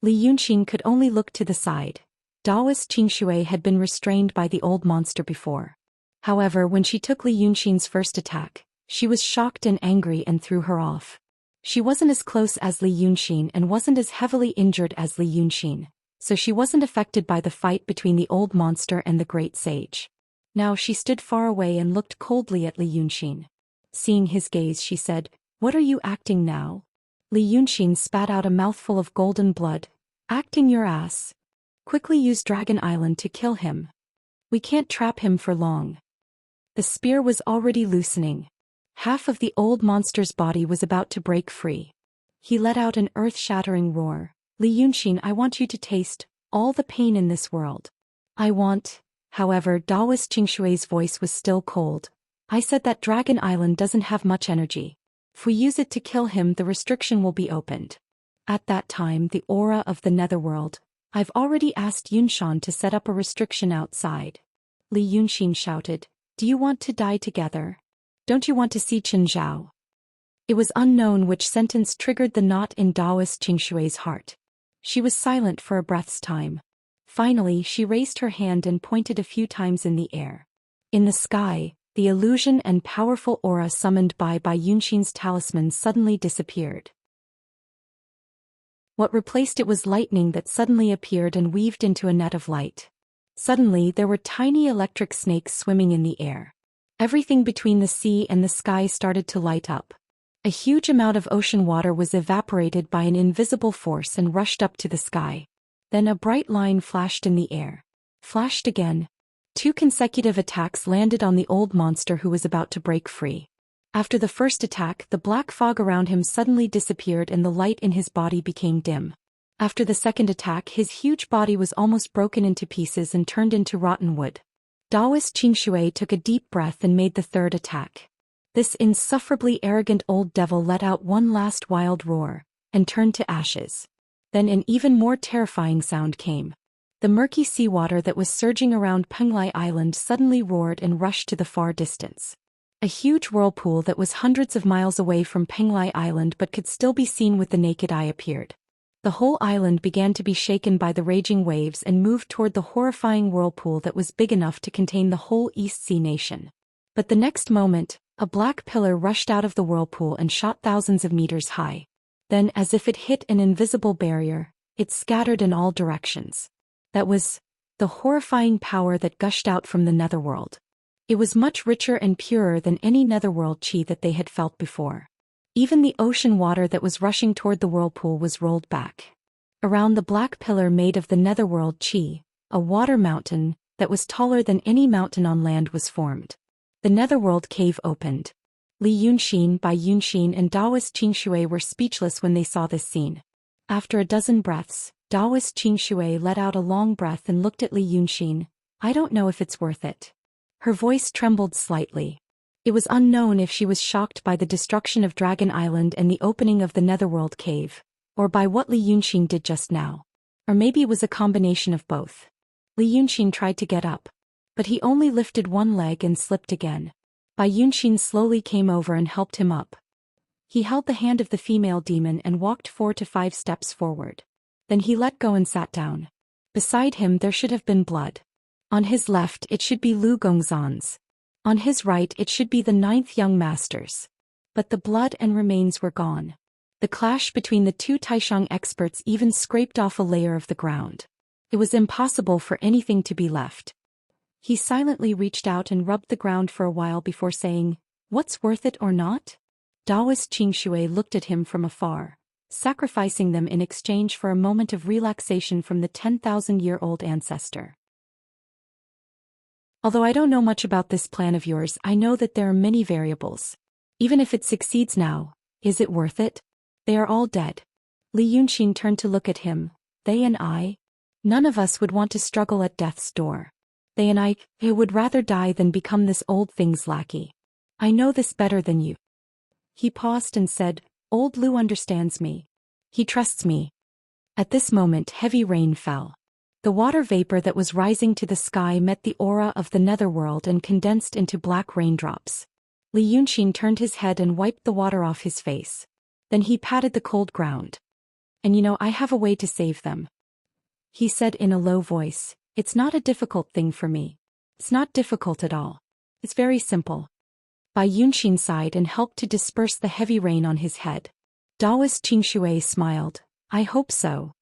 Speaker 1: Li Yunxin could only look to the side. Daoist Qingshui had been restrained by the old monster before. However, when she took Li Yunxin's first attack, she was shocked and angry and threw her off. She wasn't as close as Li Yunxin and wasn't as heavily injured as Li Yunxin, so she wasn't affected by the fight between the old monster and the great sage. Now she stood far away and looked coldly at Li Yunxin. Seeing his gaze, she said, "What are you acting now?" Li Yunxin spat out a mouthful of golden blood. "Acting your ass. Quickly use Dragon Island to kill him. We can't trap him for long." The spear was already loosening. Half of the old monster's body was about to break free. He let out an earth-shattering roar. "Li Yunxin, I want you to taste all the pain in this world. I want..." However, Daoist Qingshui's voice was still cold. "I said that Dragon Island doesn't have much energy. If we use it to kill him, the restriction will be opened." At that time, the aura of the netherworld. "I've already asked Yunshan to set up a restriction outside." Li Yunxin shouted, "Do you want to die together? Don't you want to see Chen Zhao?" It was unknown which sentence triggered the knot in Taoist Xingshui's heart. She was silent for a breath's time. Finally, she raised her hand and pointed a few times in the air. In the sky, the illusion and powerful aura summoned by Yunxin's talisman suddenly disappeared. What replaced it was lightning that suddenly appeared and weaved into a net of light. Suddenly, there were tiny electric snakes swimming in the air. Everything between the sea and the sky started to light up. A huge amount of ocean water was evaporated by an invisible force and rushed up to the sky. Then a bright line flashed in the air. Flashed again. 2 consecutive attacks landed on the old monster who was about to break free. After the first attack, the black fog around him suddenly disappeared and the light in his body became dim. After the second attack, his huge body was almost broken into pieces and turned into rotten wood. Taoist Xingshui took a deep breath and made the third attack. This insufferably arrogant old devil let out one last wild roar, and turned to ashes. Then an even more terrifying sound came. The murky seawater that was surging around Penglai Island suddenly roared and rushed to the far distance. A huge whirlpool that was hundreds of miles away from Penglai Island but could still be seen with the naked eye appeared. The whole island began to be shaken by the raging waves and moved toward the horrifying whirlpool that was big enough to contain the whole East Sea nation. But the next moment, a black pillar rushed out of the whirlpool and shot thousands of meters high. Then, as if it hit an invisible barrier, it scattered in all directions. That was the horrifying power that gushed out from the netherworld. It was much richer and purer than any netherworld chi that they had felt before. Even the ocean water that was rushing toward the whirlpool was rolled back. Around the black pillar made of the netherworld chi, a water mountain that was taller than any mountain on land was formed. The netherworld cave opened. Li Yunxin, Bai Yunxin and Taoist Xingshui were speechless when they saw this scene. After a dozen breaths, Taoist Xingshui let out a long breath and looked at Li Yunxin. I don't know if it's worth it. Her voice trembled slightly. It was unknown if she was shocked by the destruction of Dragon Island and the opening of the netherworld cave, or by what Li Yunxin did just now. Or maybe it was a combination of both. Li Yunxin tried to get up, but he only lifted one leg and slipped again. Bai Yunxin slowly came over and helped him up. He held the hand of the female demon and walked 4 to 5 steps forward. Then he let go and sat down. Beside him there should have been blood. On his left it should be Lu Gongzhan's. On his right it should be the 9th young masters. But the blood and remains were gone. The clash between the 2 Taishang experts even scraped off a layer of the ground. It was impossible for anything to be left. He silently reached out and rubbed the ground for a while before saying, "What's worth it or not?" Taoist Xingshui looked at him from afar, sacrificing them in exchange for a moment of relaxation from the 10,000-year-old ancestor. Although I don't know much about this plan of yours, I know that there are many variables. Even if it succeeds now, is it worth it? They are all dead. Li Yunxin turned to look at him. They and I? None of us would want to struggle at death's door. They and I would rather die than become this old thing's lackey. I know this better than you. He paused and said, Old Lu understands me. He trusts me. At this moment heavy rain fell. The water vapor that was rising to the sky met the aura of the netherworld and condensed into black raindrops. Li Yunxin turned his head and wiped the water off his face. Then he patted the cold ground. And I have a way to save them. He said in a low voice, It's not a difficult thing for me. It's not difficult at all. It's very simple. Bai Yunxin sighed and helped to disperse the heavy rain on his head. Taoist Xingshui smiled. I hope so.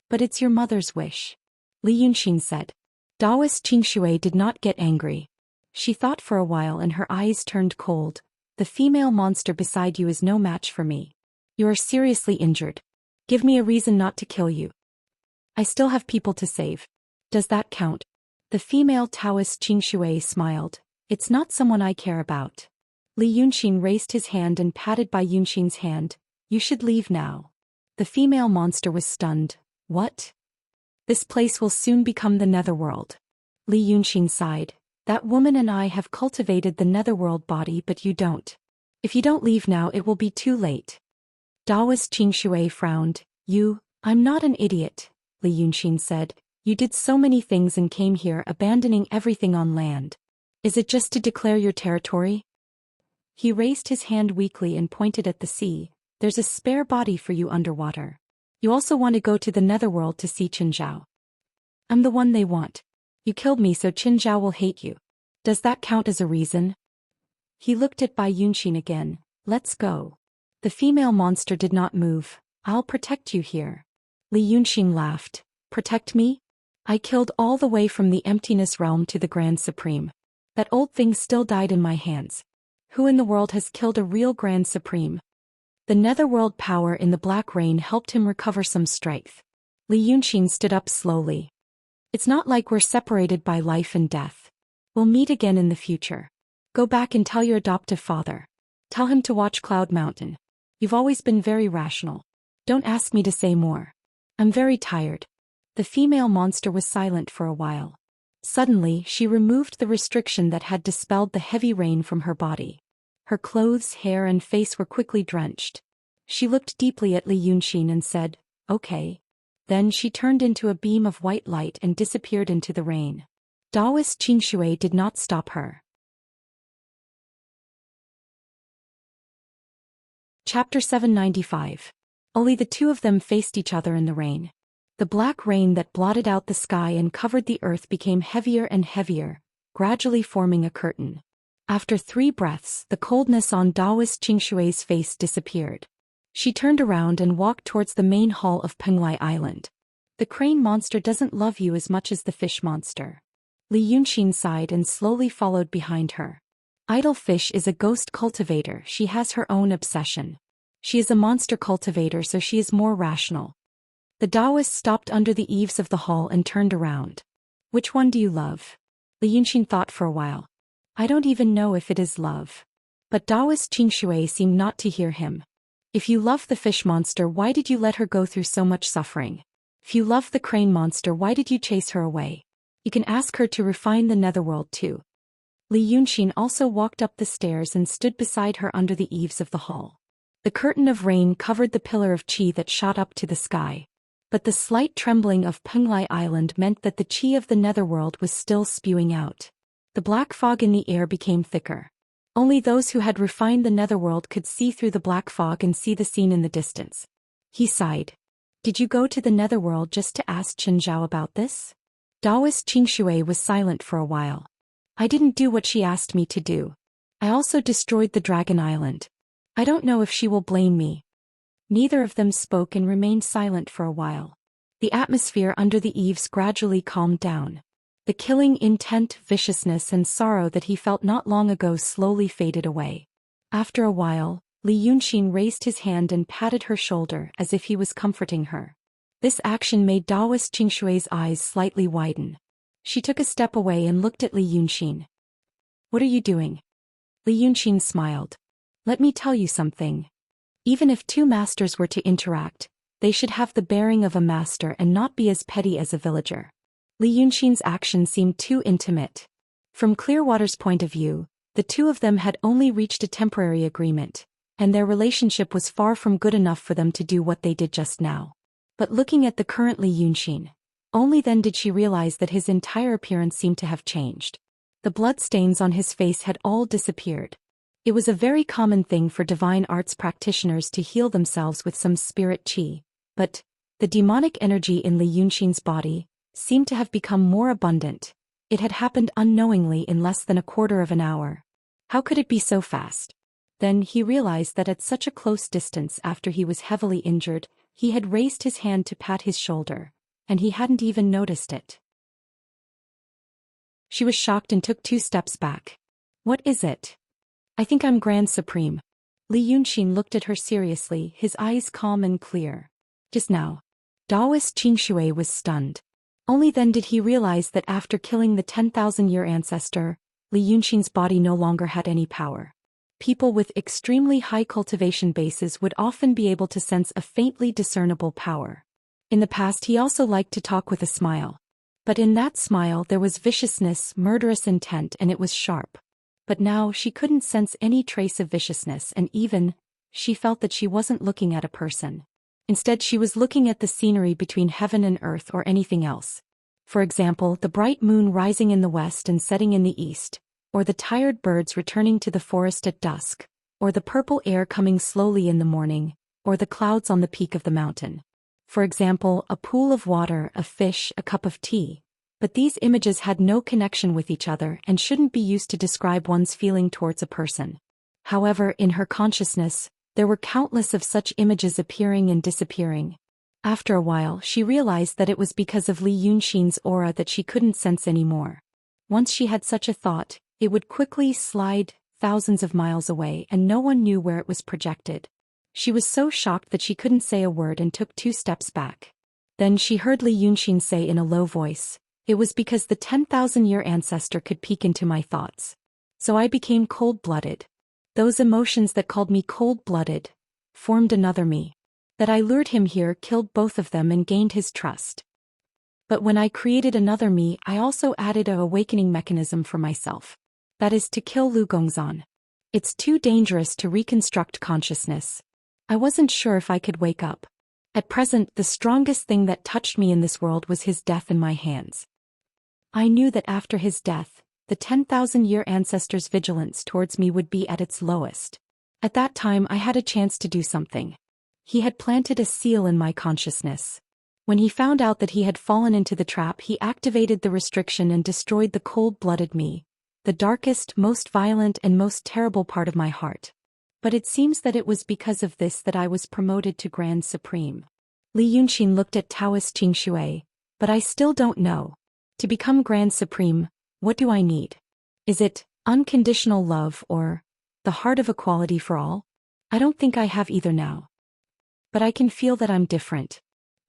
Speaker 1: But it's your mother's wish. Li Yunxin said. Taoist Xingshui did not get angry. She thought for a while and her eyes turned cold. The female monster beside you is no match for me. You are seriously injured. Give me a reason not to kill you. I still have people to save. Does that count? The female Taoist Xingshui smiled. It's not someone I care about. Li Yunxin raised his hand and patted Bai Yunxin's hand. You should leave now. The female monster was stunned. What? This place will soon become the netherworld. Li Yunxin sighed. That woman and I have cultivated the netherworld body, but you don't. If you don't leave now, it will be too late. Taoist Xingshui frowned. I'm not an idiot, Li Yunxin said. You did so many things and came here abandoning everything on land. Is it just to declare your territory? He raised his hand weakly and pointed at the sea. There's a spare body for you underwater. You also want to go to the netherworld to see Qinzhao. I'm the one they want. You killed me so Qinzhao will hate you. Does that count as a reason? He looked at Bai Yunxin again. Let's go. The female monster did not move. I'll protect you here. Li Yunxin laughed. Protect me? I killed all the way from the emptiness realm to the Grand Supreme. That old thing still died in my hands. Who in the world has killed a real Grand Supreme? The netherworld power in the black rain helped him recover some strength. Li Yunxin stood up slowly. It's not like we're separated by life and death. We'll meet again in the future. Go back and tell your adoptive father. Tell him to watch Cloud Mountain. You've always been very rational. Don't ask me to say more. I'm very tired. The female monster was silent for a while. Suddenly, she removed the restriction that had dispelled the heavy rain from her body. Her clothes, hair and face were quickly drenched. She looked deeply at Li Yunxin and said, Okay. Then she turned into a beam of white light and disappeared into the rain. Daoist Qingshui did not stop her. Chapter 795. Only the two of them faced each other in the rain. The black rain that blotted out the sky and covered the earth became heavier and heavier, gradually forming a curtain. After 3 breaths, the coldness on Daoist Qingshui's face disappeared. She turned around and walked towards the main hall of Penglai Island. The crane monster doesn't love you as much as the fish monster. Li Yunxin sighed and slowly followed behind her. Idle Fish is a ghost cultivator. She has her own obsession. She is a monster cultivator, so she is more rational. The Taoist stopped under the eaves of the hall and turned around. Which one do you love? Li Yunxin thought for a while. I don't even know if it is love. But Taoist Qingshui seemed not to hear him. If you love the fish monster, why did you let her go through so much suffering? If you love the crane monster, why did you chase her away? You can ask her to refine the netherworld too. Li Yunxin also walked up the stairs and stood beside her under the eaves of the hall. The curtain of rain covered the pillar of qi that shot up to the sky. But the slight trembling of Penglai Island meant that the qi of the netherworld was still spewing out. The black fog in the air became thicker. Only those who had refined the netherworld could see through the black fog and see the scene in the distance. He sighed. Did you go to the netherworld just to ask Qinzhao about this? Taoist Qingshui was silent for a while. I didn't do what she asked me to do. I also destroyed the Dragon Island. I don't know if she will blame me. Neither of them spoke and remained silent for a while. The atmosphere under the eaves gradually calmed down. The killing intent, viciousness and sorrow that he felt not long ago slowly faded away. After a while, Li Yunxin raised his hand and patted her shoulder as if he was comforting her. This action made Taoist Qingshui's eyes slightly widen. She took a step away and looked at Li Yunxin. What are you doing? Li Yunxin smiled. Let me tell you something. Even if 2 masters were to interact, they should have the bearing of a master and not be as petty as a villager. Li Yunxin's action seemed too intimate. From Clearwater's point of view, the 2 of them had only reached a temporary agreement, and their relationship was far from good enough for them to do what they did just now. But looking at the current Li Yunxin, only then did she realize that his entire appearance seemed to have changed. The bloodstains on his face had all disappeared. It was a very common thing for divine arts practitioners to heal themselves with some spirit qi, but the demonic energy in Li Yunxin's body seemed to have become more abundant. It had happened unknowingly in less than a quarter of an hour. How could it be so fast? Then he realized that at such a close distance after he was heavily injured, he had raised his hand to pat his shoulder, and he hadn't even noticed it. She was shocked and took 2 steps back. What is it? I think I'm Grand Supreme. Li Yunxin looked at her seriously, his eyes calm and clear. Just now, Taoist Qingshui was stunned. Only then did he realize that after killing the 10,000-year ancestor, Li Yunxin's body no longer had any power. People with extremely high cultivation bases would often be able to sense a faintly discernible power. In the past he also liked to talk with a smile. But in that smile there was viciousness, murderous intent, and it was sharp. But now she couldn't sense any trace of viciousness, and even, she felt that she wasn't looking at a person. Instead she was looking at the scenery between heaven and earth or anything else. For example, the bright moon rising in the west and setting in the east, or the tired birds returning to the forest at dusk, or the purple air coming slowly in the morning, or the clouds on the peak of the mountain. For example, a pool of water, a fish, a cup of tea. But these images had no connection with each other and shouldn't be used to describe one's feeling towards a person. However, in her consciousness, there were countless of such images appearing and disappearing. After a while, she realized that it was because of Li Yunxin's aura that she couldn't sense anymore. Once she had such a thought, it would quickly slide thousands of miles away and no one knew where it was projected. She was so shocked that she couldn't say a word and took 2 steps back. Then she heard Li Yunxin say in a low voice, "It was because the 10,000-year ancestor could peek into my thoughts. So I became cold-blooded. Those emotions that called me cold-blooded formed another me. That I lured him here killed both of them and gained his trust. But when I created another me, I also added a awakening mechanism for myself. That is to kill Lu Gongzan. It's too dangerous to reconstruct consciousness. I wasn't sure if I could wake up. At present, the strongest thing that touched me in this world was his death in my hands. I knew that after his death, the 10,000-year ancestor's vigilance towards me would be at its lowest. At that time I had a chance to do something. He had planted a seal in my consciousness. When he found out that he had fallen into the trap, he activated the restriction and destroyed the cold-blooded me, the darkest, most violent and most terrible part of my heart. But it seems that it was because of this that I was promoted to Grand Supreme." Li Yunxin looked at Taoist Qingshui, "But I still don't know. To become Grand Supreme, what do I need? Is it unconditional love or the heart of equality for all? I don't think I have either now. But I can feel that I'm different.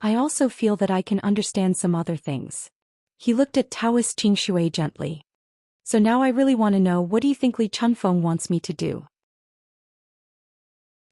Speaker 1: I also feel that I can understand some other things." He looked at Taoist Qingshui gently. "So now I really want to know, what do you think Li Chunfeng wants me to do?"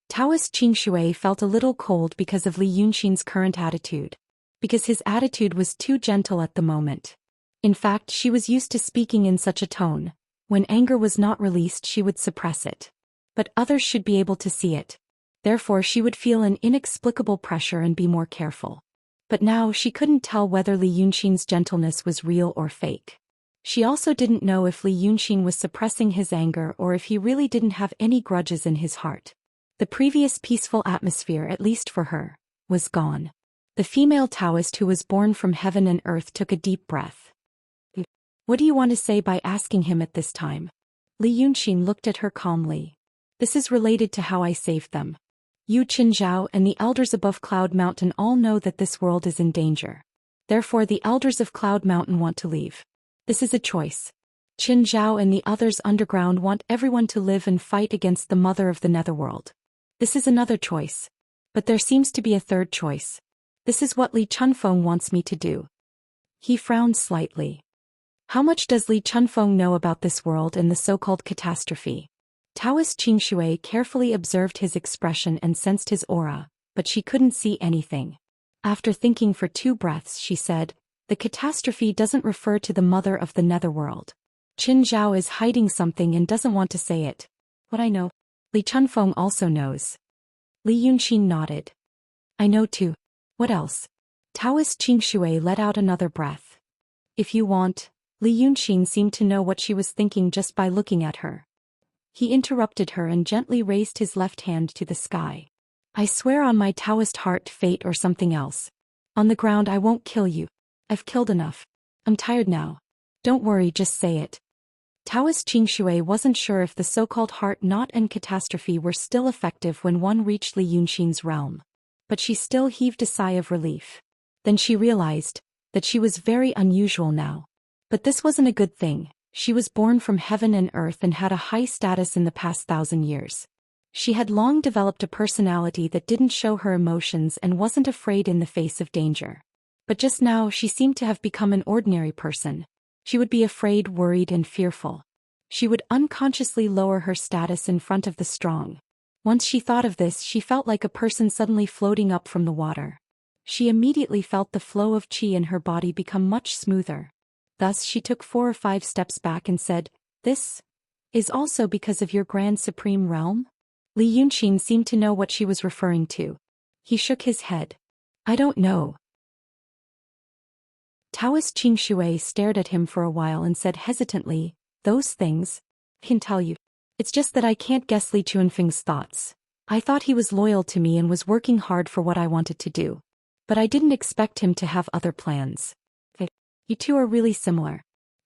Speaker 1: Taoist Qingshui felt a little cold because of Li Yunxin's current attitude. Because his attitude was too gentle at the moment. In fact, she was used to speaking in such a tone. When anger was not released, she would suppress it. But others should be able to see it. Therefore she would feel an inexplicable pressure and be more careful. But now she couldn't tell whether Li Yunxin's gentleness was real or fake. She also didn't know if Li Yunxin was suppressing his anger or if he really didn't have any grudges in his heart. The previous peaceful atmosphere, at least for her, was gone. The female Taoist who was born from heaven and earth took a deep breath. "What do you want to say by asking him at this time?" Li Yunxin looked at her calmly. "This is related to how I saved them. Yu Qinzhao and the elders above Cloud Mountain all know that this world is in danger. Therefore the elders of Cloud Mountain want to leave. This is a choice. Qinzhao and the others underground want everyone to live and fight against the mother of the netherworld. This is another choice. But there seems to be a third choice. This is what Li Chunfeng wants me to do." He frowned slightly. "How much does Li Chunfeng know about this world and the so-called catastrophe?" Taoist Qingshui carefully observed his expression and sensed his aura, but she couldn't see anything. After thinking for 2 breaths, she said, "The catastrophe doesn't refer to the mother of the netherworld. Qin Zhao is hiding something and doesn't want to say it. What I know, Li Chunfeng also knows." Li Yunxin nodded. "I know too. What else?" Taoist Qingshui let out another breath. "If you want." Li Yunxin seemed to know what she was thinking just by looking at her. He interrupted her and gently raised his left hand to the sky. "I swear on my Taoist heart, fate or something else. On the ground I won't kill you. I've killed enough. I'm tired now. Don't worry, just say it." Taoist Qingshui wasn't sure if the so-called heart knot and catastrophe were still effective when one reached Li Yunxin's realm. But she still heaved a sigh of relief. Then she realized that she was very unusual now. But this wasn't a good thing. She was born from heaven and earth and had a high status in the past 1,000 years. She had long developed a personality that didn't show her emotions and wasn't afraid in the face of danger. But just now she seemed to have become an ordinary person. She would be afraid, worried and fearful. She would unconsciously lower her status in front of the strong. Once she thought of this, she felt like a person suddenly floating up from the water. She immediately felt the flow of qi in her body become much smoother. Thus she took 4 or 5 steps back and said, "This is also because of your Grand Supreme realm?" Li Yunxin seemed to know what she was referring to. He shook his head. "I don't know." Taoist Qingshui stared at him for a while and said hesitantly, "Those things, I can tell you. It's just that I can't guess Li Chuanfeng's thoughts. I thought he was loyal to me and was working hard for what I wanted to do. But I didn't expect him to have other plans. You two are really similar.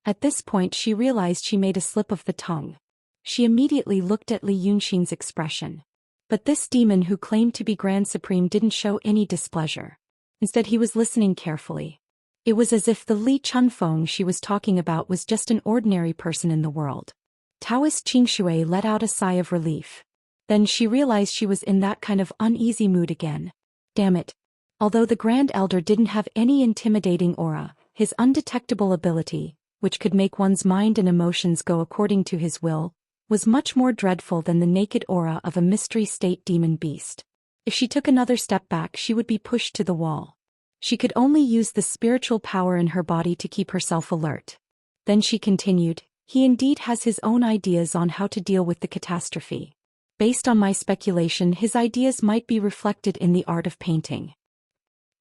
Speaker 1: At this point she realized she made a slip of the tongue. She immediately looked at Li Yunxin's expression. But this demon who claimed to be Grand Supreme didn't show any displeasure. Instead he was listening carefully. It was as if the Li Chunfeng she was talking about was just an ordinary person in the world. Taoist Qingshui let out a sigh of relief. Then she realized she was in that kind of uneasy mood again. Damn it. Although the Grand Elder didn't have any intimidating aura, his undetectable ability, which could make one's mind and emotions go according to his will, was much more dreadful than the naked aura of a mystery state demon beast. If she took another step back she would be pushed to the wall. She could only use the spiritual power in her body to keep herself alert. Then she continued, he indeed has his own ideas on how to deal with the catastrophe. Based on my speculation his ideas might be reflected in the art of painting.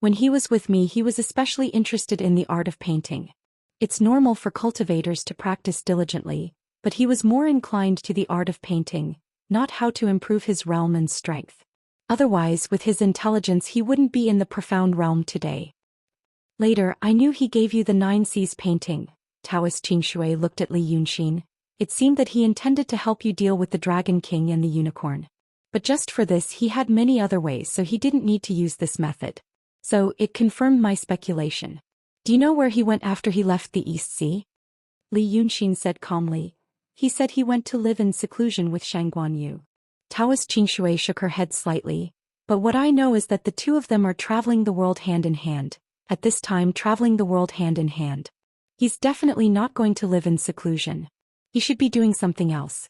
Speaker 1: When he was with me he was especially interested in the art of painting. It's normal for cultivators to practice diligently, but he was more inclined to the art of painting, not how to improve his realm and strength. Otherwise with his intelligence he wouldn't be in the profound realm today. Later I knew he gave you the 9 Seas painting. Taoist Qingshui looked at Li Yunxin. It seemed that he intended to help you deal with the Dragon King and the Unicorn. But just for this he had many other ways so he didn't need to use this method. So it confirmed my speculation. Do you know where he went after he left the East Sea? Li Yunxin said calmly. He said he went to live in seclusion with Shangguan Yu. Taoist Qingshui shook her head slightly. But what I know is that the two of them are traveling the world hand in hand. At this time traveling the world hand in hand. He's definitely not going to live in seclusion. He should be doing something else.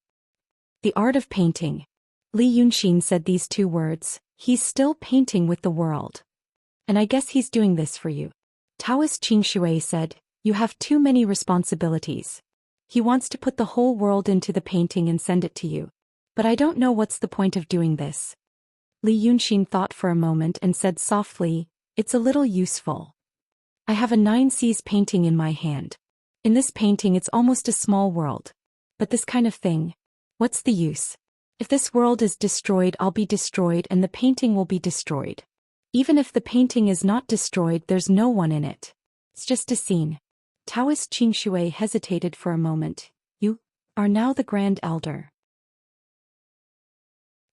Speaker 1: The art of painting. Li Yunxin said these 2 words. He's still painting with the world. And I guess he's doing this for you. Taoist Qingshui said, you have too many responsibilities. He wants to put the whole world into the painting and send it to you. But I don't know what's the point of doing this. Li Yunxin thought for a moment and said softly, it's a little useful. I have a 9 Seas painting in my hand. In this painting it's almost a small world. But this kind of thing, what's the use? If this world is destroyed I'll be destroyed and the painting will be destroyed. Even if the painting is not destroyed there's no one in it. It's just a scene. Taoist Qingshui hesitated for a moment. You are now the Grand Elder.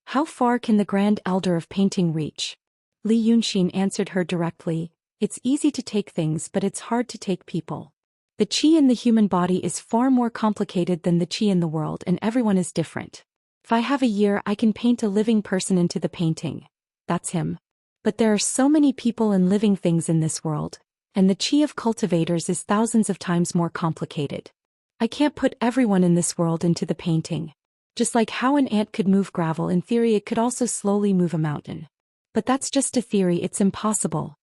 Speaker 1: How far can the Grand Elder of painting reach? Li Yunxin answered her directly. It's easy to take things but it's hard to take people. The qi in the human body is far more complicated than the qi in the world and everyone is different. If I have a year I can paint a living person into the painting. That's him. But there are so many people and living things in this world, and the qi of cultivators is thousands of times more complicated. I can't put everyone in this world into the painting. Just like how an ant could move gravel in theory it could also slowly move a mountain. But that's just a theory, it's impossible.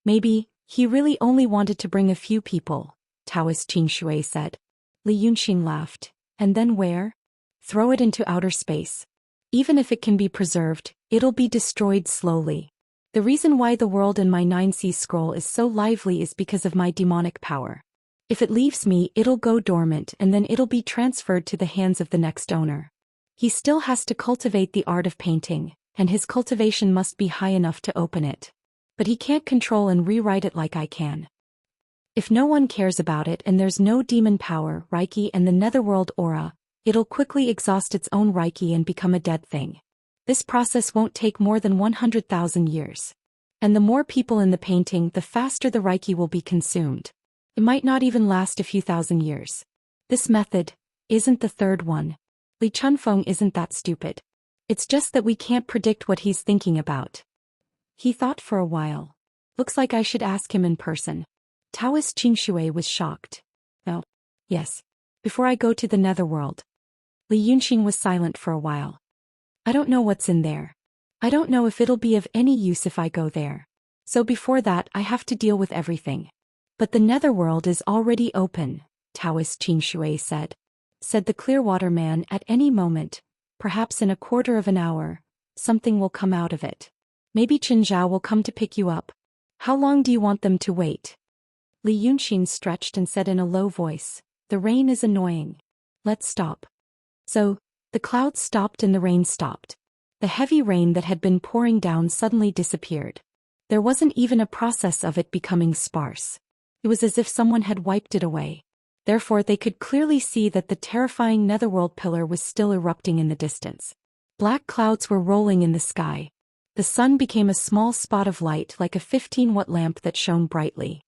Speaker 1: Maybe, he really only wanted to bring a few people, Taoist Qingshui said. Li Yunxin laughed. And then where? Throw it into outer space. Even if it can be preserved, it'll be destroyed slowly. The reason why the world in my 9 Seas scroll is so lively is because of my demonic power. If it leaves me, it'll go dormant and then it'll be transferred to the hands of the next owner. He still has to cultivate the art of painting, and his cultivation must be high enough to open it. But he can't control and rewrite it like I can. If no one cares about it and there's no demon power, Reiki and the netherworld aura, it'll quickly exhaust its own Reiki and become a dead thing. This process won't take more than 100,000 years. And the more people in the painting, the faster the Reiki will be consumed. It might not even last a few thousand years. This method isn't the third one. Li Chunfeng isn't that stupid. It's just that we can't predict what he's thinking about. He thought for a while. Looks like I should ask him in person. Taoist Qingshui was shocked. Oh, yes. Before I go to the netherworld. Li Yunxin was silent for a while. I don't know what's in there. I don't know if it'll be of any use if I go there. So before that I have to deal with everything. But the netherworld is already open, Taoist Qingshui said. Said the Clearwater man, at any moment, perhaps in a quarter of an hour, something will come out of it. Maybe Chen Zhao will come to pick you up. How long do you want them to wait? Li Yunxin stretched and said in a low voice, the rain is annoying. Let's stop. So, The clouds stopped and the rain stopped. The heavy rain that had been pouring down suddenly disappeared. There wasn't even a process of it becoming sparse. It was as if someone had wiped it away. Therefore they could clearly see that the terrifying netherworld pillar was still erupting in the distance. Black clouds were rolling in the sky. The sun became a small spot of light like a 15-watt lamp that shone brightly.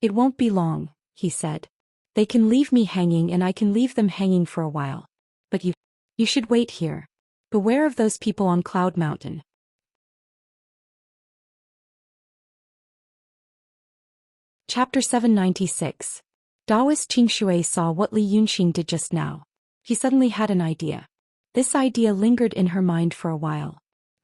Speaker 1: "It won't be long," he said. "They can leave me hanging and I can leave them hanging for a while. But you should wait here. Beware of those people on Cloud Mountain." Chapter 796. Taoist Xianxia saw what Li Yunxin did just now. He suddenly had an idea. This idea lingered in her mind for a while.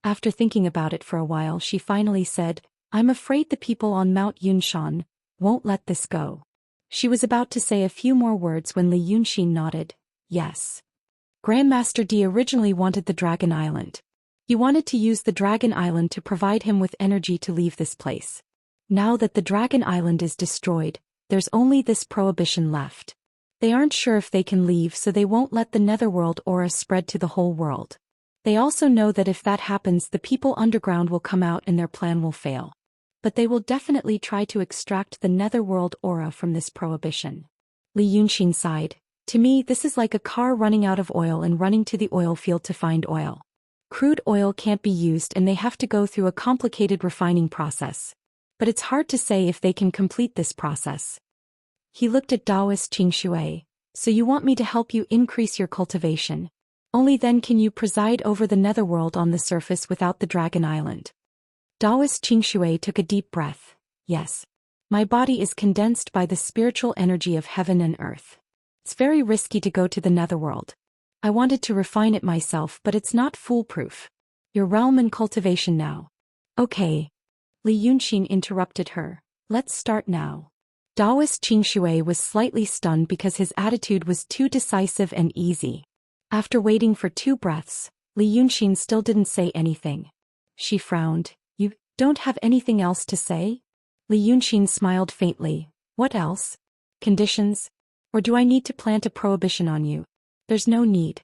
Speaker 1: After thinking about it for a while, she finally said, "I'm afraid the people on Mount Yunshan won't let this go." She was about to say a few more words when Li Yunxin nodded. "Yes." Grandmaster D originally wanted the Dragon Island. He wanted to use the Dragon Island to provide him with energy to leave this place. Now that the Dragon Island is destroyed, there's only this prohibition left. They aren't sure if they can leave, so they won't let the netherworld aura spread to the whole world. They also know that if that happens, the people underground will come out and their plan will fail. But they will definitely try to extract the netherworld aura from this prohibition. Li Yunxin sighed. "To me, this is like a car running out of oil and running to the oil field to find oil. Crude oil can't be used and they have to go through a complicated refining process. But it's hard to say if they can complete this process." He looked at Taoist Xianxia. "So you want me to help you increase your cultivation? Only then can you preside over the netherworld on the surface without the Dragon Island." Taoist Xianxia took a deep breath. "Yes. My body is condensed by the spiritual energy of heaven and earth. It's very risky to go to the netherworld. I wanted to refine it myself, but it's not foolproof. Your realm and cultivation now." "Okay." Li Yunxin interrupted her. "Let's start now." Taoist Xianxia was slightly stunned because his attitude was too decisive and easy. After waiting for 2 breaths, Li Yunxin still didn't say anything. She frowned. "You don't have anything else to say?" Li Yunxin smiled faintly. "What else? Conditions? Or do I need to plant a prohibition on you?" "There's no need."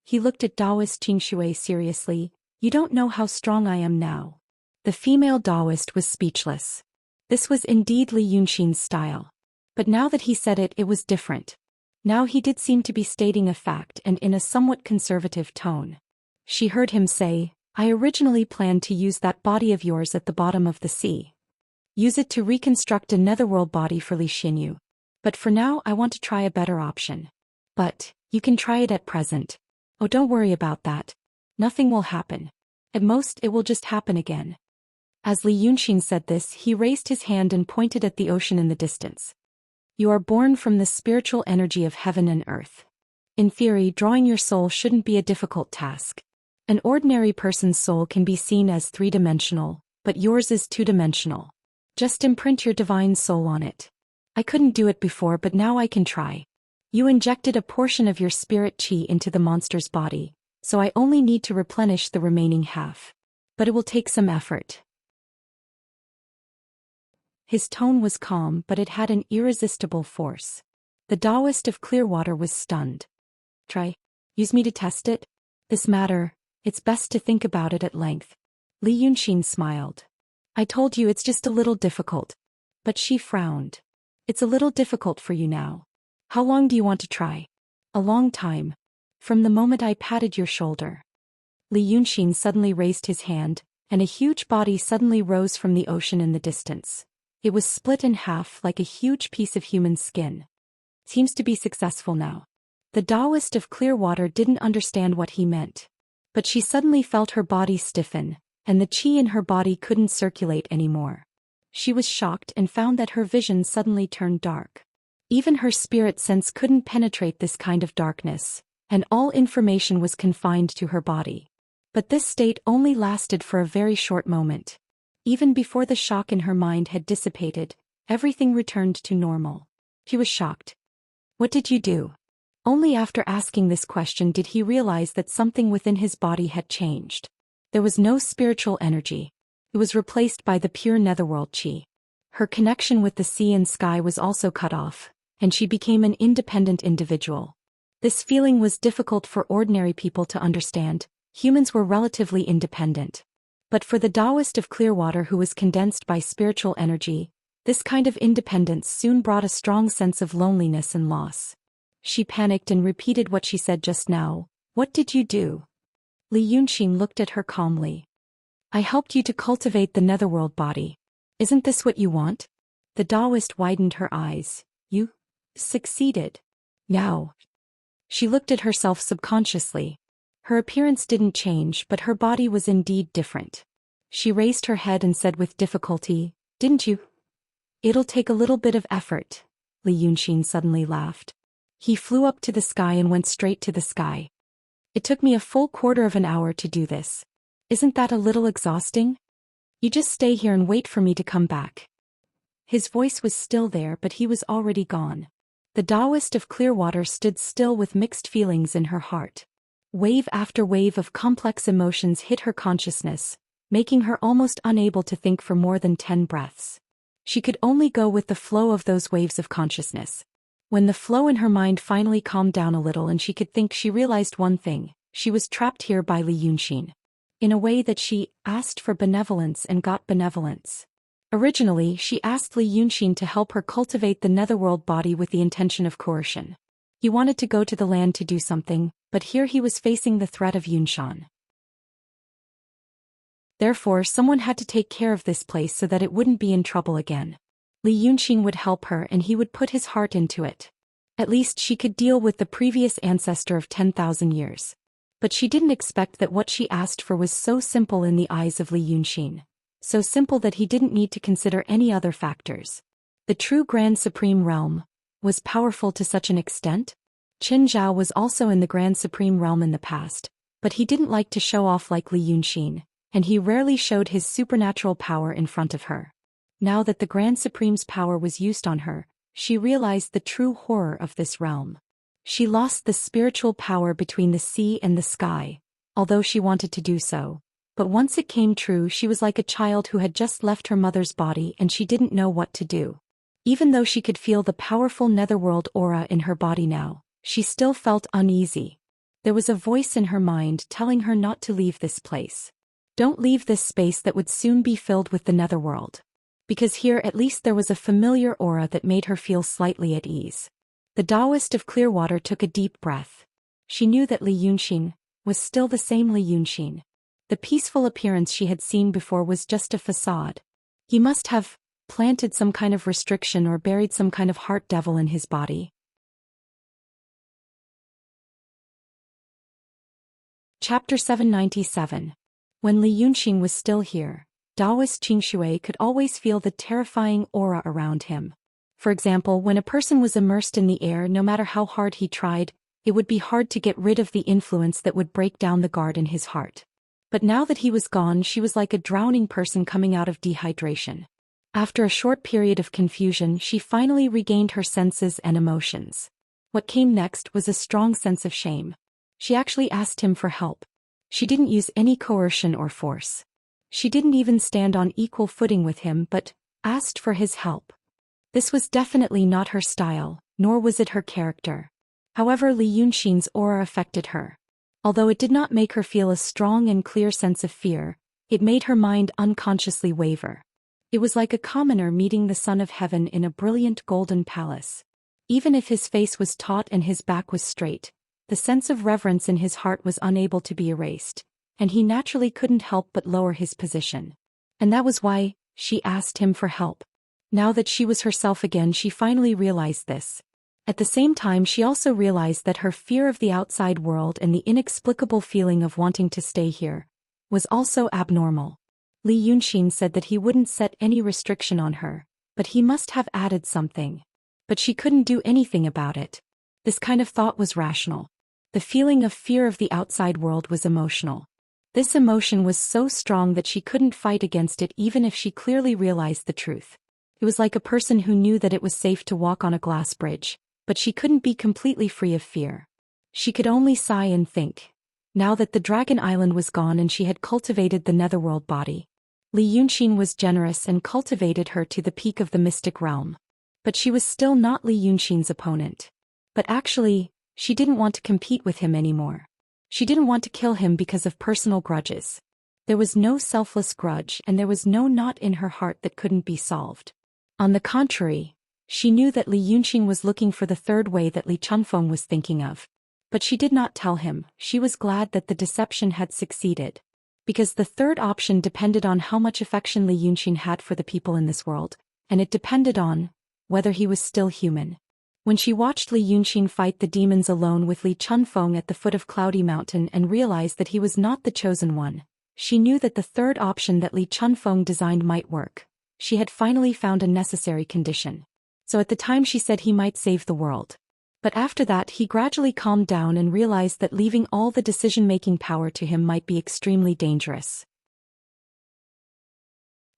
Speaker 1: He looked at Taoist Xianxia seriously. "You don't know how strong I am now." The female Taoist was speechless. This was indeed Li Yunxin's style. But now that he said it, it was different. Now he did seem to be stating a fact and in a somewhat conservative tone. She heard him say, "I originally planned to use that body of yours at the bottom of the sea. Use it to reconstruct a netherworld body for Li Xinyu. But for now I want to try a better option. But you can try it at present. Oh, don't worry about that. Nothing will happen. At most it will just happen again." As Li Yunxin said this, he raised his hand and pointed at the ocean in the distance. "You are born from the spiritual energy of heaven and earth. In theory, drawing your soul shouldn't be a difficult task. An ordinary person's soul can be seen as 3-dimensional, but yours is 2-dimensional. Just imprint your divine soul on it. I couldn't do it before, but now I can try. You injected a portion of your spirit qi into the monster's body, so I only need to replenish the remaining half. But it will take some effort." His tone was calm, but it had an irresistible force. The Taoist of Clearwater was stunned. "Try? Use me to test it? This matter, it's best to think about it at length." Li Yunxin smiled. "I told you it's just a little difficult." But she frowned. "It's a little difficult for you now. How long do you want to try?" "A long time. From the moment I patted your shoulder." Li Yunxin suddenly raised his hand, and a huge body suddenly rose from the ocean in the distance. It was split in half like a huge piece of human skin. "Seems to be successful now." The Taoist of Clearwater didn't understand what he meant. But she suddenly felt her body stiffen, and the qi in her body couldn't circulate anymore. She was shocked and found that her vision suddenly turned dark. Even her spirit sense couldn't penetrate this kind of darkness, and all information was confined to her body. But this state only lasted for a very short moment. Even before the shock in her mind had dissipated, everything returned to normal. He was shocked. "What did you do?" Only after asking this question did he realize that something within his body had changed. There was no spiritual energy. It was replaced by the pure netherworld qi. Her connection with the sea and sky was also cut off, and she became an independent individual. This feeling was difficult for ordinary people to understand. Humans were relatively independent. But for the Taoist of Clearwater who was condensed by spiritual energy, this kind of independence soon brought a strong sense of loneliness and loss. She panicked and repeated what she said just now. "What did you do?" Li Yunxin looked at her calmly. "I helped you to cultivate the netherworld body. Isn't this what you want?" The Taoist widened her eyes. "You succeeded. Now." She looked at herself subconsciously. Her appearance didn't change, but her body was indeed different. She raised her head and said with difficulty, "Didn't you?" "It'll take a little bit of effort." Li Yunxin suddenly laughed. He flew up to the sky and went straight to the sky. "It took me a full quarter of an hour to do this. Isn't that a little exhausting? You just stay here and wait for me to come back." His voice was still there, but he was already gone. The Taoist of Clearwater stood still with mixed feelings in her heart. Wave after wave of complex emotions hit her consciousness, making her almost unable to think for more than 10 breaths. She could only go with the flow of those waves of consciousness. When the flow in her mind finally calmed down a little and she could think, she realized one thing: she was trapped here by Li Yunxin. In a way that she asked for benevolence and got benevolence. Originally, she asked Li Yunxin to help her cultivate the netherworld body with the intention of coercion. He wanted to go to the land to do something, but here he was facing the threat of Yunshan. Therefore, someone had to take care of this place so that it wouldn't be in trouble again. Li Yunxin would help her and he would put his heart into it. At least she could deal with the previous ancestor of 10,000 years. But she didn't expect that what she asked for was so simple in the eyes of Li Yunxin. So simple that he didn't need to consider any other factors. The true Grand Supreme Realm was powerful to such an extent. Qin Zhao was also in the Grand Supreme Realm in the past, but he didn't like to show off like Li Yunxin, and he rarely showed his supernatural power in front of her. Now that the Grand Supreme's power was used on her, she realized the true horror of this realm. She lost the spiritual power between the sea and the sky, although she wanted to do so. But once it came true, she was like a child who had just left her mother's body and she didn't know what to do. Even though she could feel the powerful netherworld aura in her body now, she still felt uneasy. There was a voice in her mind telling her not to leave this place. Don't leave this space that would soon be filled with the netherworld. Because here at least there was a familiar aura that made her feel slightly at ease. The Taoist of Clearwater took a deep breath. She knew that Li Yunxin was still the same Li Yunxin. The peaceful appearance she had seen before was just a facade. He must have planted some kind of restriction or buried some kind of heart devil in his body. Chapter 797. When Li Yunxin was still here, Taoist Qingshui could always feel the terrifying aura around him. For example, when a person was immersed in the air, no matter how hard he tried, it would be hard to get rid of the influence that would break down the guard in his heart. But now that he was gone, she was like a drowning person coming out of dehydration. After a short period of confusion, she finally regained her senses and emotions. What came next was a strong sense of shame. She actually asked him for help. She didn't use any coercion or force. She didn't even stand on equal footing with him, but asked for his help. This was definitely not her style, nor was it her character. However, Li Yunxin's aura affected her. Although it did not make her feel a strong and clear sense of fear, it made her mind unconsciously waver. It was like a commoner meeting the son of heaven in a brilliant golden palace. Even if his face was taut and his back was straight, the sense of reverence in his heart was unable to be erased, and he naturally couldn't help but lower his position. And that was why she asked him for help. Now that she was herself again, she finally realized this. At the same time, she also realized that her fear of the outside world and the inexplicable feeling of wanting to stay here was also abnormal. Li Yunxin said that he wouldn't set any restriction on her, but he must have added something. But she couldn't do anything about it. This kind of thought was rational. The feeling of fear of the outside world was emotional. This emotion was so strong that she couldn't fight against it even if she clearly realized the truth. It was like a person who knew that it was safe to walk on a glass bridge, but she couldn't be completely free of fear. She could only sigh and think. Now that the Dragon Island was gone and she had cultivated the netherworld body, Li Yunxin was generous and cultivated her to the peak of the mystic realm. But she was still not Li Yunxin's opponent. But actually, She didn't want to compete with him anymore. She didn't want to kill him because of personal grudges. There was no selfless grudge and there was no knot in her heart that couldn't be solved. On the contrary, she knew that Li Yunqing was looking for the third way that Li Chunfeng was thinking of. But she did not tell him. She was glad that the deception had succeeded. Because the third option depended on how much affection Li Yunqing had for the people in this world, and it depended on whether he was still human. When she watched Li Yunqing fight the demons alone with Li Chunfeng at the foot of Cloudy Mountain and realized that he was not the chosen one, she knew that the third option that Li Chunfeng designed might work. She had finally found a necessary condition. So at the time she said he might save the world. But after that he gradually calmed down and realized that leaving all the decision-making power to him might be extremely dangerous.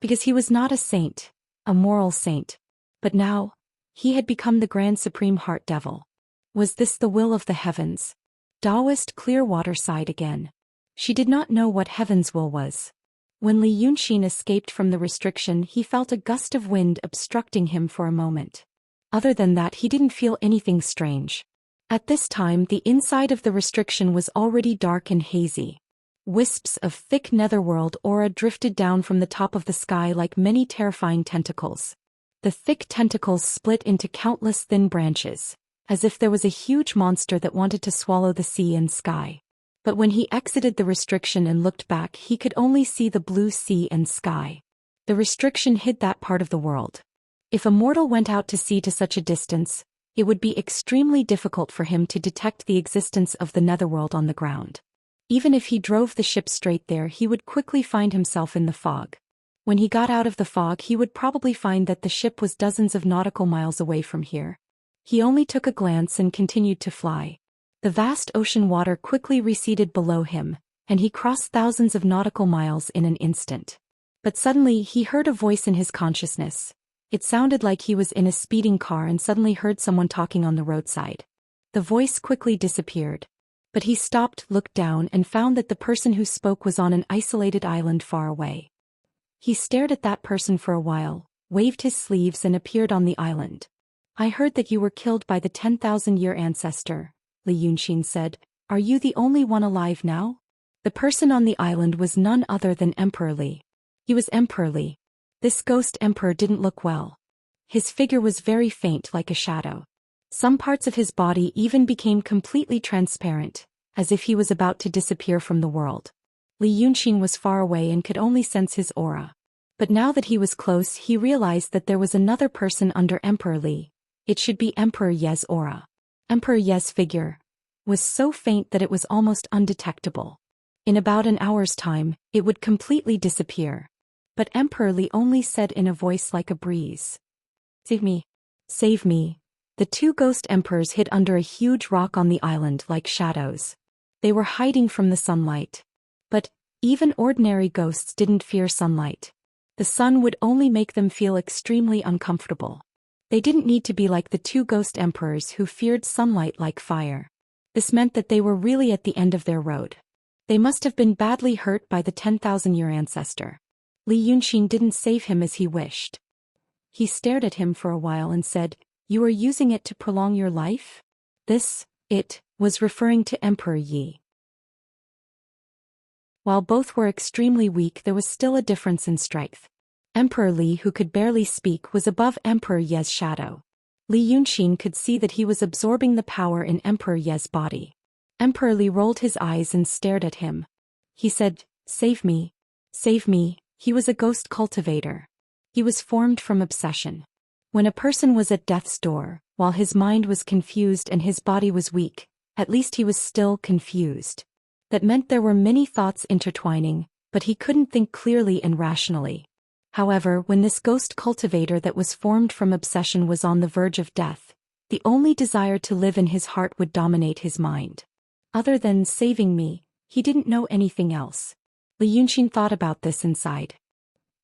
Speaker 1: Because he was not a saint, a moral saint. But now, he had become the Grand Supreme Heart Devil. Was this the will of the heavens? Taoist Clearwater sighed again. She did not know what heaven's will was. When Li Yunqing escaped from the restriction, he felt a gust of wind obstructing him for a moment. Other than that, he didn't feel anything strange. At this time, the inside of the restriction was already dark and hazy. Wisps of thick netherworld aura drifted down from the top of the sky like many terrifying tentacles. The thick tentacles split into countless thin branches, as if there was a huge monster that wanted to swallow the sea and sky. But when he exited the restriction and looked back, he could only see the blue sea and sky. The restriction hid that part of the world. If a mortal went out to sea to such a distance, it would be extremely difficult for him to detect the existence of the netherworld on the ground. Even if he drove the ship straight there, he would quickly find himself in the fog. When he got out of the fog, he would probably find that the ship was dozens of nautical miles away from here. He only took a glance and continued to fly. The vast ocean water quickly receded below him, and he crossed thousands of nautical miles in an instant. But suddenly he heard a voice in his consciousness. It sounded like he was in a speeding car and suddenly heard someone talking on the roadside. The voice quickly disappeared. But he stopped, looked down, and found that the person who spoke was on an isolated island far away. He stared at that person for a while, waved his sleeves and appeared on the island. "I heard that you were killed by the 10,000-year ancestor," Li Yunqing said. "Are you the only one alive now?" The person on the island was none other than Emperor Li. He was Emperor Li. This ghost emperor didn't look well. His figure was very faint like a shadow. Some parts of his body even became completely transparent, as if he was about to disappear from the world. Li Yunqing was far away and could only sense his aura. But now that he was close, he realized that there was another person under Emperor Li. It should be Emperor Ye's aura. Emperor Ye's figure was so faint that it was almost undetectable. In about an hour's time, it would completely disappear. But Emperor Li only said in a voice like a breeze, "Save me. Save me." The two ghost emperors hid under a huge rock on the island like shadows. They were hiding from the sunlight. But even ordinary ghosts didn't fear sunlight. The sun would only make them feel extremely uncomfortable. They didn't need to be like the two ghost emperors who feared sunlight like fire. This meant that they were really at the end of their road. They must have been badly hurt by the 10,000-year ancestor. Li Yunqing didn't save him as he wished. He stared at him for a while and said, "You are using it to prolong your life?" It was referring to Emperor Yi. While both were extremely weak, there was still a difference in strength. Emperor Li, who could barely speak, was above Emperor Ye's shadow. Li Yunqing could see that he was absorbing the power in Emperor Ye's body. Emperor Li rolled his eyes and stared at him. He said, "Save me. Save me." He was a ghost cultivator. He was formed from obsession. When a person was at death's door, while his mind was confused and his body was weak, at least he was still confused. That meant there were many thoughts intertwining, but he couldn't think clearly and rationally. However, when this ghost cultivator that was formed from obsession was on the verge of death, the only desire to live in his heart would dominate his mind. Other than saving me, he didn't know anything else. Li Yunqing thought about this inside.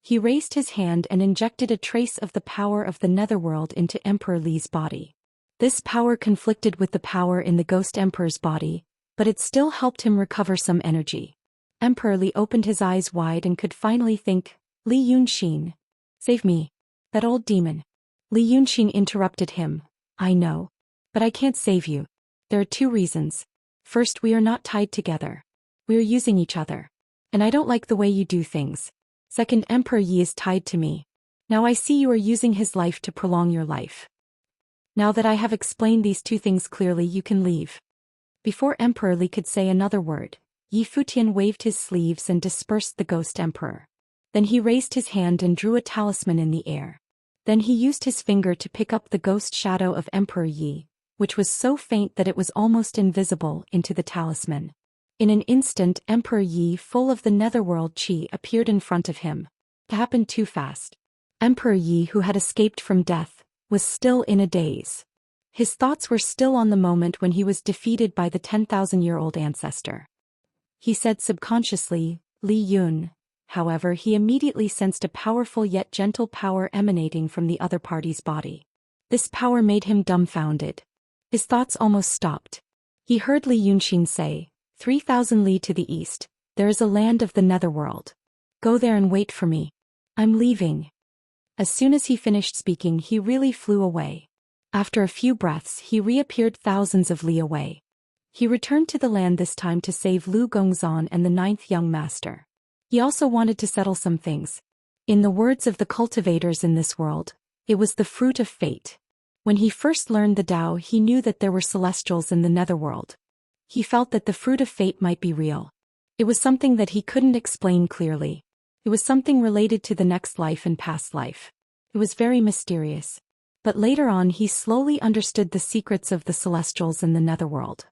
Speaker 1: He raised his hand and injected a trace of the power of the netherworld into Emperor Li's body. This power conflicted with the power in the ghost emperor's body, but it still helped him recover some energy. Emperor Li opened his eyes wide and could finally think, "Li Yunqing, save me." "That old demon." Li Yunqing interrupted him, "I know. But I can't save you. There are two reasons. First, we are not tied together. We are using each other. And I don't like the way you do things. Second, Emperor Yi is tied to me. Now I see you are using his life to prolong your life. Now that I have explained these two things clearly, you can leave. Before Emperor Li could say another word, Yi Futian waved his sleeves and dispersed the ghost emperor. Then he raised his hand and drew a talisman in the air. Then he used his finger to pick up the ghost shadow of Emperor Yi, which was so faint that it was almost invisible, into the talisman. In an instant, Emperor Yi, full of the netherworld qi, appeared in front of him. It happened too fast. Emperor Yi, who had escaped from death, was still in a daze. His thoughts were still on the moment when he was defeated by the 10,000-year-old ancestor. He said subconsciously, Li Yun. However, he immediately sensed a powerful yet gentle power emanating from the other party's body. This power made him dumbfounded. His thoughts almost stopped. He heard Li Yunxin say, 3,000 li to the east, there is a land of the netherworld. Go there and wait for me. I'm leaving. As soon as he finished speaking, he really flew away. After a few breaths, he reappeared thousands of li away. He returned to the land this time to save Lu Gongzan and the 9th young master. He also wanted to settle some things. In the words of the cultivators in this world, it was the fruit of fate. When he first learned the Tao, he knew that there were celestials in the netherworld. He felt that the fruit of fate might be real. It was something that he couldn't explain clearly. It was something related to the next life and past life. It was very mysterious. But later on he slowly understood the secrets of the celestials in the netherworld.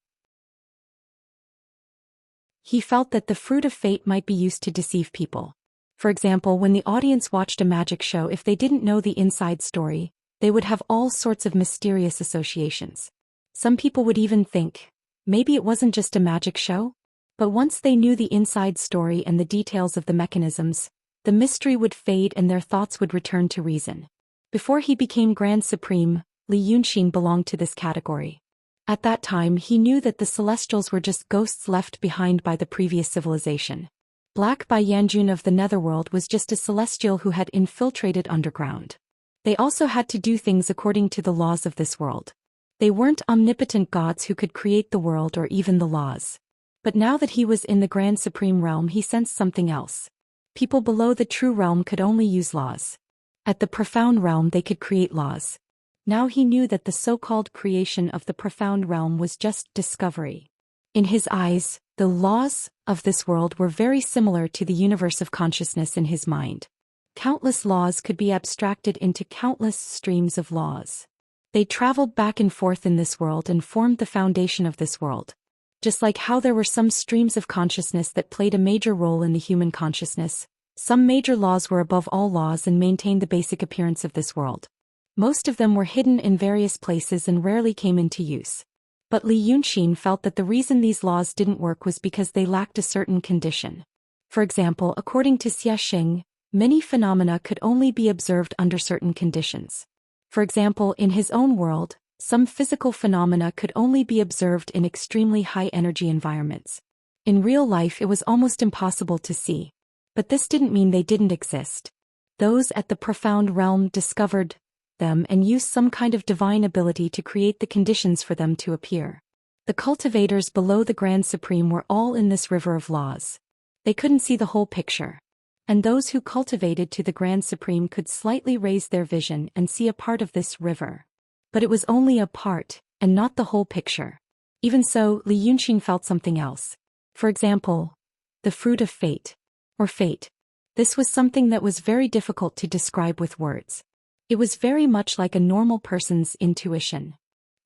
Speaker 1: He felt that the fruit of fate might be used to deceive people. For example, when the audience watched a magic show, if they didn't know the inside story, they would have all sorts of mysterious associations. Some people would even think, maybe it wasn't just a magic show? But once they knew the inside story and the details of the mechanisms, the mystery would fade and their thoughts would return to reason. Before he became Grand Supreme, Li Yunxin belonged to this category. At that time he knew that the celestials were just ghosts left behind by the previous civilization. Black Bai Yanjun of the netherworld was just a celestial who had infiltrated underground. They also had to do things according to the laws of this world. They weren't omnipotent gods who could create the world or even the laws. But now that he was in the Grand Supreme realm, he sensed something else. People below the true realm could only use laws. At the profound realm they could create laws. Now he knew that the so-called creation of the profound realm was just discovery. In his eyes, the laws of this world were very similar to the universe of consciousness in his mind. Countless laws could be abstracted into countless streams of laws. They traveled back and forth in this world and formed the foundation of this world. Just like how there were some streams of consciousness that played a major role in the human consciousness, some major laws were above all laws and maintained the basic appearance of this world. Most of them were hidden in various places and rarely came into use. But Li Yunxin felt that the reason these laws didn't work was because they lacked a certain condition. For example, according to Xianxia, many phenomena could only be observed under certain conditions. For example, in his own world, some physical phenomena could only be observed in extremely high-energy environments. In real life it was almost impossible to see. But this didn't mean they didn't exist. Those at the profound realm discovered them and used some kind of divine ability to create the conditions for them to appear. The cultivators below the Grand Supreme were all in this river of laws. They couldn't see the whole picture. And those who cultivated to the Grand Supreme could slightly raise their vision and see a part of this river. But it was only a part, and not the whole picture. Even so, Li Yunxin felt something else. For example, the fruit of fate, or fate. This was something that was very difficult to describe with words. It was very much like a normal person's intuition.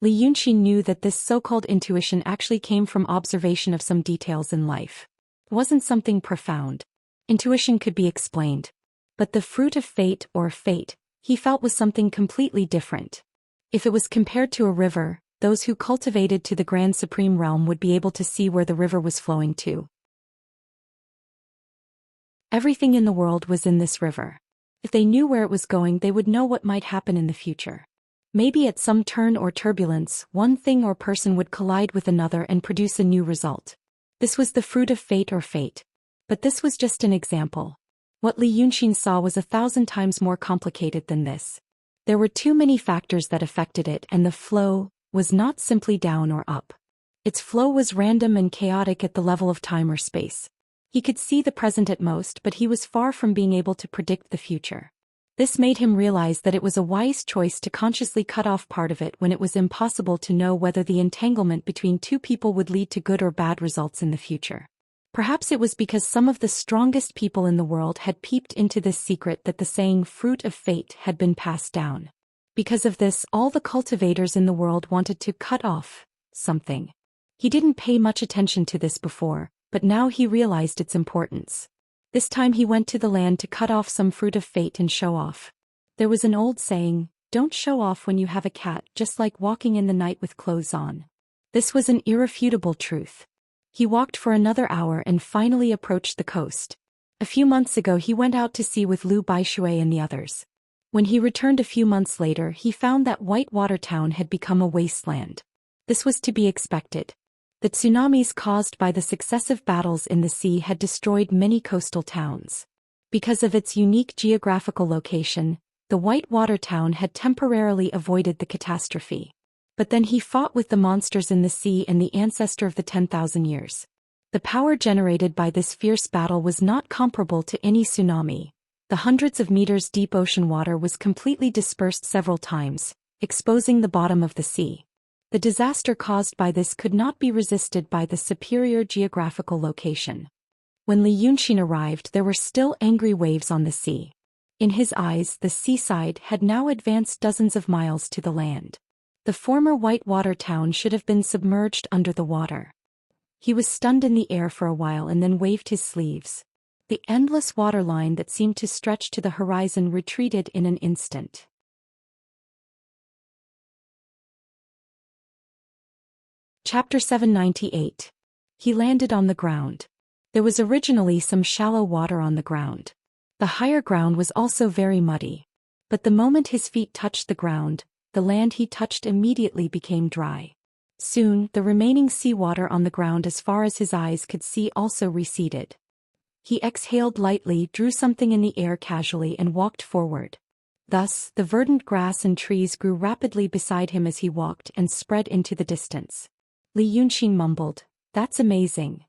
Speaker 1: Li Yunxin knew that this so-called intuition actually came from observation of some details in life. It wasn't something profound. Intuition could be explained. But the fruit of fate, or fate, he felt was something completely different. If it was compared to a river, those who cultivated to the Grand Supreme realm would be able to see where the river was flowing to. Everything in the world was in this river. If they knew where it was going, they would know what might happen in the future. Maybe at some turn or turbulence, one thing or person would collide with another and produce a new result. This was the fruit of fate or fate. But this was just an example. What Li Yunxin saw was 1,000 times more complicated than this. There were too many factors that affected it, and the flow was not simply down or up. Its flow was random and chaotic at the level of time or space. He could see the present at most, but he was far from being able to predict the future. This made him realize that it was a wise choice to consciously cut off part of it when it was impossible to know whether the entanglement between two people would lead to good or bad results in the future. Perhaps it was because some of the strongest people in the world had peeped into this secret that the saying "fruit of fate" had been passed down. Because of this, all the cultivators in the world wanted to cut off something. He didn't pay much attention to this before, but now he realized its importance. This time he went to the land to cut off some fruit of fate and show off. There was an old saying, "Don't show off when you have a cat, just like walking in the night with clothes on." This was an irrefutable truth. He walked for another hour and finally approached the coast. A few months ago he went out to sea with Liu Baishui and the others. When he returned a few months later, he found that Whitewater Town had become a wasteland. This was to be expected. The tsunamis caused by the successive battles in the sea had destroyed many coastal towns. Because of its unique geographical location, the Whitewater Town had temporarily avoided the catastrophe. But then he fought with the monsters in the sea and the ancestor of the 10,000 years. The power generated by this fierce battle was not comparable to any tsunami. The hundreds of meters deep ocean water was completely dispersed several times, exposing the bottom of the sea. The disaster caused by this could not be resisted by the superior geographical location. When Li Yunxin arrived, there were still angry waves on the sea. In his eyes, the seaside had now advanced dozens of miles to the land. The former Whitewater Town should have been submerged under the water. He was stunned in the air for a while and then waved his sleeves. The endless water line that seemed to stretch to the horizon retreated in an instant. Chapter 798. He landed on the ground. There was originally some shallow water on the ground. The higher ground was also very muddy. But the moment his feet touched the ground, the land he touched immediately became dry. Soon, the remaining seawater on the ground as far as his eyes could see also receded. He exhaled lightly, drew something in the air casually and walked forward. Thus, the verdant grass and trees grew rapidly beside him as he walked and spread into the distance. Li Yunxin mumbled, "That's amazing."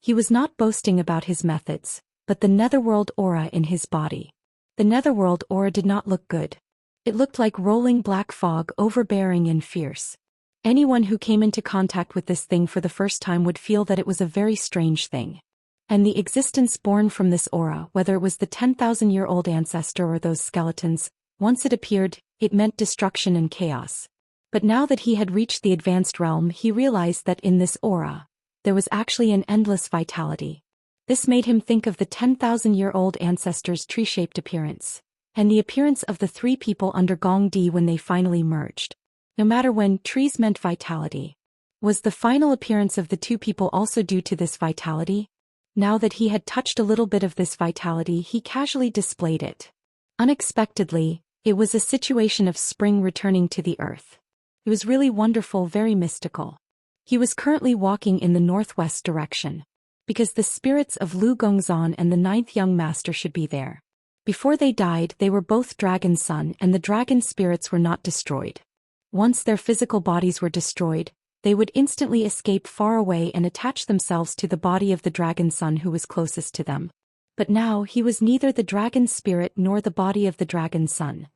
Speaker 1: He was not boasting about his methods, but the netherworld aura in his body. The netherworld aura did not look good. It looked like rolling black fog, overbearing and fierce. Anyone who came into contact with this thing for the first time would feel that it was a very strange thing. And the existence born from this aura, whether it was the 10,000-year-old ancestor or those skeletons, once it appeared, it meant destruction and chaos. But now that he had reached the advanced realm, he realized that in this aura, there was actually an endless vitality. This made him think of the 10,000-year-old ancestor's tree-shaped appearance, and the appearance of the three people under Gong Di when they finally merged. No matter when, trees meant vitality. Was the final appearance of the two people also due to this vitality? Now that he had touched a little bit of this vitality, he casually displayed it. Unexpectedly, it was a situation of spring returning to the earth. It was really wonderful, very mystical. He was currently walking in the northwest direction, because the spirits of Lu Gongzan and the 9th young master should be there. Before they died, they were both dragon sun, and the dragon spirits were not destroyed. Once their physical bodies were destroyed, they would instantly escape far away and attach themselves to the body of the dragon sun who was closest to them. But now he was neither the dragon spirit nor the body of the dragon sun.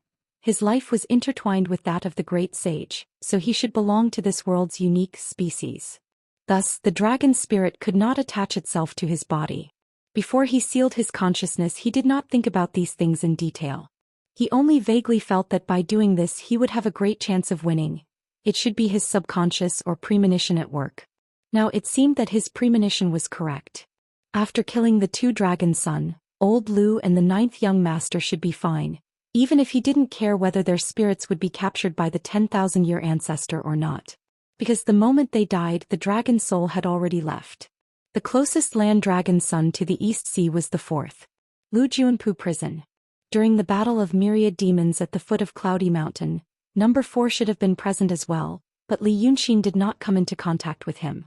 Speaker 1: His life was intertwined with that of the great sage, so he should belong to this world's unique species. Thus, the dragon spirit could not attach itself to his body. Before he sealed his consciousness, he did not think about these things in detail. He only vaguely felt that by doing this he would have a great chance of winning. It should be his subconscious or premonition at work. Now it seemed that his premonition was correct. After killing the two dragon sun, old Lu and the 9th young master should be fine, even if he didn't care whether their spirits would be captured by the 10,000-year ancestor or not. Because the moment they died, the dragon soul had already left. The closest land dragon sun to the East Sea was the 4th. Lu Juanpu prison. During the battle of myriad demons at the foot of Cloudy Mountain, number 4 should have been present as well, but Li Yunxin did not come into contact with him.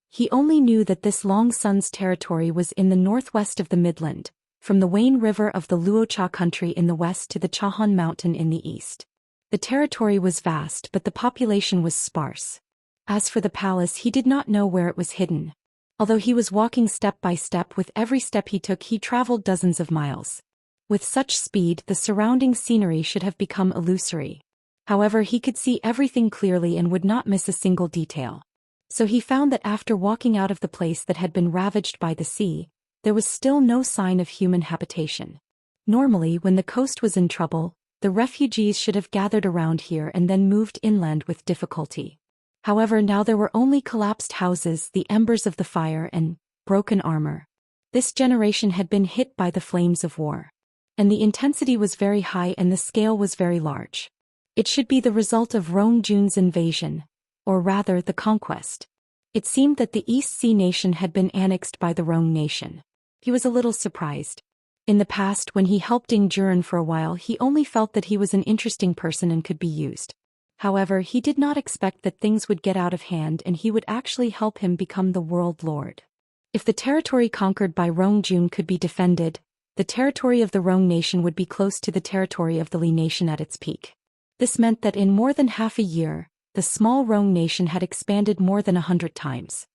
Speaker 1: He only knew that this Long Sun's territory was in the northwest of the Midland, from the Wayne River of the Luocha country in the west to the Chahan Mountain in the east. The territory was vast, but the population was sparse. As for the palace, he did not know where it was hidden. Although he was walking step by step, with every step he took he traveled dozens of miles. With such speed, the surrounding scenery should have become illusory. However, he could see everything clearly and would not miss a single detail. So he found that after walking out of the place that had been ravaged by the sea, there was still no sign of human habitation. Normally, when the coast was in trouble, the refugees should have gathered around here and then moved inland with difficulty. However, now there were only collapsed houses, the embers of the fire, and broken armor. This generation had been hit by the flames of war. And the intensity was very high and the scale was very large. It should be the result of Rongjun's invasion, or rather the conquest. It seemed that the East Sea nation had been annexed by the Rong nation. He was a little surprised. In the past, when he helped Ding Juren for a while, he only felt that he was an interesting person and could be used. However, he did not expect that things would get out of hand and he would actually help him become the world lord. If the territory conquered by Rongjun could be defended, the territory of the Rong nation would be close to the territory of the Li nation at its peak. This meant that in more than half a year, the small Rong nation had expanded more than 100 times.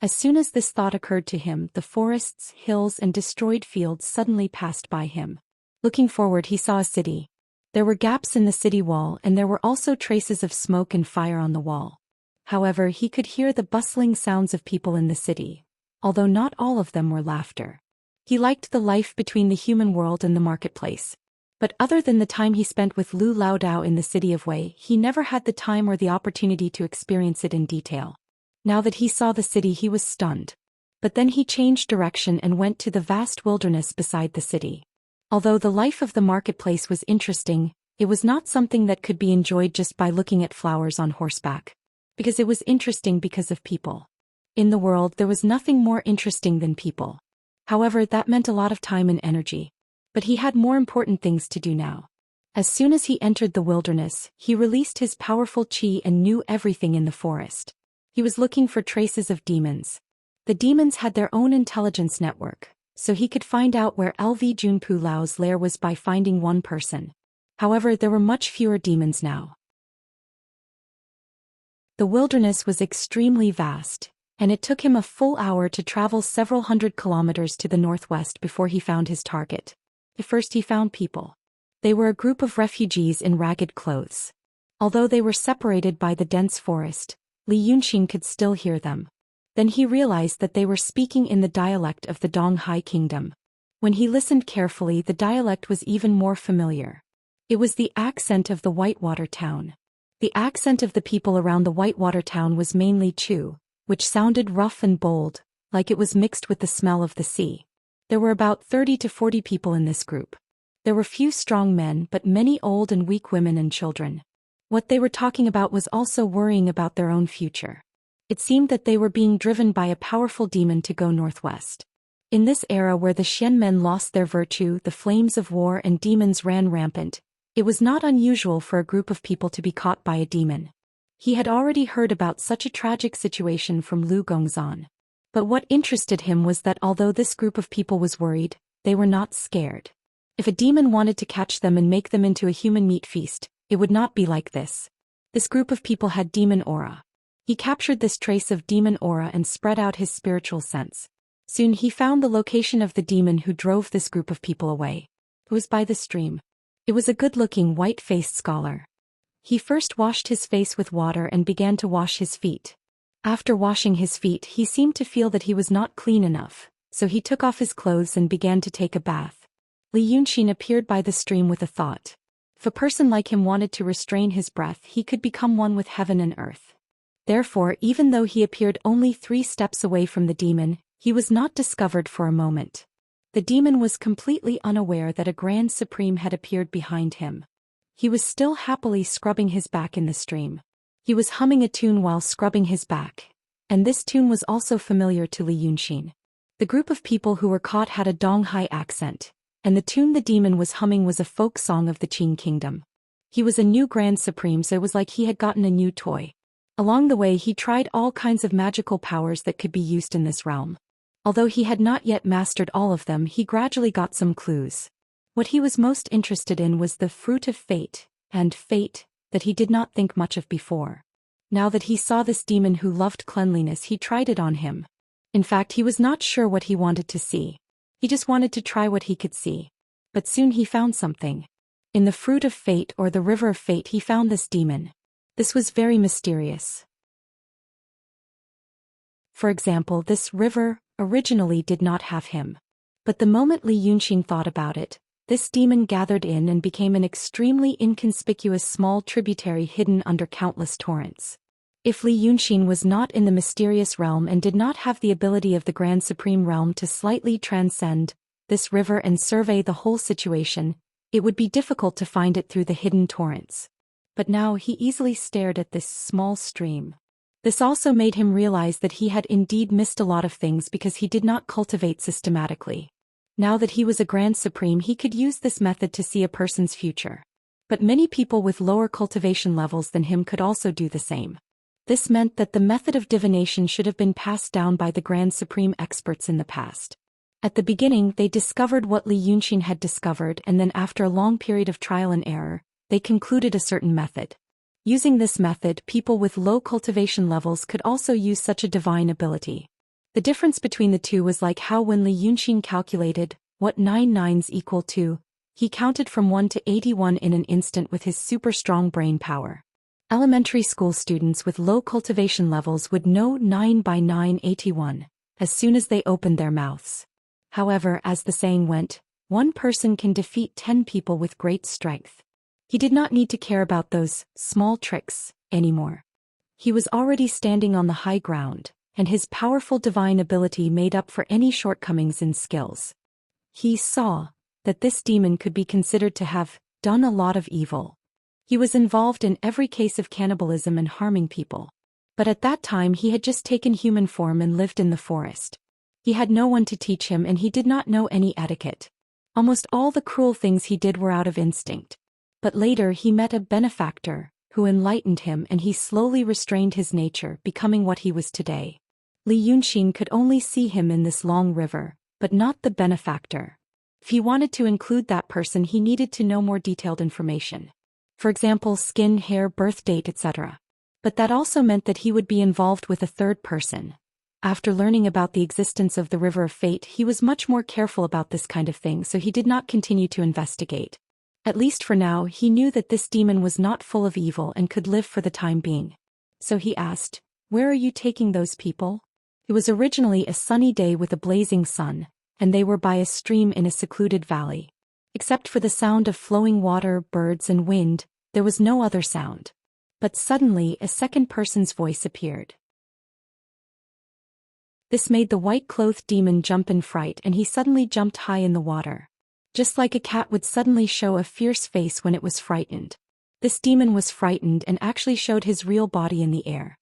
Speaker 1: As soon as this thought occurred to him, the forests, hills, and destroyed fields suddenly passed by him. Looking forward, he saw a city. There were gaps in the city wall and there were also traces of smoke and fire on the wall. However, he could hear the bustling sounds of people in the city, although not all of them were laughter. He liked the life between the human world and the marketplace. But other than the time he spent with Lu Laodao in the city of Wei, he never had the time or the opportunity to experience it in detail. Now that he saw the city, he was stunned. But then he changed direction and went to the vast wilderness beside the city. Although the life of the marketplace was interesting, it was not something that could be enjoyed just by looking at flowers on horseback. Because it was interesting because of people. In the world, there was nothing more interesting than people. However, that meant a lot of time and energy. But he had more important things to do now. As soon as he entered the wilderness, he released his powerful qi and knew everything in the forest. He was looking for traces of demons. The demons had their own intelligence network, so he could find out where LV Junpu Lao's lair was by finding one person. However, there were much fewer demons now. The wilderness was extremely vast, and it took him a full hour to travel several hundred kilometers to the northwest before he found his target. First he found people. They were a group of refugees in ragged clothes. Although they were separated by the dense forest, Li Yunxin could still hear them. Then he realized that they were speaking in the dialect of the Donghai kingdom. When he listened carefully, the dialect was even more familiar. It was the accent of the Whitewater town. The accent of the people around the Whitewater town was mainly Chu, which sounded rough and bold, like it was mixed with the smell of the sea. There were about 30 to 40 people in this group. There were few strong men but many old and weak women and children. What they were talking about was also worrying about their own future. It seemed that they were being driven by a powerful demon to go northwest. In this era where the Xian men lost their virtue, the flames of war and demons ran rampant, it was not unusual for a group of people to be caught by a demon. He had already heard about such a tragic situation from Lu Gongzan. But what interested him was that although this group of people was worried, they were not scared. If a demon wanted to catch them and make them into a human meat feast, it would not be like this. This group of people had demon aura. He captured this trace of demon aura and spread out his spiritual sense. Soon he found the location of the demon who drove this group of people away. It was by the stream. It was a good-looking white-faced scholar. He first washed his face with water and began to wash his feet. After washing his feet, he seemed to feel that he was not clean enough, so he took off his clothes and began to take a bath. Li Yunxin appeared by the stream with a thought. If a person like him wanted to restrain his breath, he could become one with heaven and earth. Therefore, even though he appeared only 3 steps away from the demon, he was not discovered for a moment. The demon was completely unaware that a Grand Supreme had appeared behind him. He was still happily scrubbing his back in the stream. He was humming a tune while scrubbing his back, and this tune was also familiar to Li Yunxin. The group of people who were caught had a Donghai accent, and the tune the demon was humming was a folk song of the Qin kingdom. He was a new Grand Supreme, so it was like he had gotten a new toy. Along the way he tried all kinds of magical powers that could be used in this realm. Although he had not yet mastered all of them, he gradually got some clues. What he was most interested in was the Fruit of Fate, and Fate, that he did not think much of before. Now that he saw this demon who loved cleanliness, he tried it on him. In fact, he was not sure what he wanted to see. He just wanted to try what he could see. But soon he found something. In the fruit of fate, or the river of fate, he found this demon. This was very mysterious. For example, this river originally did not have him. But the moment Li Yunxin thought about it, this demon gathered in and became an extremely inconspicuous small tributary hidden under countless torrents. If Li Yunxin was not in the mysterious realm and did not have the ability of the Grand Supreme Realm to slightly transcend this river and survey the whole situation, it would be difficult to find it through the hidden torrents. But now he easily stared at this small stream. This also made him realize that he had indeed missed a lot of things because he did not cultivate systematically. Now that he was a Grand Supreme, he could use this method to see a person's future. But many people with lower cultivation levels than him could also do the same. This meant that the method of divination should have been passed down by the Grand Supreme experts in the past. At the beginning, they discovered what Li Yunxin had discovered, and then after a long period of trial and error, they concluded a certain method. Using this method, people with low cultivation levels could also use such a divine ability. The difference between the two was like how when Li Yunxin calculated what 9 nines equal to, he counted from 1 to 81 in an instant with his super strong brain power. Elementary school students with low cultivation levels would know 9 by 9 81 as soon as they opened their mouths. However, as the saying went, one person can defeat 10 people with great strength. He did not need to care about those small tricks anymore. He was already standing on the high ground, and his powerful divine ability made up for any shortcomings in skills. He saw that this demon could be considered to have done a lot of evil. He was involved in every case of cannibalism and harming people. But at that time he had just taken human form and lived in the forest. He had no one to teach him, and he did not know any etiquette. Almost all the cruel things he did were out of instinct. But later he met a benefactor who enlightened him, and he slowly restrained his nature, becoming what he was today. Li Yunxin could only see him in this long river, but not the benefactor. If he wanted to include that person, he needed to know more detailed information. For example, skin, hair, birth date, etc. But that also meant that he would be involved with a third person. After learning about the existence of the River of Fate, he was much more careful about this kind of thing, so he did not continue to investigate. At least for now, he knew that this demon was not full of evil and could live for the time being. So he asked, "Where are you taking those people?" It was originally a sunny day with a blazing sun, and they were by a stream in a secluded valley. Except for the sound of flowing water, birds, and wind, there was no other sound. But suddenly a second person's voice appeared. This made the white-clothed demon jump in fright, and he suddenly jumped high in the water. Just like a cat would suddenly show a fierce face when it was frightened. This demon was frightened and actually showed his real body in the air.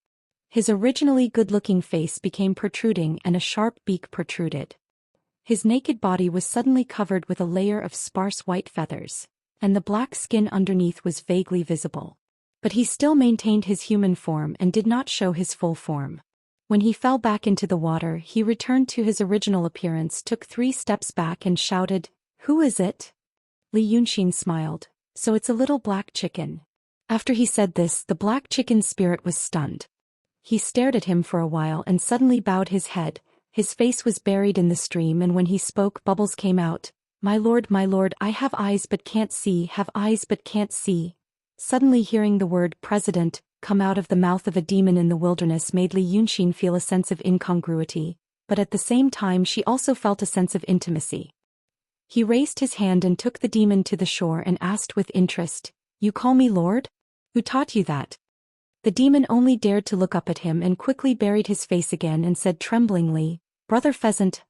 Speaker 1: His originally good-looking face became protruding and a sharp beak protruded. His naked body was suddenly covered with a layer of sparse white feathers, and the black skin underneath was vaguely visible. But he still maintained his human form and did not show his full form. When he fell back into the water, he returned to his original appearance, took 3 steps back and shouted, "Who is it?" Li Yunxin smiled, "So it's a little black chicken." After he said this, the black chicken's spirit was stunned. He stared at him for a while and suddenly bowed his head. His face was buried in the stream, and when he spoke, bubbles came out. My lord, I have eyes but can't see, have eyes but can't see." Suddenly hearing the word president come out of the mouth of a demon in the wilderness made Li Yunxin feel a sense of incongruity, but at the same time she also felt a sense of intimacy. He raised his hand and took the demon to the shore and asked with interest, "You call me lord? Who taught you that?" The demon only dared to look up at him and quickly buried his face again and said tremblingly, "Brother Pheasant."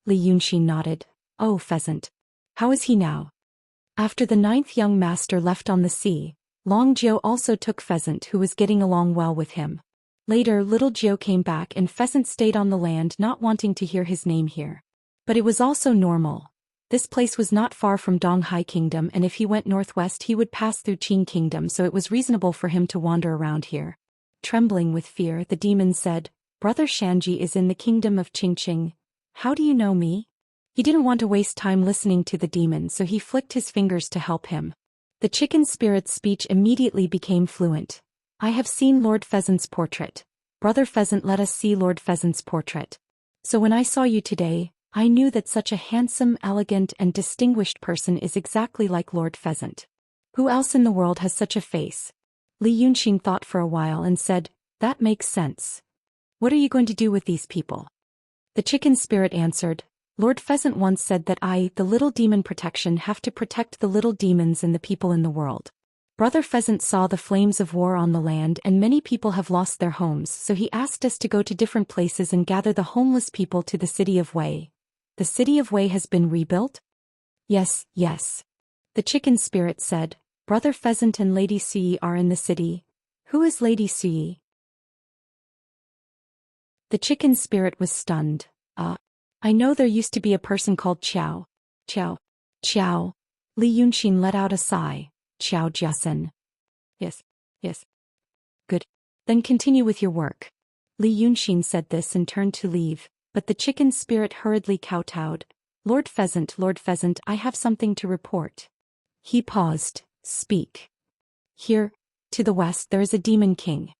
Speaker 1: Li Yunxin nodded. "Oh, Pheasant. How is he now?" After the 9th young master left on the sea, Long Jiu also took Pheasant, who was getting along well with him. Later, little Jiu came back and Pheasant stayed on the land, not wanting to hear his name here. But it was also normal. This place was not far from Donghai Kingdom, and if he went northwest he would pass through Qing Kingdom, so it was reasonable for him to wander around here. Trembling with fear, the demon said, "Brother Shanji is in the kingdom of Qingqing. How do you know me?" He didn't want to waste time listening to the demon, so he flicked his fingers to help him. The chicken spirit's speech immediately became fluent. I have seen Lord Pheasant's portrait. Brother Pheasant, let us see Lord Pheasant's portrait. So when I saw you today, I knew that such a handsome, elegant and distinguished person is exactly like Lord Pheasant. Who else in the world has such a face? Li Yunxin thought for a while and said, that makes sense. What are you going to do with these people? The chicken spirit answered, Lord Pheasant once said that I, the little demon protection, have to protect the little demons and the people in the world. Brother Pheasant saw the flames of war on the land and many people have lost their homes, so he asked us to go to different places and gather the homeless people to the city of Wei. The city of Wei has been rebuilt? Yes, yes. The chicken spirit said, Brother Pheasant and Lady Sui are in the city. Who is Lady Sui? The chicken spirit was stunned. I know there used to be a person called Qiao. Qiao. Li Yunxin let out a sigh. Qiao Jiasen. Yes. Good. Then continue with your work. Li Yunxin said this and turned to leave, but the chicken spirit hurriedly kowtowed. Lord Pheasant, I have something to report. He paused. Speak. Here, to the west there is a demon king.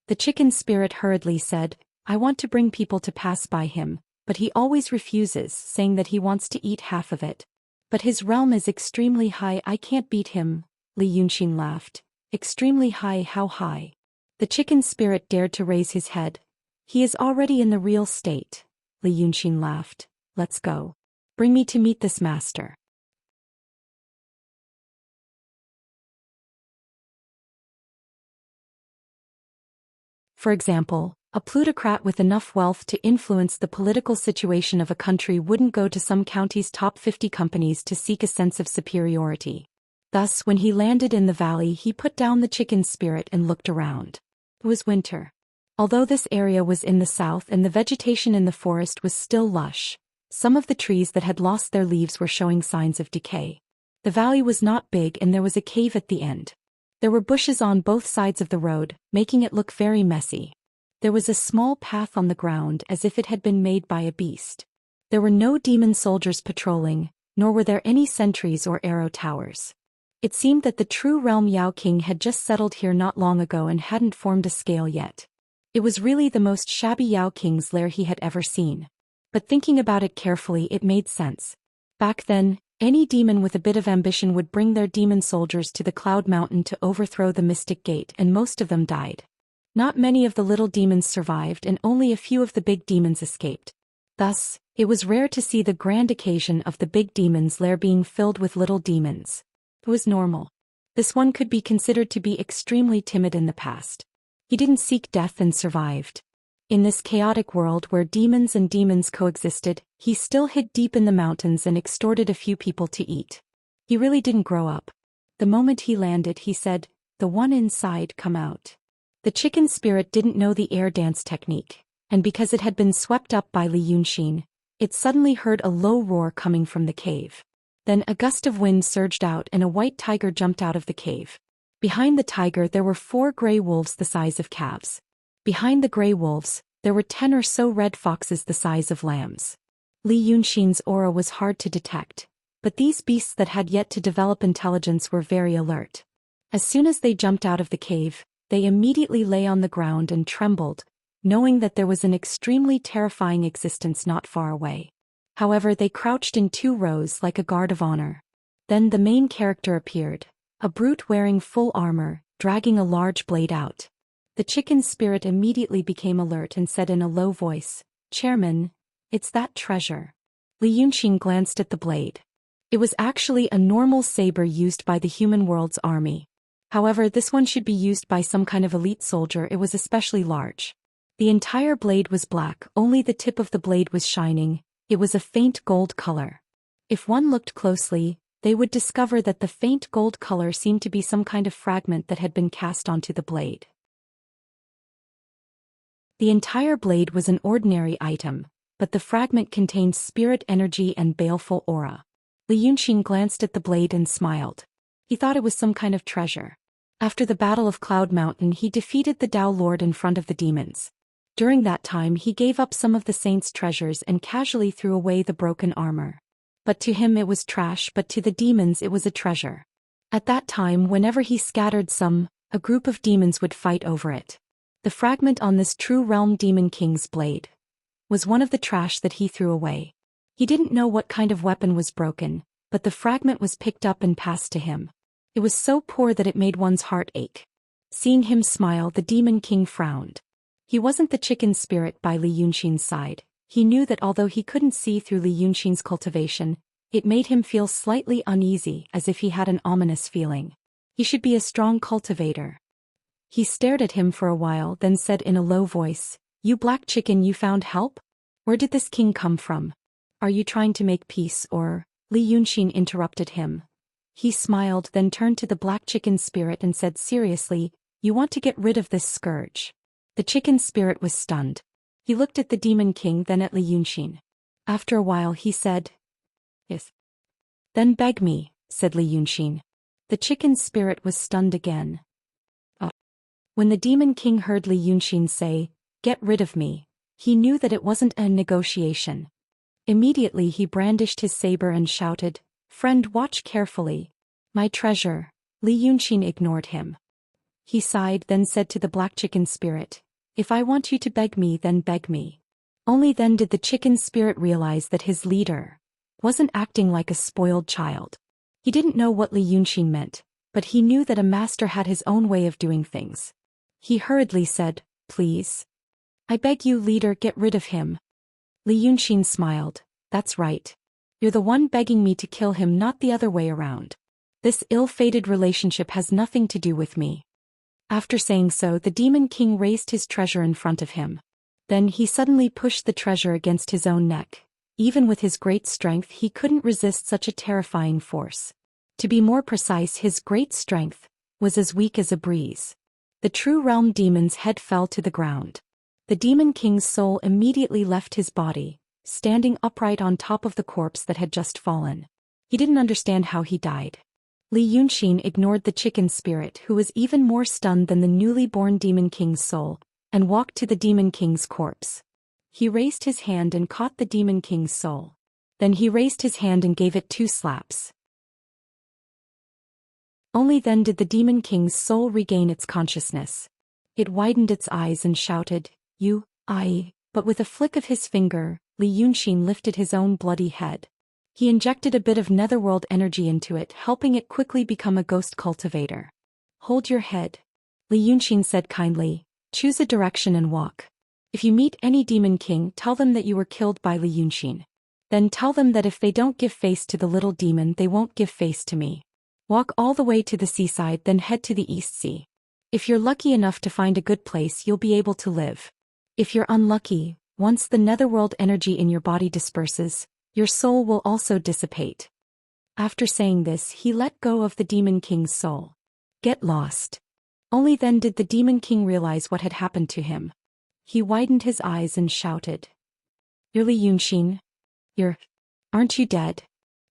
Speaker 1: The chicken spirit hurriedly said, I want to bring people to pass by him, but he always refuses, saying that he wants to eat half of it. But his realm is extremely high, I can't beat him. Li Yunxin laughed. Extremely high, how high? The chicken spirit dared to raise his head. He is already in the real state. Li Yunxin laughed. Let's go. Bring me to meet this master. For example, a plutocrat with enough wealth to influence the political situation of a country wouldn't go to some county's top 50 companies to seek a sense of superiority. Thus, when he landed in the valley, he put down the chicken spirit and looked around. It was winter. Although this area was in the south and the vegetation in the forest was still lush, some of the trees that had lost their leaves were showing signs of decay. The valley was not big and there was a cave at the end. There were bushes on both sides of the road, making it look very messy. There was a small path on the ground as if it had been made by a beast. There were no demon soldiers patrolling, nor were there any sentries or arrow towers. It seemed that the true realm Yao King had just settled here not long ago and hadn't formed a scale yet. It was really the most shabby Yao King's lair he had ever seen. But thinking about it carefully, it made sense. Back then, any demon with a bit of ambition would bring their demon soldiers to the Cloud Mountain to overthrow the Mystic Gate, and most of them died. Not many of the little demons survived and only a few of the big demons escaped. Thus, it was rare to see the grand occasion of the big demon's lair being filled with little demons. It was normal. This one could be considered to be extremely timid in the past. He didn't seek death and survived. In this chaotic world where demons and demons coexisted, he still hid deep in the mountains and extorted a few people to eat. He really didn't grow up. The moment he landed, he said, "The one inside, come out." The chicken spirit didn't know the air dance technique, and because it had been swept up by Li Yunxin, it suddenly heard a low roar coming from the cave. Then a gust of wind surged out and a white tiger jumped out of the cave. Behind the tiger there were 4 gray wolves the size of calves. Behind the gray wolves, there were 10 or so red foxes the size of lambs. Li Yunxin's aura was hard to detect, but these beasts that had yet to develop intelligence were very alert. As soon as they jumped out of the cave, they immediately lay on the ground and trembled, knowing that there was an extremely terrifying existence not far away. However, they crouched in 2 rows like a guard of honor. Then the main character appeared, a brute wearing full armor, dragging a large blade out. The chicken spirit immediately became alert and said in a low voice, "Chairman, it's that treasure." Li Yunxin glanced at the blade. It was actually a normal saber used by the human world's army. However, this one should be used by some kind of elite soldier. It was especially large. The entire blade was black, only the tip of the blade was shining. It was a faint gold color. If one looked closely, they would discover that the faint gold color seemed to be some kind of fragment that had been cast onto the blade. The entire blade was an ordinary item, but the fragment contained spirit energy and baleful aura. Li Yunxin glanced at the blade and smiled. He thought it was some kind of treasure. After the Battle of Cloud Mountain, he defeated the Tao Lord in front of the demons. During that time, he gave up some of the saints' treasures and casually threw away the broken armor. But to him it was trash, but to the demons it was a treasure. At that time, whenever he scattered some, a group of demons would fight over it. The fragment on this true realm demon king's blade was one of the trash that he threw away. He didn't know what kind of weapon was broken, but the fragment was picked up and passed to him. It was so poor that it made one's heart ache. Seeing him smile, the demon king frowned. He wasn't the chicken spirit by Li Yunxin's side. He knew that although he couldn't see through Li Yunxin's cultivation, it made him feel slightly uneasy, as if he had an ominous feeling. He should be a strong cultivator. He stared at him for a while, then said in a low voice, "You black chicken, you found help? Where did this king come from? Are you trying to make peace or?" Li Yunxin interrupted him. He smiled, then turned to the black chicken spirit and said seriously, "You want to get rid of this scourge." The chicken spirit was stunned. He looked at the demon king, then at Li Yunxin. After a while he said, "Yes." "Then beg me," said Li Yunxin. The chicken spirit was stunned again. When the demon king heard Li Yunxin say, "Get rid of me," he knew that it wasn't a negotiation. Immediately he brandished his saber and shouted, "Friend, watch carefully. My treasure." Li Yunxin ignored him. He sighed, then said to the black chicken spirit, "If I want you to beg me, then beg me." Only then did the chicken spirit realize that his leader wasn't acting like a spoiled child. He didn't know what Li Yunxin meant, but he knew that a master had his own way of doing things. He hurriedly said, "Please. I beg you, leader, get rid of him." Li Yunxin smiled. "That's right. You're the one begging me to kill him, not the other way around. This ill-fated relationship has nothing to do with me." After saying so, the demon king raised his treasure in front of him. Then he suddenly pushed the treasure against his own neck. Even with his great strength, he couldn't resist such a terrifying force. To be more precise, his great strength was as weak as a breeze. The true realm demon's head fell to the ground. The demon king's soul immediately left his body, standing upright on top of the corpse that had just fallen. He didn't understand how he died. Li Yunxin ignored the chicken spirit, who was even more stunned than the newly born demon king's soul, and walked to the demon king's corpse. He raised his hand and caught the demon king's soul. Then he raised his hand and gave it 2 slaps. Only then did the demon king's soul regain its consciousness. It widened its eyes and shouted, "You, I," but with a flick of his finger, Li Yunxin lifted his own bloody head. He injected a bit of netherworld energy into it, helping it quickly become a ghost cultivator. "Hold your head," Li Yunxin said kindly. "Choose a direction and walk. If you meet any demon king, tell them that you were killed by Li Yunxin. Then tell them that if they don't give face to the little demon, they won't give face to me. Walk all the way to the seaside, then head to the East Sea. If you're lucky enough to find a good place, you'll be able to live. If you're unlucky, once the netherworld energy in your body disperses, your soul will also dissipate." After saying this, he let go of the demon king's soul. "Get lost." Only then did the demon king realize what had happened to him. He widened his eyes and shouted, "You're Li Yunxin? Aren't you dead?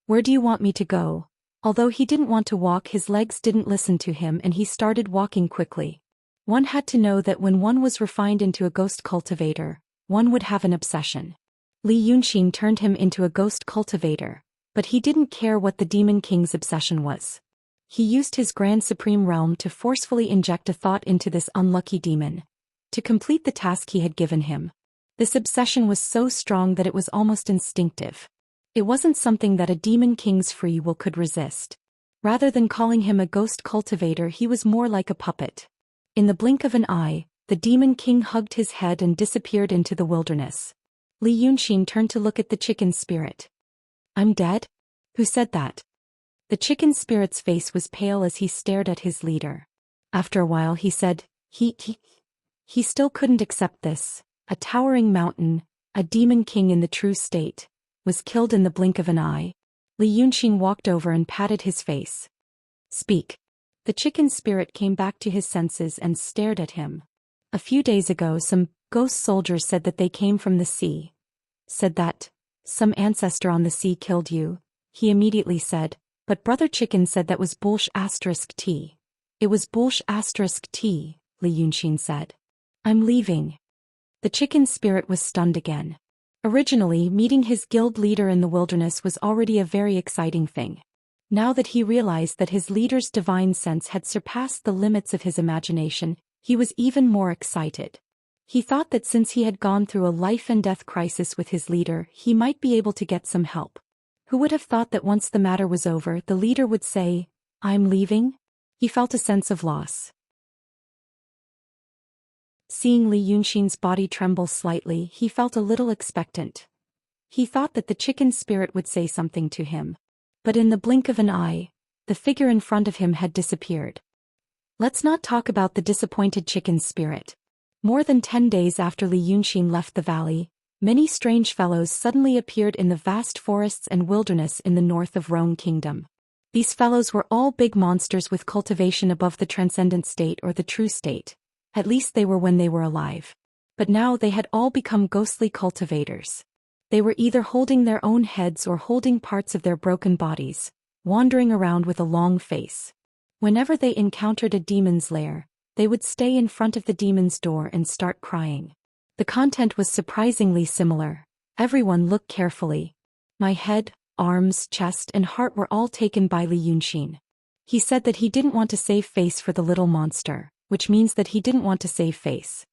Speaker 1: Where do you want me to go?" Although he didn't want to walk, his legs didn't listen to him and he started walking quickly. One had to know that when one was refined into a ghost cultivator, one would have an obsession. Li Yunxin turned him into a ghost cultivator, but he didn't care what the demon king's obsession was. He used his grand supreme realm to forcefully inject a thought into this unlucky demon, to complete the task he had given him. This obsession was so strong that it was almost instinctive. It wasn't something that a demon king's free will could resist. Rather than calling him a ghost cultivator, he was more like a puppet. In the blink of an eye, the demon king hugged his head and disappeared into the wilderness. Li Yunxin turned to look at the chicken spirit. "I'm dead? Who said that?" The chicken spirit's face was pale as he stared at his leader. After a while he said, He still couldn't accept this. A towering mountain, a demon king in the true state, was killed in the blink of an eye. Li Yunxin walked over and patted his face. "Speak." The chicken spirit came back to his senses and stared at him. "A few days ago some ghost soldiers said that they came from the sea. Said that some ancestor on the sea killed you." He immediately said, "But Brother Chicken said that was bullsh*t. It was bullsh*t, Li Yunxin said. "I'm leaving." The chicken spirit was stunned again. Originally, meeting his guild leader in the wilderness was already a very exciting thing. Now that he realized that his leader's divine sense had surpassed the limits of his imagination, he was even more excited. He thought that since he had gone through a life-and-death crisis with his leader, he might be able to get some help. Who would have thought that once the matter was over, the leader would say, "I'm leaving?" He felt a sense of loss. Seeing Li Yunxin's body tremble slightly, he felt a little expectant. He thought that the chicken spirit would say something to him. But in the blink of an eye, the figure in front of him had disappeared. Let's not talk about the disappointed chicken spirit. More than 10 days after Li Yunxin left the valley, many strange fellows suddenly appeared in the vast forests and wilderness in the north of Rong Kingdom. These fellows were all big monsters with cultivation above the transcendent state or the true state. At least they were when they were alive. But now they had all become ghostly cultivators. They were either holding their own heads or holding parts of their broken bodies, wandering around with a long face. Whenever they encountered a demon's lair, they would stay in front of the demon's door and start crying. The content was surprisingly similar. Everyone looked carefully. My head, arms, chest, and heart were all taken by Li Yunxin. He said that he didn't want to save face for the little monster, which means that he didn't want to save face.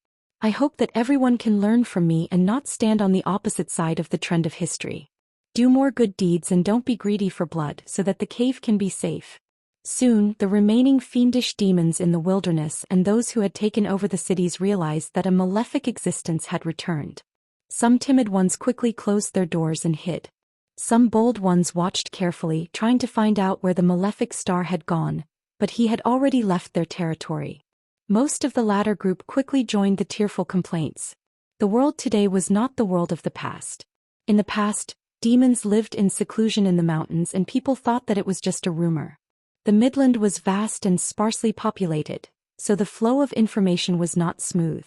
Speaker 1: I hope that everyone can learn from me and not stand on the opposite side of the trend of history. Do more good deeds and don't be greedy for blood so that the cave can be safe. Soon, the remaining fiendish demons in the wilderness and those who had taken over the cities realized that a malefic existence had returned. Some timid ones quickly closed their doors and hid. Some bold ones watched carefully, trying to find out where the malefic star had gone, but he had already left their territory. Most of the latter group quickly joined the tearful complaints. The world today was not the world of the past. In the past, demons lived in seclusion in the mountains and people thought that it was just a rumor. The Midland was vast and sparsely populated, so the flow of information was not smooth.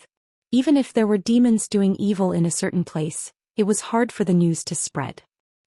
Speaker 1: Even if there were demons doing evil in a certain place, it was hard for the news to spread.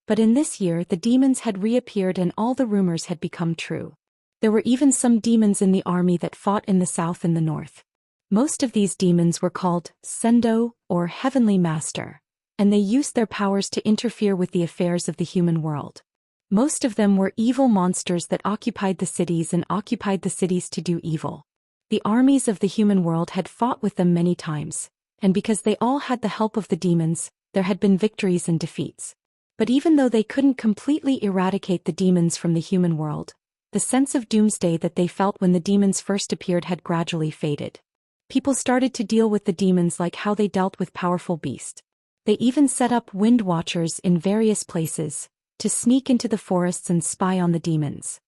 Speaker 1: But in this year the demons had reappeared and all the rumors had become true. There were even some demons in the army that fought in the south and the north. Most of these demons were called Sendo, or Heavenly Master, and they used their powers to interfere with the affairs of the human world. Most of them were evil monsters that occupied the cities and occupied the cities to do evil. The armies of the human world had fought with them many times, and because they all had the help of the demons, there had been victories and defeats. But even though they couldn't completely eradicate the demons from the human world, the sense of doomsday that they felt when the demons first appeared had gradually faded. People started to deal with the demons like how they dealt with powerful beasts. They even set up wind watchers in various places, to sneak into the forests and spy on the demons.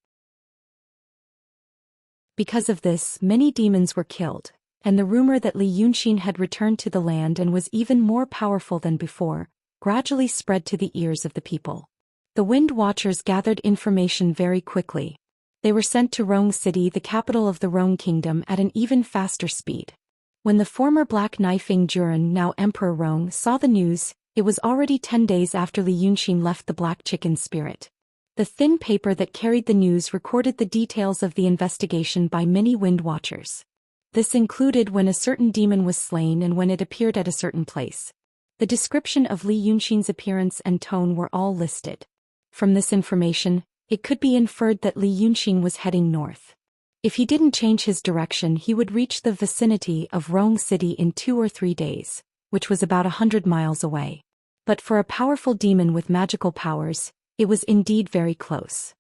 Speaker 1: Because of this, many demons were killed, and the rumor that Li Yunxin had returned to the land and was even more powerful than before, gradually spread to the ears of the people. The Wind Watchers gathered information very quickly. They were sent to Rong City, the capital of the Rong Kingdom, at an even faster speed. When the former Black Knifing Juren, now Emperor Rong, saw the news, it was already 10 days after Li Yunxin left the Black Chicken Spirit. The thin paper that carried the news recorded the details of the investigation by many Wind Watchers. This included when a certain demon was slain and when it appeared at a certain place. The description of Li Yunxin's appearance and tone were all listed. From this information, it could be inferred that Li Yunxin was heading north. If he didn't change his direction, he would reach the vicinity of Rong City in 2 or 3 days, which was about 100 miles away. But for a powerful demon with magical powers, it was indeed very close.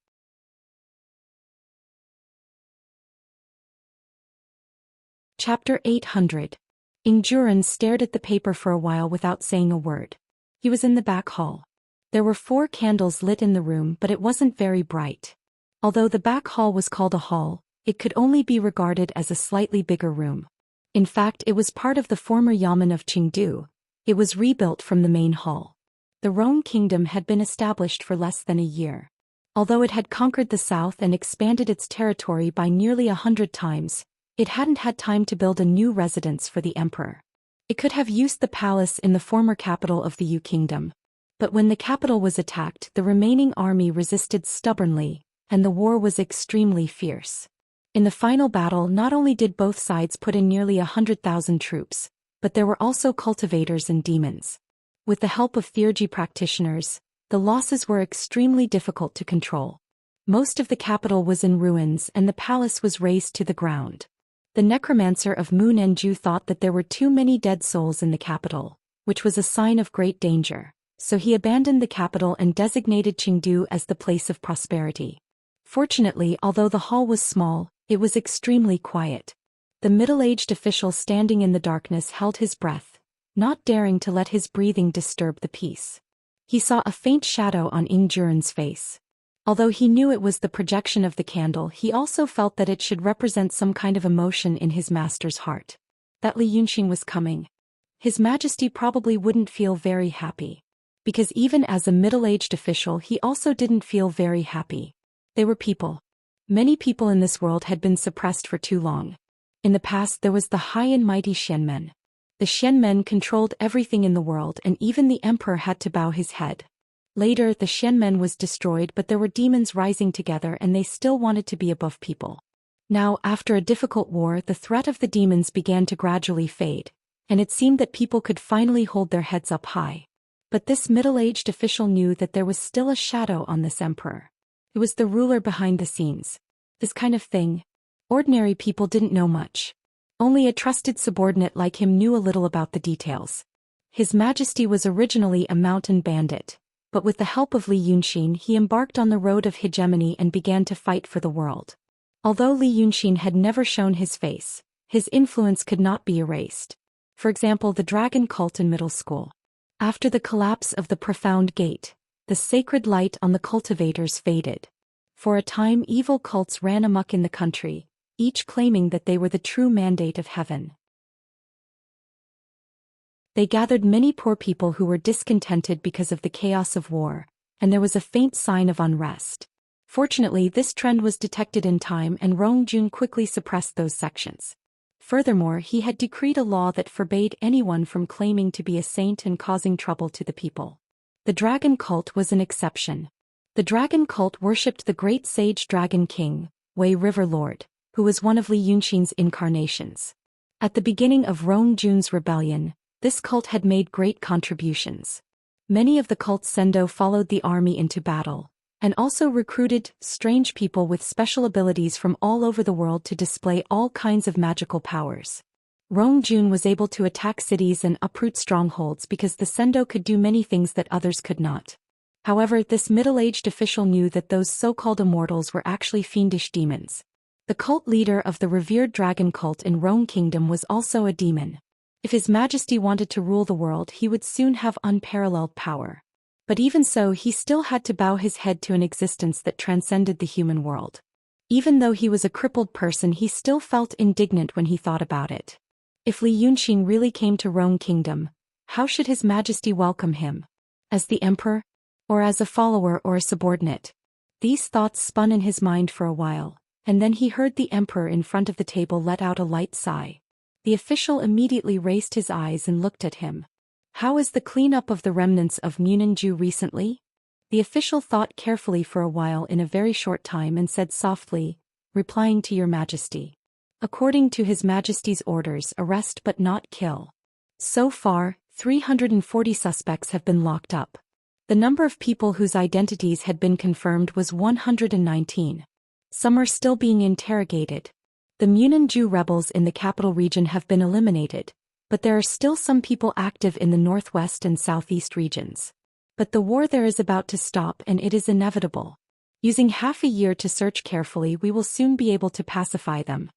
Speaker 1: Chapter 800. Ingjuren stared at the paper for a while without saying a word. He was in the back hall. There were 4 candles lit in the room, but it wasn't very bright. Although the back hall was called a hall, it could only be regarded as a slightly bigger room. In fact, it was part of the former yamen of Qingdu. It was rebuilt from the main hall. The Rong Kingdom had been established for less than a year. Although it had conquered the south and expanded its territory by nearly 100 times, it hadn't had time to build a new residence for the emperor. It could have used the palace in the former capital of the Yu Kingdom. But when the capital was attacked, the remaining army resisted stubbornly, and the war was extremely fierce. In the final battle, not only did both sides put in nearly 100,000 troops, but there were also cultivators and demons. With the help of theurgy practitioners, the losses were extremely difficult to control. Most of the capital was in ruins and the palace was razed to the ground. The necromancer of Munenju thought that there were too many dead souls in the capital, which was a sign of great danger, so he abandoned the capital and designated Chengdu as the place of prosperity. Fortunately, although the hall was small, it was extremely quiet. The middle-aged official standing in the darkness held his breath, not daring to let his breathing disturb the peace. He saw a faint shadow on Ying Juren's face. Although he knew it was the projection of the candle, he also felt that it should represent some kind of emotion in his master's heart. That Li Yunxin was coming. His Majesty probably wouldn't feel very happy. Because even as a middle-aged official he also didn't feel very happy. They were people. Many people in this world had been suppressed for too long. In the past there was the high and mighty Xianmen. The Xianmen controlled everything in the world and even the emperor had to bow his head. Later the Xianmen was destroyed, but there were demons rising together and they still wanted to be above people. Now, after a difficult war, the threat of the demons began to gradually fade, and it seemed that people could finally hold their heads up high. But this middle-aged official knew that there was still a shadow on this emperor. It was the ruler behind the scenes. This kind of thing, ordinary people didn't know much. Only a trusted subordinate like him knew a little about the details. His Majesty was originally a mountain bandit, but with the help of Li Yunxin he embarked on the road of hegemony and began to fight for the world. Although Li Yunxin had never shown his face, his influence could not be erased. For example, the dragon cult in middle school. After the collapse of the profound gate, the sacred light on the cultivators faded. For a time evil cults ran amok in the country, each claiming that they were the true mandate of heaven. They gathered many poor people who were discontented because of the chaos of war, and there was a faint sign of unrest. Fortunately, this trend was detected in time and Rongjun quickly suppressed those sections. Furthermore, he had decreed a law that forbade anyone from claiming to be a saint and causing trouble to the people. The dragon cult was an exception. The dragon cult worshipped the great sage Dragon King, Wei River Lord, who was one of Li Yunxin's incarnations. At the beginning of Rongjun's rebellion, this cult had made great contributions. Many of the cult's sendo followed the army into battle, and also recruited strange people with special abilities from all over the world to display all kinds of magical powers. Rongjun was able to attack cities and uproot strongholds because the sendo could do many things that others could not. However, this middle-aged official knew that those so-called immortals were actually fiendish demons. The cult leader of the revered dragon cult in Rong Kingdom was also a demon. If His Majesty wanted to rule the world, he would soon have unparalleled power. But even so, he still had to bow his head to an existence that transcended the human world. Even though he was a crippled person, he still felt indignant when he thought about it. If Li Yunxin really came to Rong Kingdom, how should His Majesty welcome him? As the emperor? Or as a follower or a subordinate? These thoughts spun in his mind for a while, and then he heard the emperor in front of the table let out a light sigh. The official immediately raised his eyes and looked at him. How is the cleanup of the remnants of Munenju recently? The official thought carefully for a while in a very short time and said softly, replying to Your Majesty. According to His Majesty's orders, arrest but not kill. So far, 340 suspects have been locked up. The number of people whose identities had been confirmed was 119. Some are still being interrogated. The Munenju rebels in the capital region have been eliminated, but there are still some people active in the northwest and southeast regions. But the war there is about to stop and it is inevitable. Using half a year to search carefully, we will soon be able to pacify them.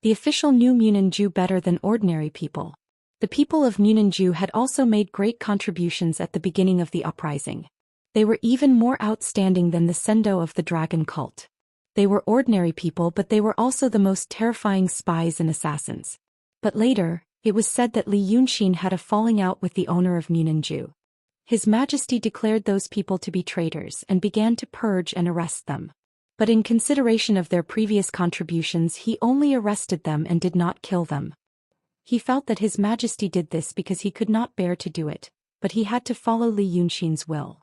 Speaker 1: The official knew Munenju better than ordinary people. The people of Munenju had also made great contributions at the beginning of the uprising. They were even more outstanding than the sendo of the dragon cult. They were ordinary people, but they were also the most terrifying spies and assassins. But later, it was said that Li Yunxin had a falling out with the owner of Munenju. His Majesty declared those people to be traitors and began to purge and arrest them. But in consideration of their previous contributions, he only arrested them and did not kill them. He felt that His Majesty did this because he could not bear to do it, but he had to follow Li Yunxin's will.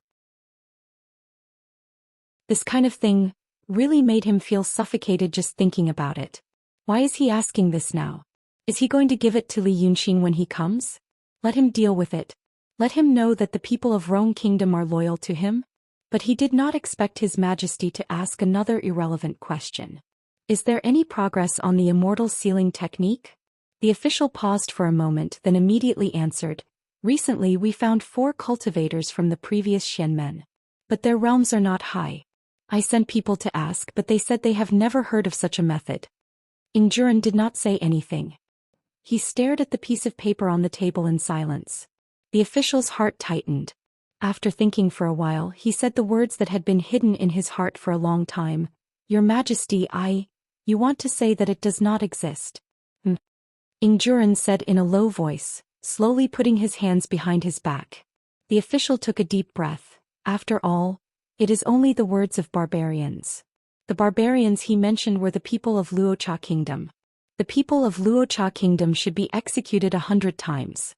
Speaker 1: This kind of thing really made him feel suffocated just thinking about it. Why is he asking this now? Is he going to give it to Li Yunxin when he comes? Let him deal with it. Let him know that the people of Rong Kingdom are loyal to him. But he did not expect His Majesty to ask another irrelevant question. Is there any progress on the immortal sealing technique? The official paused for a moment, then immediately answered, Recently we found 4 cultivators from the previous Xian men. But their realms are not high. I sent people to ask, but they said they have never heard of such a method. Ingjuren did not say anything. He stared at the piece of paper on the table in silence. The official's heart tightened. After thinking for a while, he said the words that had been hidden in his heart for a long time. Your Majesty, you want to say that it does not exist? Ingjuren said in a low voice, slowly putting his hands behind his back. The official took a deep breath. After all, it is only the words of barbarians. The barbarians he mentioned were the people of Luocha Kingdom. The people of Luocha Kingdom should be executed 100 times.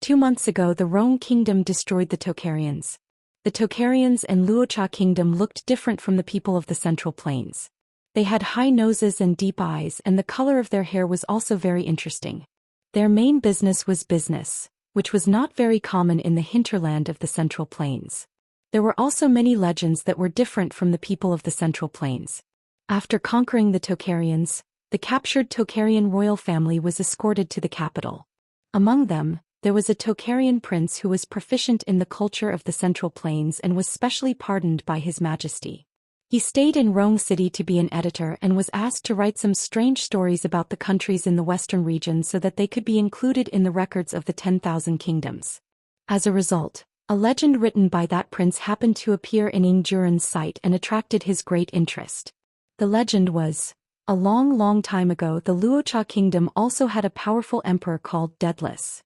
Speaker 1: 2 months ago the Rome Kingdom destroyed the Tocharians. The Tocharians and Luocha Kingdom looked different from the people of the Central Plains. They had high noses and deep eyes, and the color of their hair was also very interesting. Their main business was business, which was not very common in the hinterland of the Central Plains. There were also many legends that were different from the people of the Central Plains. After conquering the Tocharians, the captured Tocharian royal family was escorted to the capital. Among them, there was a Tocharian prince who was proficient in the culture of the Central Plains and was specially pardoned by His Majesty. He stayed in Rome City to be an editor and was asked to write some strange stories about the countries in the western region so that they could be included in the records of the 10,000 kingdoms. As a result, a legend written by that prince happened to appear in Ingjuren's sight and attracted his great interest. The legend was, a long time ago the Luocha Kingdom also had a powerful emperor called Daedalus.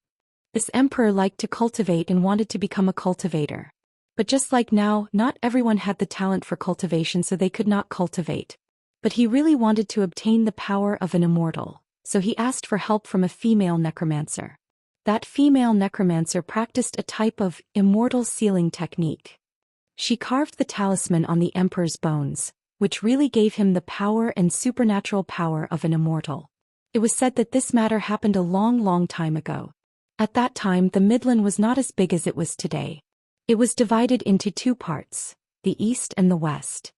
Speaker 1: This emperor liked to cultivate and wanted to become a cultivator. But just like now, not everyone had the talent for cultivation, so they could not cultivate. But he really wanted to obtain the power of an immortal, so he asked for help from a female necromancer. That female necromancer practiced a type of immortal sealing technique. She carved the talisman on the emperor's bones, which really gave him the power and supernatural power of an immortal. It was said that this matter happened a long time ago. At that time the Midland was not as big as it was today. It was divided into 2 parts, the East and the West.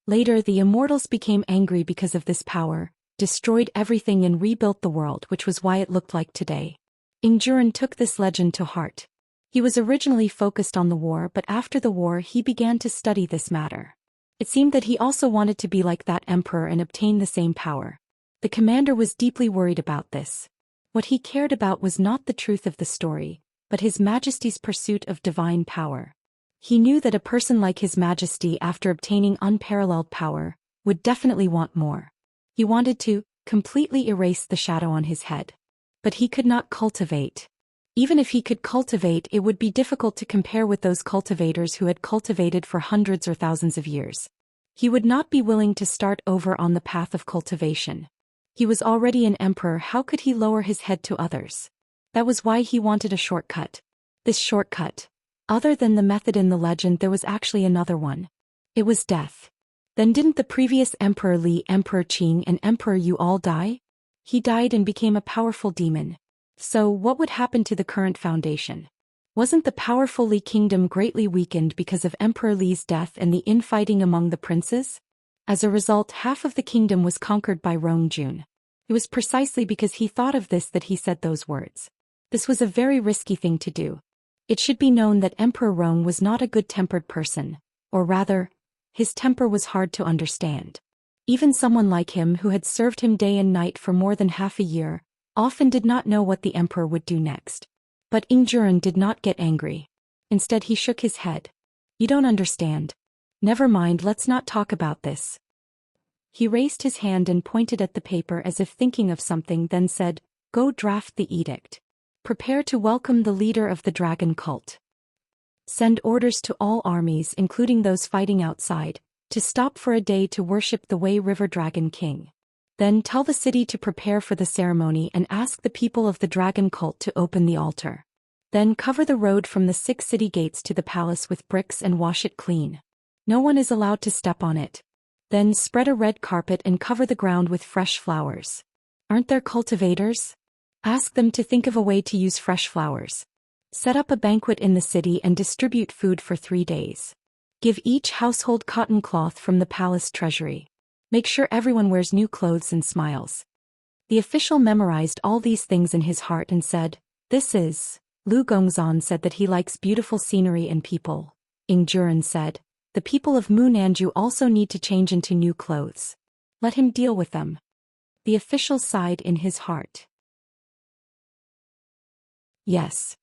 Speaker 1: Later the immortals became angry because of this power, destroyed everything and rebuilt the world, which was why it looked like today. Ingjuren took this legend to heart. He was originally focused on the war, but after the war he began to study this matter. It seemed that he also wanted to be like that emperor and obtain the same power. The commander was deeply worried about this. What he cared about was not the truth of the story, but His Majesty's pursuit of divine power. He knew that a person like His Majesty, after obtaining unparalleled power, would definitely want more. He wanted to completely erase the shadow on his head. But he could not cultivate. Even if he could cultivate, it would be difficult to compare with those cultivators who had cultivated for hundreds or thousands of years. He would not be willing to start over on the path of cultivation. He was already an emperor, how could he lower his head to others? That was why he wanted a shortcut. This shortcut. Other than the method in the legend, there was actually another one. It was death. Then didn't the previous Emperor Li, Emperor Qing and Emperor Yu all die? He died and became a powerful demon. So what would happen to the current foundation? Wasn't the powerful Li kingdom greatly weakened because of Emperor Li's death and the infighting among the princes? As a result, half of the kingdom was conquered by Rong Jun. It was precisely because he thought of this that he said those words. This was a very risky thing to do. It should be known that Emperor Rong was not a good-tempered person, or rather, his temper was hard to understand. Even someone like him who had served him day and night for more than half a year, often did not know what the emperor would do next. But Ingjuren did not get angry. Instead he shook his head. You don't understand. Never mind, let's not talk about this. He raised his hand and pointed at the paper as if thinking of something, then said, Go draft the edict. Prepare to welcome the leader of the dragon cult. Send orders to all armies, including those fighting outside, to stop for a day to worship the Wei River Dragon King. Then tell the city to prepare for the ceremony and ask the people of the dragon cult to open the altar. Then cover the road from the 6 city gates to the palace with bricks and wash it clean. No one is allowed to step on it. Then spread a red carpet and cover the ground with fresh flowers. Aren't there cultivators? Ask them to think of a way to use fresh flowers. Set up a banquet in the city and distribute food for 3 days. Give each household cotton cloth from the palace treasury. Make sure everyone wears new clothes and smiles. The official memorized all these things in his heart and said, "This is." Lu Gongzan said that he likes beautiful scenery and people. Ying Juren said, "The people of Munanju also need to change into new clothes. Let him deal with them." The official sighed in his heart. Yes.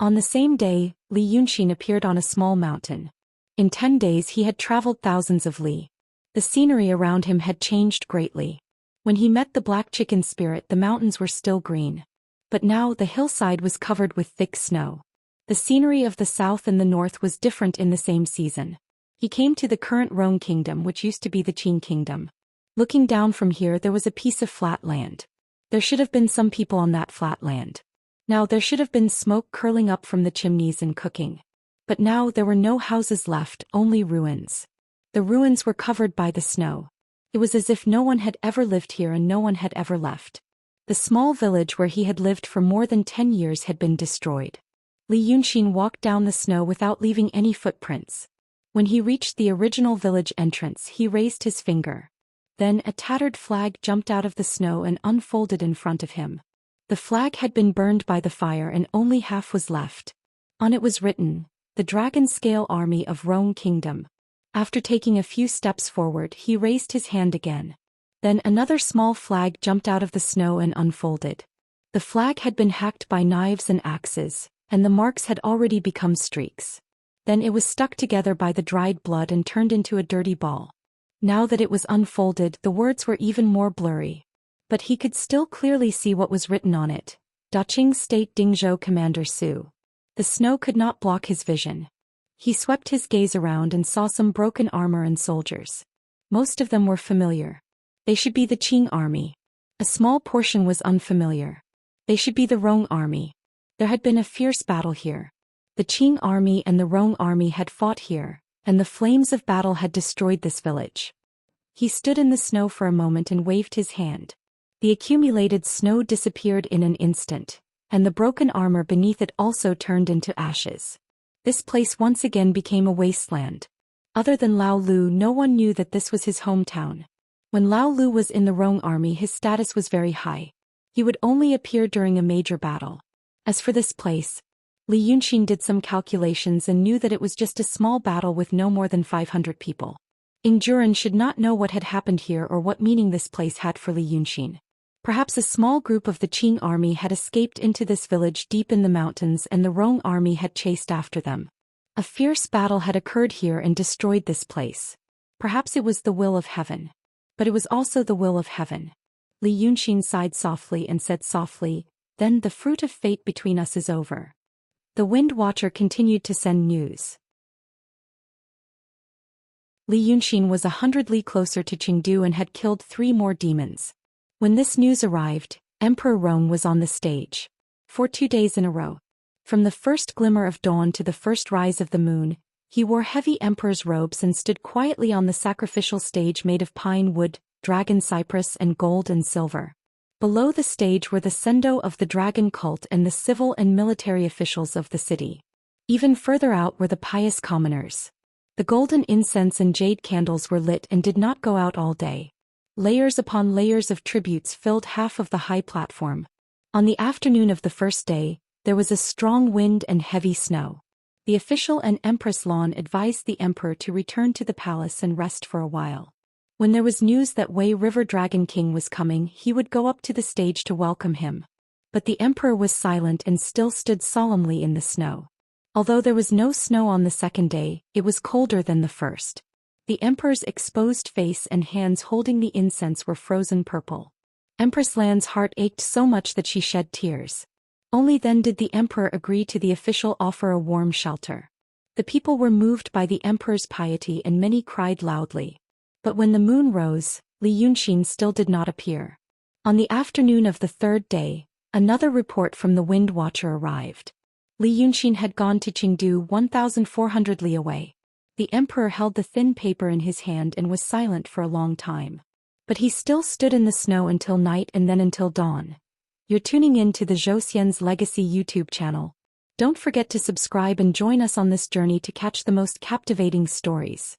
Speaker 1: On the same day, Li Yunxin appeared on a small mountain. In 10 days he had traveled thousands of li. The scenery around him had changed greatly. When he met the black chicken spirit, the mountains were still green. But now the hillside was covered with thick snow. The scenery of the south and the north was different in the same season. He came to the current Rong kingdom, which used to be the Qing kingdom. Looking down from here, there was a piece of flat land. There should have been some people on that flat land. Now there should have been smoke curling up from the chimneys and cooking. But now there were no houses left, only ruins. The ruins were covered by the snow. It was as if no one had ever lived here and no one had ever left. The small village where he had lived for more than 10 years had been destroyed. Li Yunxin walked down the snow without leaving any footprints. When he reached the original village entrance, he raised his finger. Then a tattered flag jumped out of the snow and unfolded in front of him. The flag had been burned by the fire and only half was left. On it was written, "The Dragon Scale Army of Rong Kingdom." After taking a few steps forward, he raised his hand again. Then another small flag jumped out of the snow and unfolded. The flag had been hacked by knives and axes, and the marks had already become streaks. Then it was stuck together by the dried blood and turned into a dirty ball. Now that it was unfolded, the words were even more blurry. But he could still clearly see what was written on it. Daqing State Dingzhou Commander Su. The snow could not block his vision. He swept his gaze around and saw some broken armor and soldiers. Most of them were familiar. They should be the Qing army. A small portion was unfamiliar. They should be the Rong army. There had been a fierce battle here. The Qing army and the Rong army had fought here, and the flames of battle had destroyed this village. He stood in the snow for a moment and waved his hand. The accumulated snow disappeared in an instant, and the broken armor beneath it also turned into ashes. This place once again became a wasteland. Other than Lao Lu, no one knew that this was his hometown. When Lao Lu was in the Rong army, his status was very high. He would only appear during a major battle. As for this place, Li Yunxin did some calculations and knew that it was just a small battle with no more than 500 people. Ying Juren should not know what had happened here or what meaning this place had for Li Yunxin. Perhaps a small group of the Qing army had escaped into this village deep in the mountains and the Rong army had chased after them. A fierce battle had occurred here and destroyed this place. Perhaps it was the will of heaven. But it was also the will of heaven. Li Yunxin sighed softly and said softly, "Then the fruit of fate between us is over." The Wind Watcher continued to send news. Li Yunxin was 100 li closer to Chengdu and had killed 3 more demons. When this news arrived, Emperor Rong was on the stage. For 2 days in a row. From the first glimmer of dawn to the first rise of the moon, he wore heavy emperor's robes and stood quietly on the sacrificial stage made of pine wood, dragon cypress and gold and silver. Below the stage were the sendo of the dragon cult and the civil and military officials of the city. Even further out were the pious commoners. The golden incense and jade candles were lit and did not go out all day. Layers upon layers of tributes filled half of the high platform. On the afternoon of the first day, there was a strong wind and heavy snow. The official and Empress Lan advised the emperor to return to the palace and rest for a while. When there was news that Wei River Dragon King was coming, he would go up to the stage to welcome him. But the emperor was silent and still stood solemnly in the snow. Although there was no snow on the second day, it was colder than the first. The emperor's exposed face and hands holding the incense were frozen purple. Empress Lan's heart ached so much that she shed tears. Only then did the emperor agree to the official offer a warm shelter. The people were moved by the emperor's piety and many cried loudly. But when the moon rose, Li Yunxin still did not appear. On the afternoon of the third day, another report from the Wind Watcher arrived. Li Yunxin had gone to Chengdu 1,400 li away. The emperor held the thin paper in his hand and was silent for a long time. But he still stood in the snow until night and then until dawn. You're tuning in to the Zhou Xian's Legacy YouTube channel. Don't forget to subscribe and join us on this journey to catch the most captivating stories.